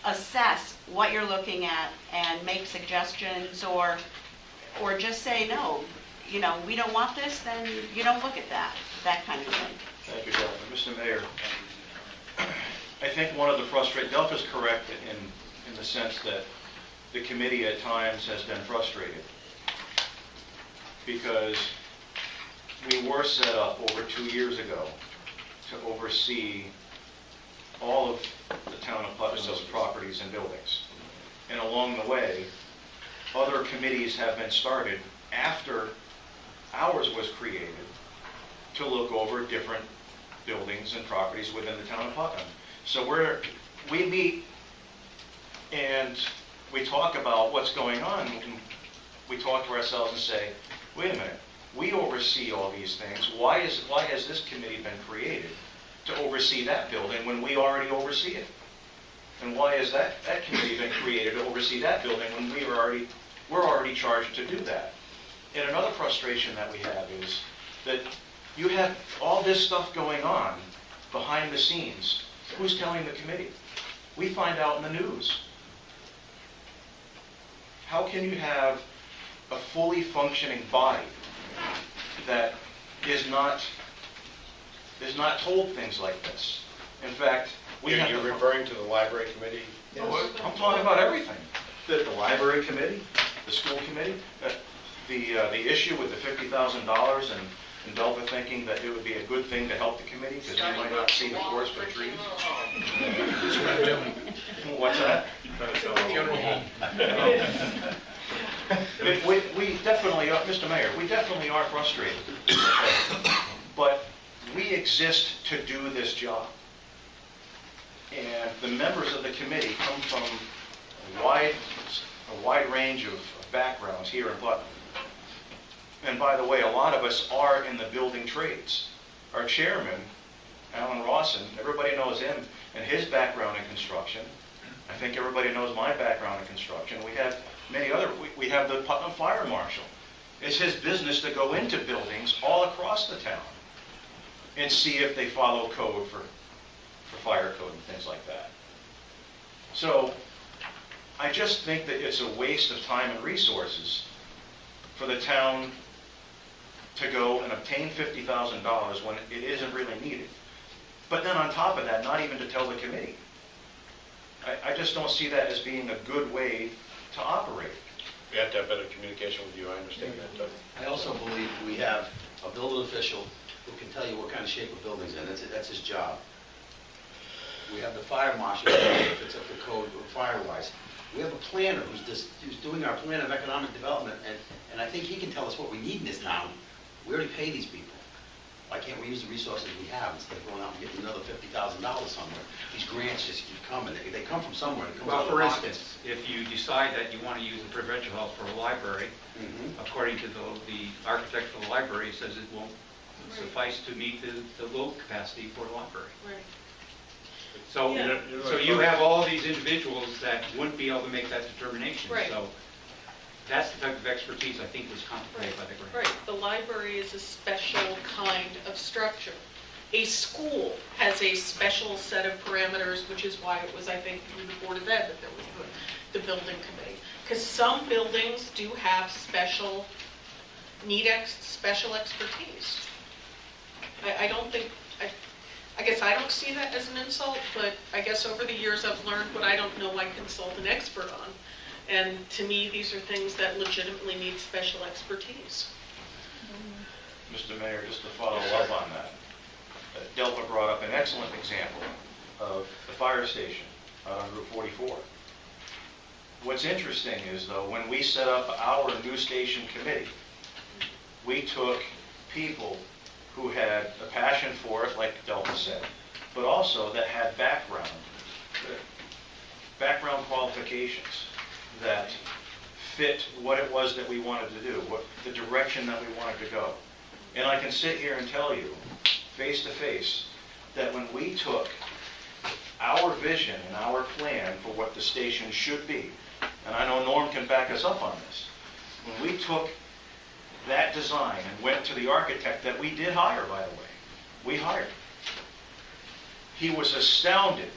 S: assess what you're looking at and make suggestions, or just say, no, you know, we don't want this, then you don't look at that kind of thing.
I: Thank you, Delphi. Mr. Mayor, I think one of the Delphi's correct in the sense that the committee at times has been frustrated because we were set up over 2 years ago to oversee all of the town of Putnam's properties and buildings. And along the way, other committees have been started after ours was created to look over different buildings and properties within the town of Putnam. So we meet and we talk about what's going on. We talk to ourselves and say, wait a minute, we oversee all these things. Why has this committee been created to oversee that building when we already oversee it? And why has that committee been created to oversee that building when we're already charged to do that? And another frustration that we have is that you have all this stuff going on behind the scenes. Who's telling the committee? We find out in the news. How can you have a fully functioning body that is not told things like this? In fact,
A: You're referring to the library committee?
I: No, I'm talking about everything. The library committee, the school committee, the issue with the $50,000 and Delta thinking that it would be a good thing to help the committee because we might not see the forest for trees.
N: That's what I'm doing.
I: What's that?
N: Funeral home.
I: We definitely are, Mr. Mayor, we definitely are frustrated. But we exist to do this job. And the members of the committee come from a wide range of backgrounds here in Putnam. And by the way, a lot of us are in the building trades. Our chairman Alan Rawson, everybody knows him and his background in construction. I think everybody knows my background in construction. We have many other, we have the Putnam Fire Marshal. It's his business to go into buildings all across the town and see if they follow code for fire code and things like that. So I just think that it's a waste of time and resources for the town to go and obtain $50,000 when it isn't really needed. But then on top of that, not even to tell the committee. I just don't see that as being a good way to operate.
P: We have to have better communication with you, I understand that, Doug.
T: I also believe we have a building official who can tell you what kind of shape a building's in. That's his job. We have the fire marshal, if it's up to code fire-wise. We have a planner who's doing our plan of economic development, and I think he can tell us what we need in this town. We already pay these people. Why can't we use the resources we have instead of going out and getting another $50,000 somewhere? These grants just keep coming. They come from somewhere. They come
J: Well,
T: out of
J: for
T: pockets.
J: instance, if you decide that you want to use the provincial health for a library, according to the architect for the library, he says it won't suffice to meet the load capacity for the library.
F: Right.
J: So,
F: Yeah.
J: so you have all these individuals that wouldn't be able to make that determination.
F: Right.
J: So that's the type of expertise I think was contemplated by the grant.
F: Right, the library is a special kind of structure. A school has a special set of parameters, which is why it was, I think, through the Board of Ed that there was the building committee. Because some buildings do have special expertise. I don't think, I guess I don't see that as an insult, but I guess over the years I've learned what I don't know I consult an expert on. And to me, these are things that legitimately need special expertise.
I: Mr. Mayor, just to follow up on that, Delpa brought up an excellent example of the fire station out on Route 44. What's interesting is, though, when we set up our new station committee, we took people who had a passion for it, like Delpa said, but also that had background qualifications that fit what it was that we wanted to do, what the direction that we wanted to go. And I can sit here and tell you, face to face, that when we took our vision and our plan for what the station should be, and I know Norm can back us up on this, when we took that design and went to the architect that we did hire, by the way, we hired, he was astounded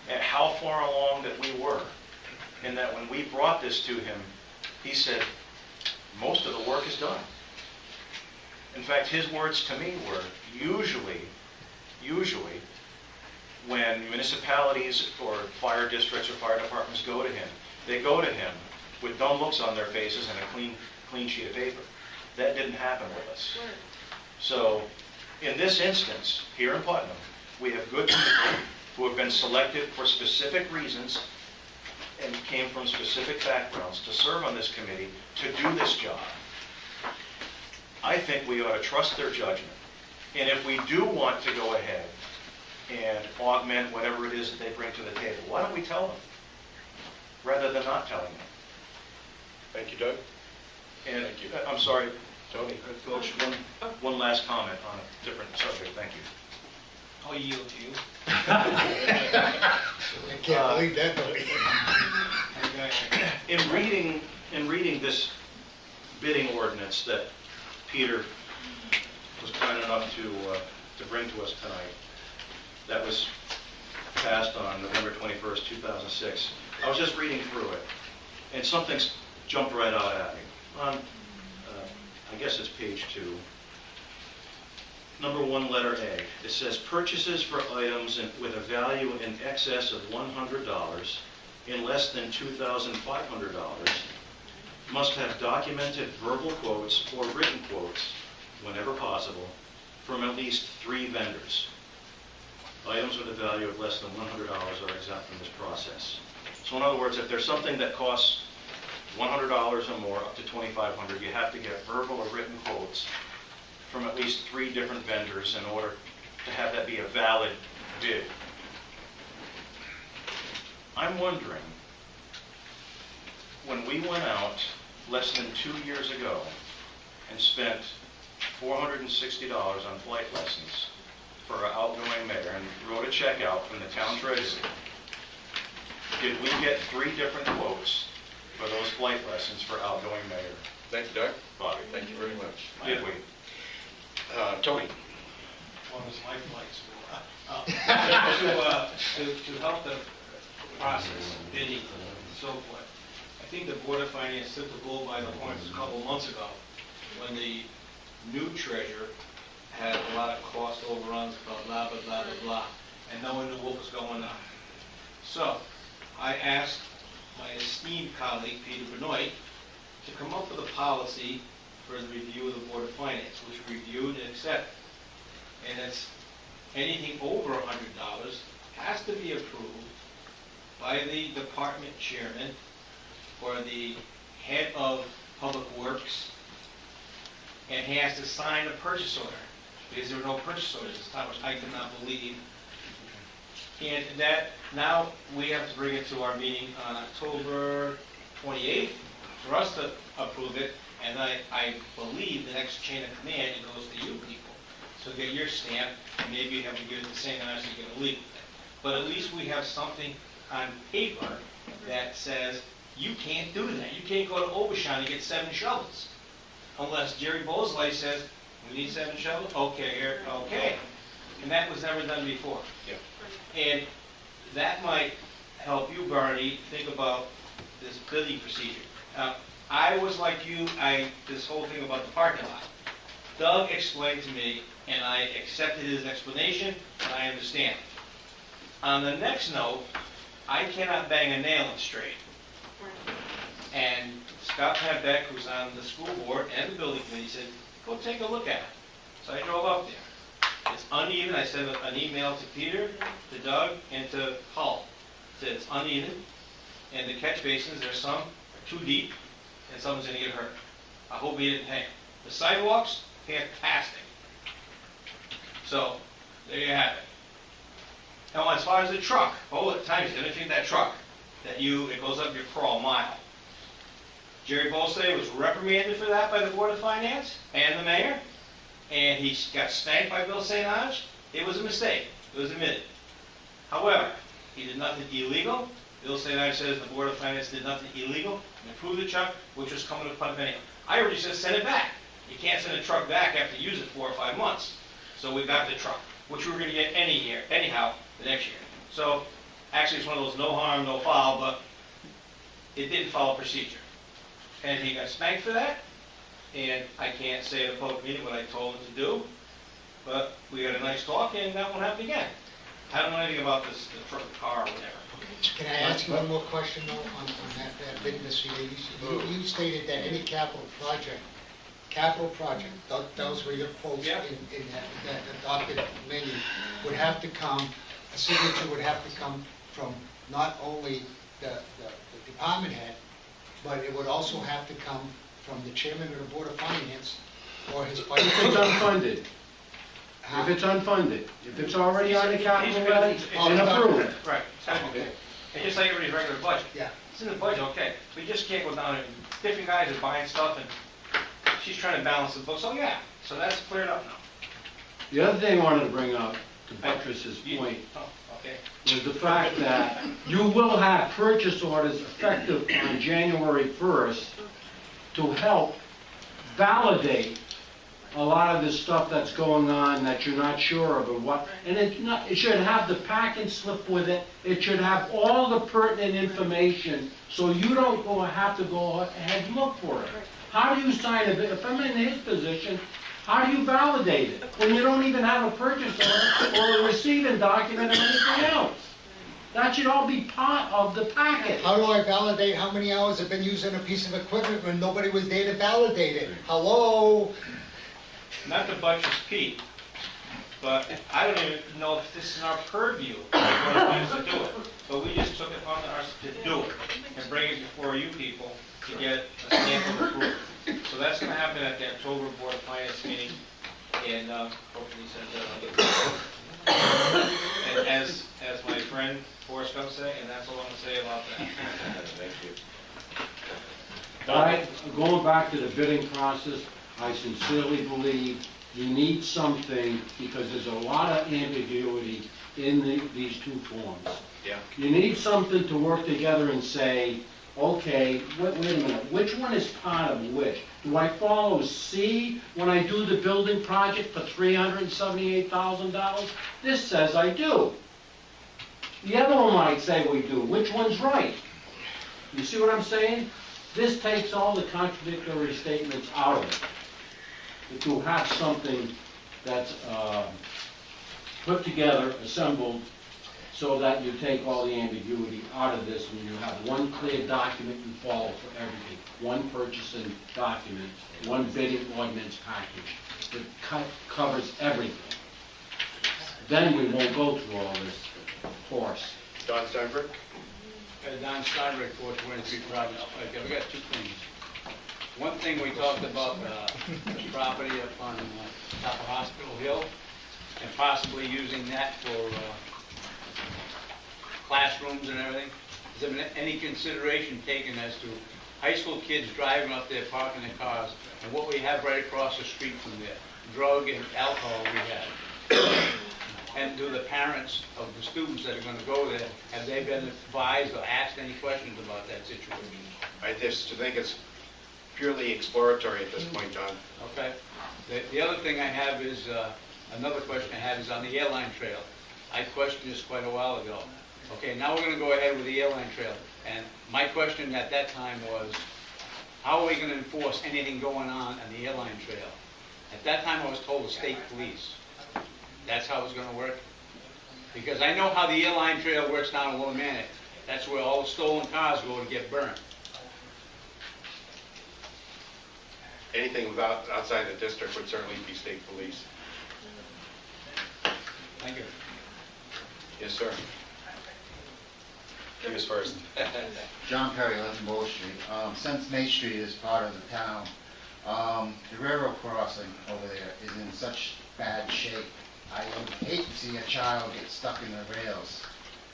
I: at how far along that we were, and that when we brought this to him, he said, most of the work is done. In fact, his words to me were, usually, when municipalities or fire districts or fire departments go to him, they go to him with dumb looks on their faces and a clean sheet of paper. That didn't happen with us. So, in this instance, here in Putnam, we have good people who have been selected for specific reasons and came from specific backgrounds to serve on this committee to do this job. I think we ought to trust their judgment. And if we do want to go ahead and augment whatever it is that they bring to the table, why don't we tell them rather than not telling them?
P: Thank you, Doug.
I: And I'm sorry, Tony, one last comment on a different subject. Thank you.
N: I'll yield to you.
L: I can't believe that, Tony.
I: In reading this bidding ordinance that Peter was kind enough to bring to us tonight, that was passed on November 21st, 2006. I was just reading through it, and something's jumped right out at me. On, I guess it's page 2. Number 1, letter A. It says, purchases for items with a value in excess of $100 in less than $2,500 must have documented verbal quotes or written quotes, whenever possible, from at least 3 vendors. Items with a value of less than $100 are exempt from this process. So in other words, if there's something that costs $100 or more, up to $2,500, you have to get verbal or written quotes from at least 3 different vendors in order to have that be a valid bid. I'm wondering, when we went out less than 2 years ago and spent $460 on flight lessons, for our outgoing mayor and wrote a check out from the town treasury, did we get 3 different quotes for those flight lessons for outgoing mayor?
P: Thank you, Doug.
I: Bobby?
P: Thank you very much.
I: Did we?
P: Tony?
B: One was my flights. To help the process, bidding, and so forth. I think the Board of Finance took the bull by the horns a couple months ago when the new treasurer had a lot of cost overruns, blah, blah, blah, blah, blah, and no one knew what was going on. So I asked my esteemed colleague, Peter Benoit, to come up with a policy for the review of the Board of Finance, which we reviewed and accepted. And it's anything over $100 has to be approved by the department chairman or the head of Public Works, and he has to sign a purchase order, because there were no purchase orders this time, which I could not believe. And that, now we have to bring it to our meeting on October 28th for us to approve it, and I believe the next chain of command, it goes to you people. So get your stamp, and maybe you have to give it to St. Ange to get a legal thing. But at least we have something on paper that says, you can't do that. You can't go to Obashan and get 7 shovels. Unless Jerry Bosley says, we need 7 shovels? Okay, here, okay. And that was never done before.
P: Yeah.
B: And that might help you, Barney, think about this bidding procedure. I was like you, this whole thing about the parking lot. Doug explained to me, and I accepted his explanation, and I understand. On the next note, I cannot bang a nail in straight. And Scott Pembeck, who's on the school board and the building committee, said, go take a look at it. So I drove up there. It's uneven. I sent an email to Peter, to Doug, and to Hull. Said it's uneven, and the catch basins, there's some are too deep, and someone's going to get hurt. I hope he didn't hang. The sidewalks, fantastic. So, there you have it. Now, as far as the truck, at times, finishing that truck, it goes up your crawl mile. Jerry Bolstay was reprimanded for that by the Board of Finance and the mayor, and he got spanked by Bill St. Ange. It was a mistake. It was admitted. However, he did nothing illegal. Bill St. Ange says the Board of Finance did nothing illegal and approved the truck, which was coming upon penny. I already said send it back. You can't send a truck back after you use it 4 or 5 months. So we got the truck, which we were going to get anyhow the next year. So actually it's one of those no harm, no foul, but it didn't follow procedure. And he got spanked for that, and I can't say at a public meeting what I told him to do, but we had a nice talk, and that won't happen again. I don't know anything about the truck, car, or whatever.
L: Can I ask you one more question, though, on that bid, Mr. Davies? You stated that any capital project, those were your quotes in that adopted menu, would have to come, a signature would have to come from not only the department head, but it would also have to come from the chairman of the Board of Finance or his vice
E: If it's
L: president.
E: unfunded. If it's unfunded. If it's already on the capital levy and approved.
B: Right, exactly.
L: Okay.
B: And just like everybody's regular budget.
L: Yeah.
B: It's in the budget, okay. We just can't go down and different guys are buying stuff and she's trying to balance the books. So yeah, so that's cleared up now.
E: The other thing I wanted to bring up, to buttress' point,
B: Oh, okay.
E: was the fact that you will have purchase orders effective on January 1st to help validate a lot of this stuff that's going on that you're not sure of or what. And it should have the packing slip with it. It should have all the pertinent information so you don't have to go ahead and look for it. How do you sign it? If I'm in his position, how do you validate it when you don't even have a purchase order or a receiving document or anything else? That should all be part of the packet.
L: How do I validate how many hours I've been using a piece of equipment when nobody was there to validate it? Hello?
B: Not to buttress Pete, but I don't even know if this is our purview to do it. But we just took it upon us to do it and bring it before you people to get a stamp of approval. So that's going to happen at the October Board of Finance meeting, and hopefully I'll get and as my friend Forrest Gump say, and that's all I'm going to say about that.
P: Thank you.
E: Going back to the bidding process, I sincerely believe you need something, because there's a lot of ambiguity in these two forms.
P: Yeah.
E: You need something to work together and say, okay, wait a minute, which one is part of which? Do I follow C when I do the building project for $378,000? This says I do. The other one might say we do. Which one's right? You see what I'm saying? This takes all the contradictory statements out of it. To have something that's put together, assembled, so that you take all the ambiguity out of this, and you have one clear document you follow for everything, one purchasing document, one bidding ordinance package that covers everything. Then we won't go through all this horse.
P: Don Steinberg?
U: Don Steinberg, 423 Providence Pike. We got two things. One thing, we talked about the property up on top of Hospital Hill, and possibly using that for classrooms and everything. Has there been any consideration taken as to high school kids driving up there, parking their cars, and what we have right across the street from there? Drug and alcohol we have. And do the parents of the students that are going to go there, have they been advised or asked any questions about that situation?
P: I just think it's purely exploratory at this point, John.
U: Okay. The other thing I have is, another question I have is on the airline trail. I questioned this quite a while ago. Okay, now we're going to go ahead with the airline trail. And my question at that time was, how are we going to enforce anything going on the airline trail? At that time, I was told the state police. That's how it was going to work. Because I know how the airline trail works down in Willimantic. That's where all the stolen cars go to get burned.
P: Anything outside the district would certainly be state police.
U: Thank you.
P: Yes, sir. He was first.
V: John Perry, 11 Bow Street. Since Main Street is part of the town, the railroad crossing over there is in such bad shape. I would hate to see a child get stuck in the rails.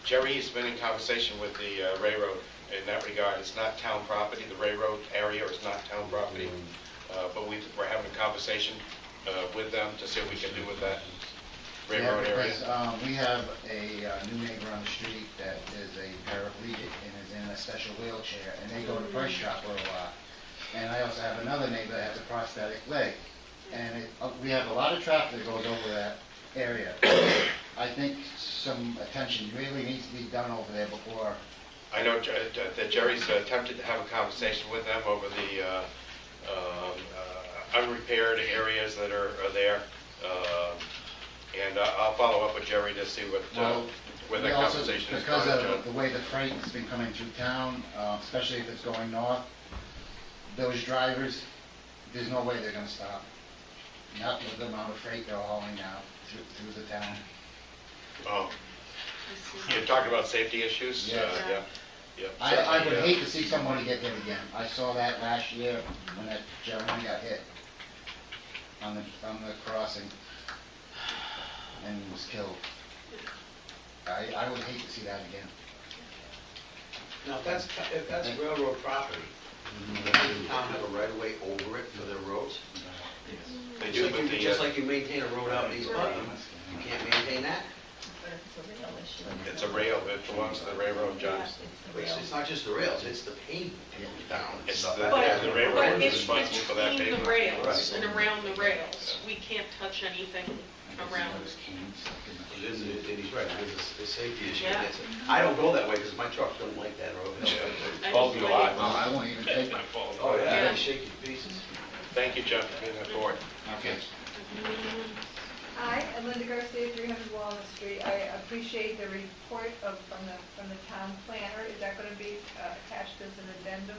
P: Jerry's been in conversation with the railroad in that regard. It's not town property. The railroad area is not town property. But we're having a conversation with them to see what we can do with that railroad area.
V: Because we have a new neighbor on the street that is a paraplegic and is in a special wheelchair, and they go to Price Chopper a lot. And I also have another neighbor that has a prosthetic leg. And we have a lot of traffic that goes over that area. I think some attention really needs to be done over there before.
P: I know that Jerry's attempted to have a conversation with them over the unrepaired areas that are there. And I'll follow up with Jerry to see where that conversation is going.
V: Because of the way the freight has been coming through town, especially if it's going north, those drivers, there's no way they're going to stop. Not with the amount of freight they're hauling now through the town.
P: Oh, you're talking about safety issues?
V: Yes.
P: Yeah.
V: I would hate to see somebody get hit again. I saw that last year when that gentleman got hit on the crossing and was killed. I would hate to see that again.
N: Now, if that's railroad property, does the town have a right of way over it for their roads?
P: They do, but
N: Just like you maintain a road out in East Putnam, you can't maintain that?
P: It's a rail, it belongs to the railroad, John.
N: It's not just the rails, it's the pavement down.
P: It's
F: But
P: the railroad is
F: it's
P: responsible for that
F: between the
P: pavement.
F: rails and around the rails. We can't touch anything around.
N: It is, and he's right, it is a safety issue.
F: Yeah.
N: I don't go that way because my truck don't like that road.
P: Both you are.
V: I won't even take my
P: fault.
N: Oh, yeah, they shake you to pieces.
P: Thank you, John, for being on board.
V: Okay.
H: Hi, I'm Linda Garcia, 300 Walnut Street. I appreciate the report from the town planner. Is that going to be attached as an addendum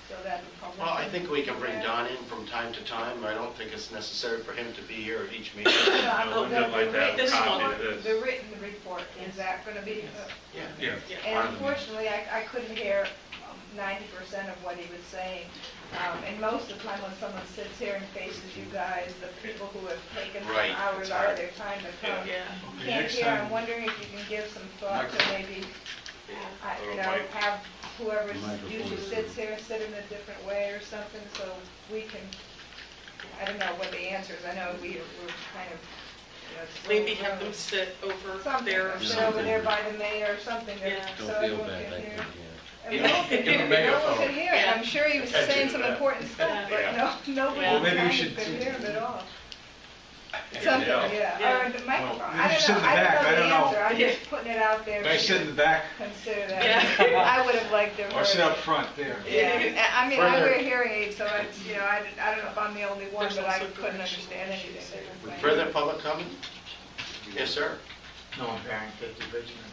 H: so that the public?
P: Well, I think we can bring Don in from time to time. I don't think it's necessary for him to be here at each meeting.
H: The written report, is that going to be?
P: Yeah.
H: And unfortunately, I couldn't hear 90% of what he was saying. And most of the time when someone sits here and faces you guys, the people who have taken some hours out of their time to come, can't hear. I'm wondering if you can give some thought to maybe, have whoever usually sits here sit in a different way or something so we can I don't know what the answer is. I know we're kind of, you know, it's
F: Maybe
H: little
F: have them
H: room.
F: sit over
H: Something,
F: there.
H: or sit over there by the mayor or something,
F: Yeah.
H: so everyone can hear. And
U: In-
H: no one can
U: in the
H: hear, no one
U: megaphone.
H: can hear, and I'm sure he was saying some important stuff, but nobody
M: Well, maybe we
H: kind
M: should-
H: of could hear him at all.
I: Yeah.
H: Something,
F: Yeah.
H: yeah, or the microphone,
M: Well,
H: I
M: maybe
H: don't
M: sit in
H: know,
M: the
H: I
M: back,
H: don't know
M: I
H: the
M: don't know.
H: answer, I'm just putting it out there.
M: Maybe sit in the back,
H: Consider that.
F: Yeah.
H: I would have liked to have
M: or
H: heard
M: sit
H: it.
M: up front there.
H: Yeah, I mean, I
O: Further-
H: wear hearing aids, so it's, you know, I don't know if I'm the only one,
F: There's
H: but I
F: also
H: couldn't
F: directions.
H: understand anything they were saying.
O: Further public comment? Yes, sir.
K: Noam Barron, 50 Richmond.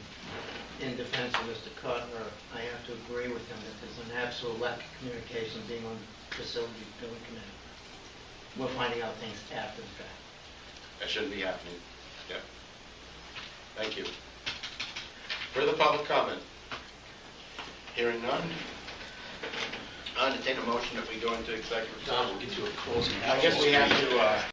K: In defense of Mr. Cutler, I have to agree with him that there's an absolute lack of communication being on the facility building committee. We're finding out things after the fact.
O: That shouldn't be happening. Yep. Thank you. Further public comment? Hearing none? I entertain a motion that we go into executive session.
T: Don will get you a closing.
O: I guess we have to,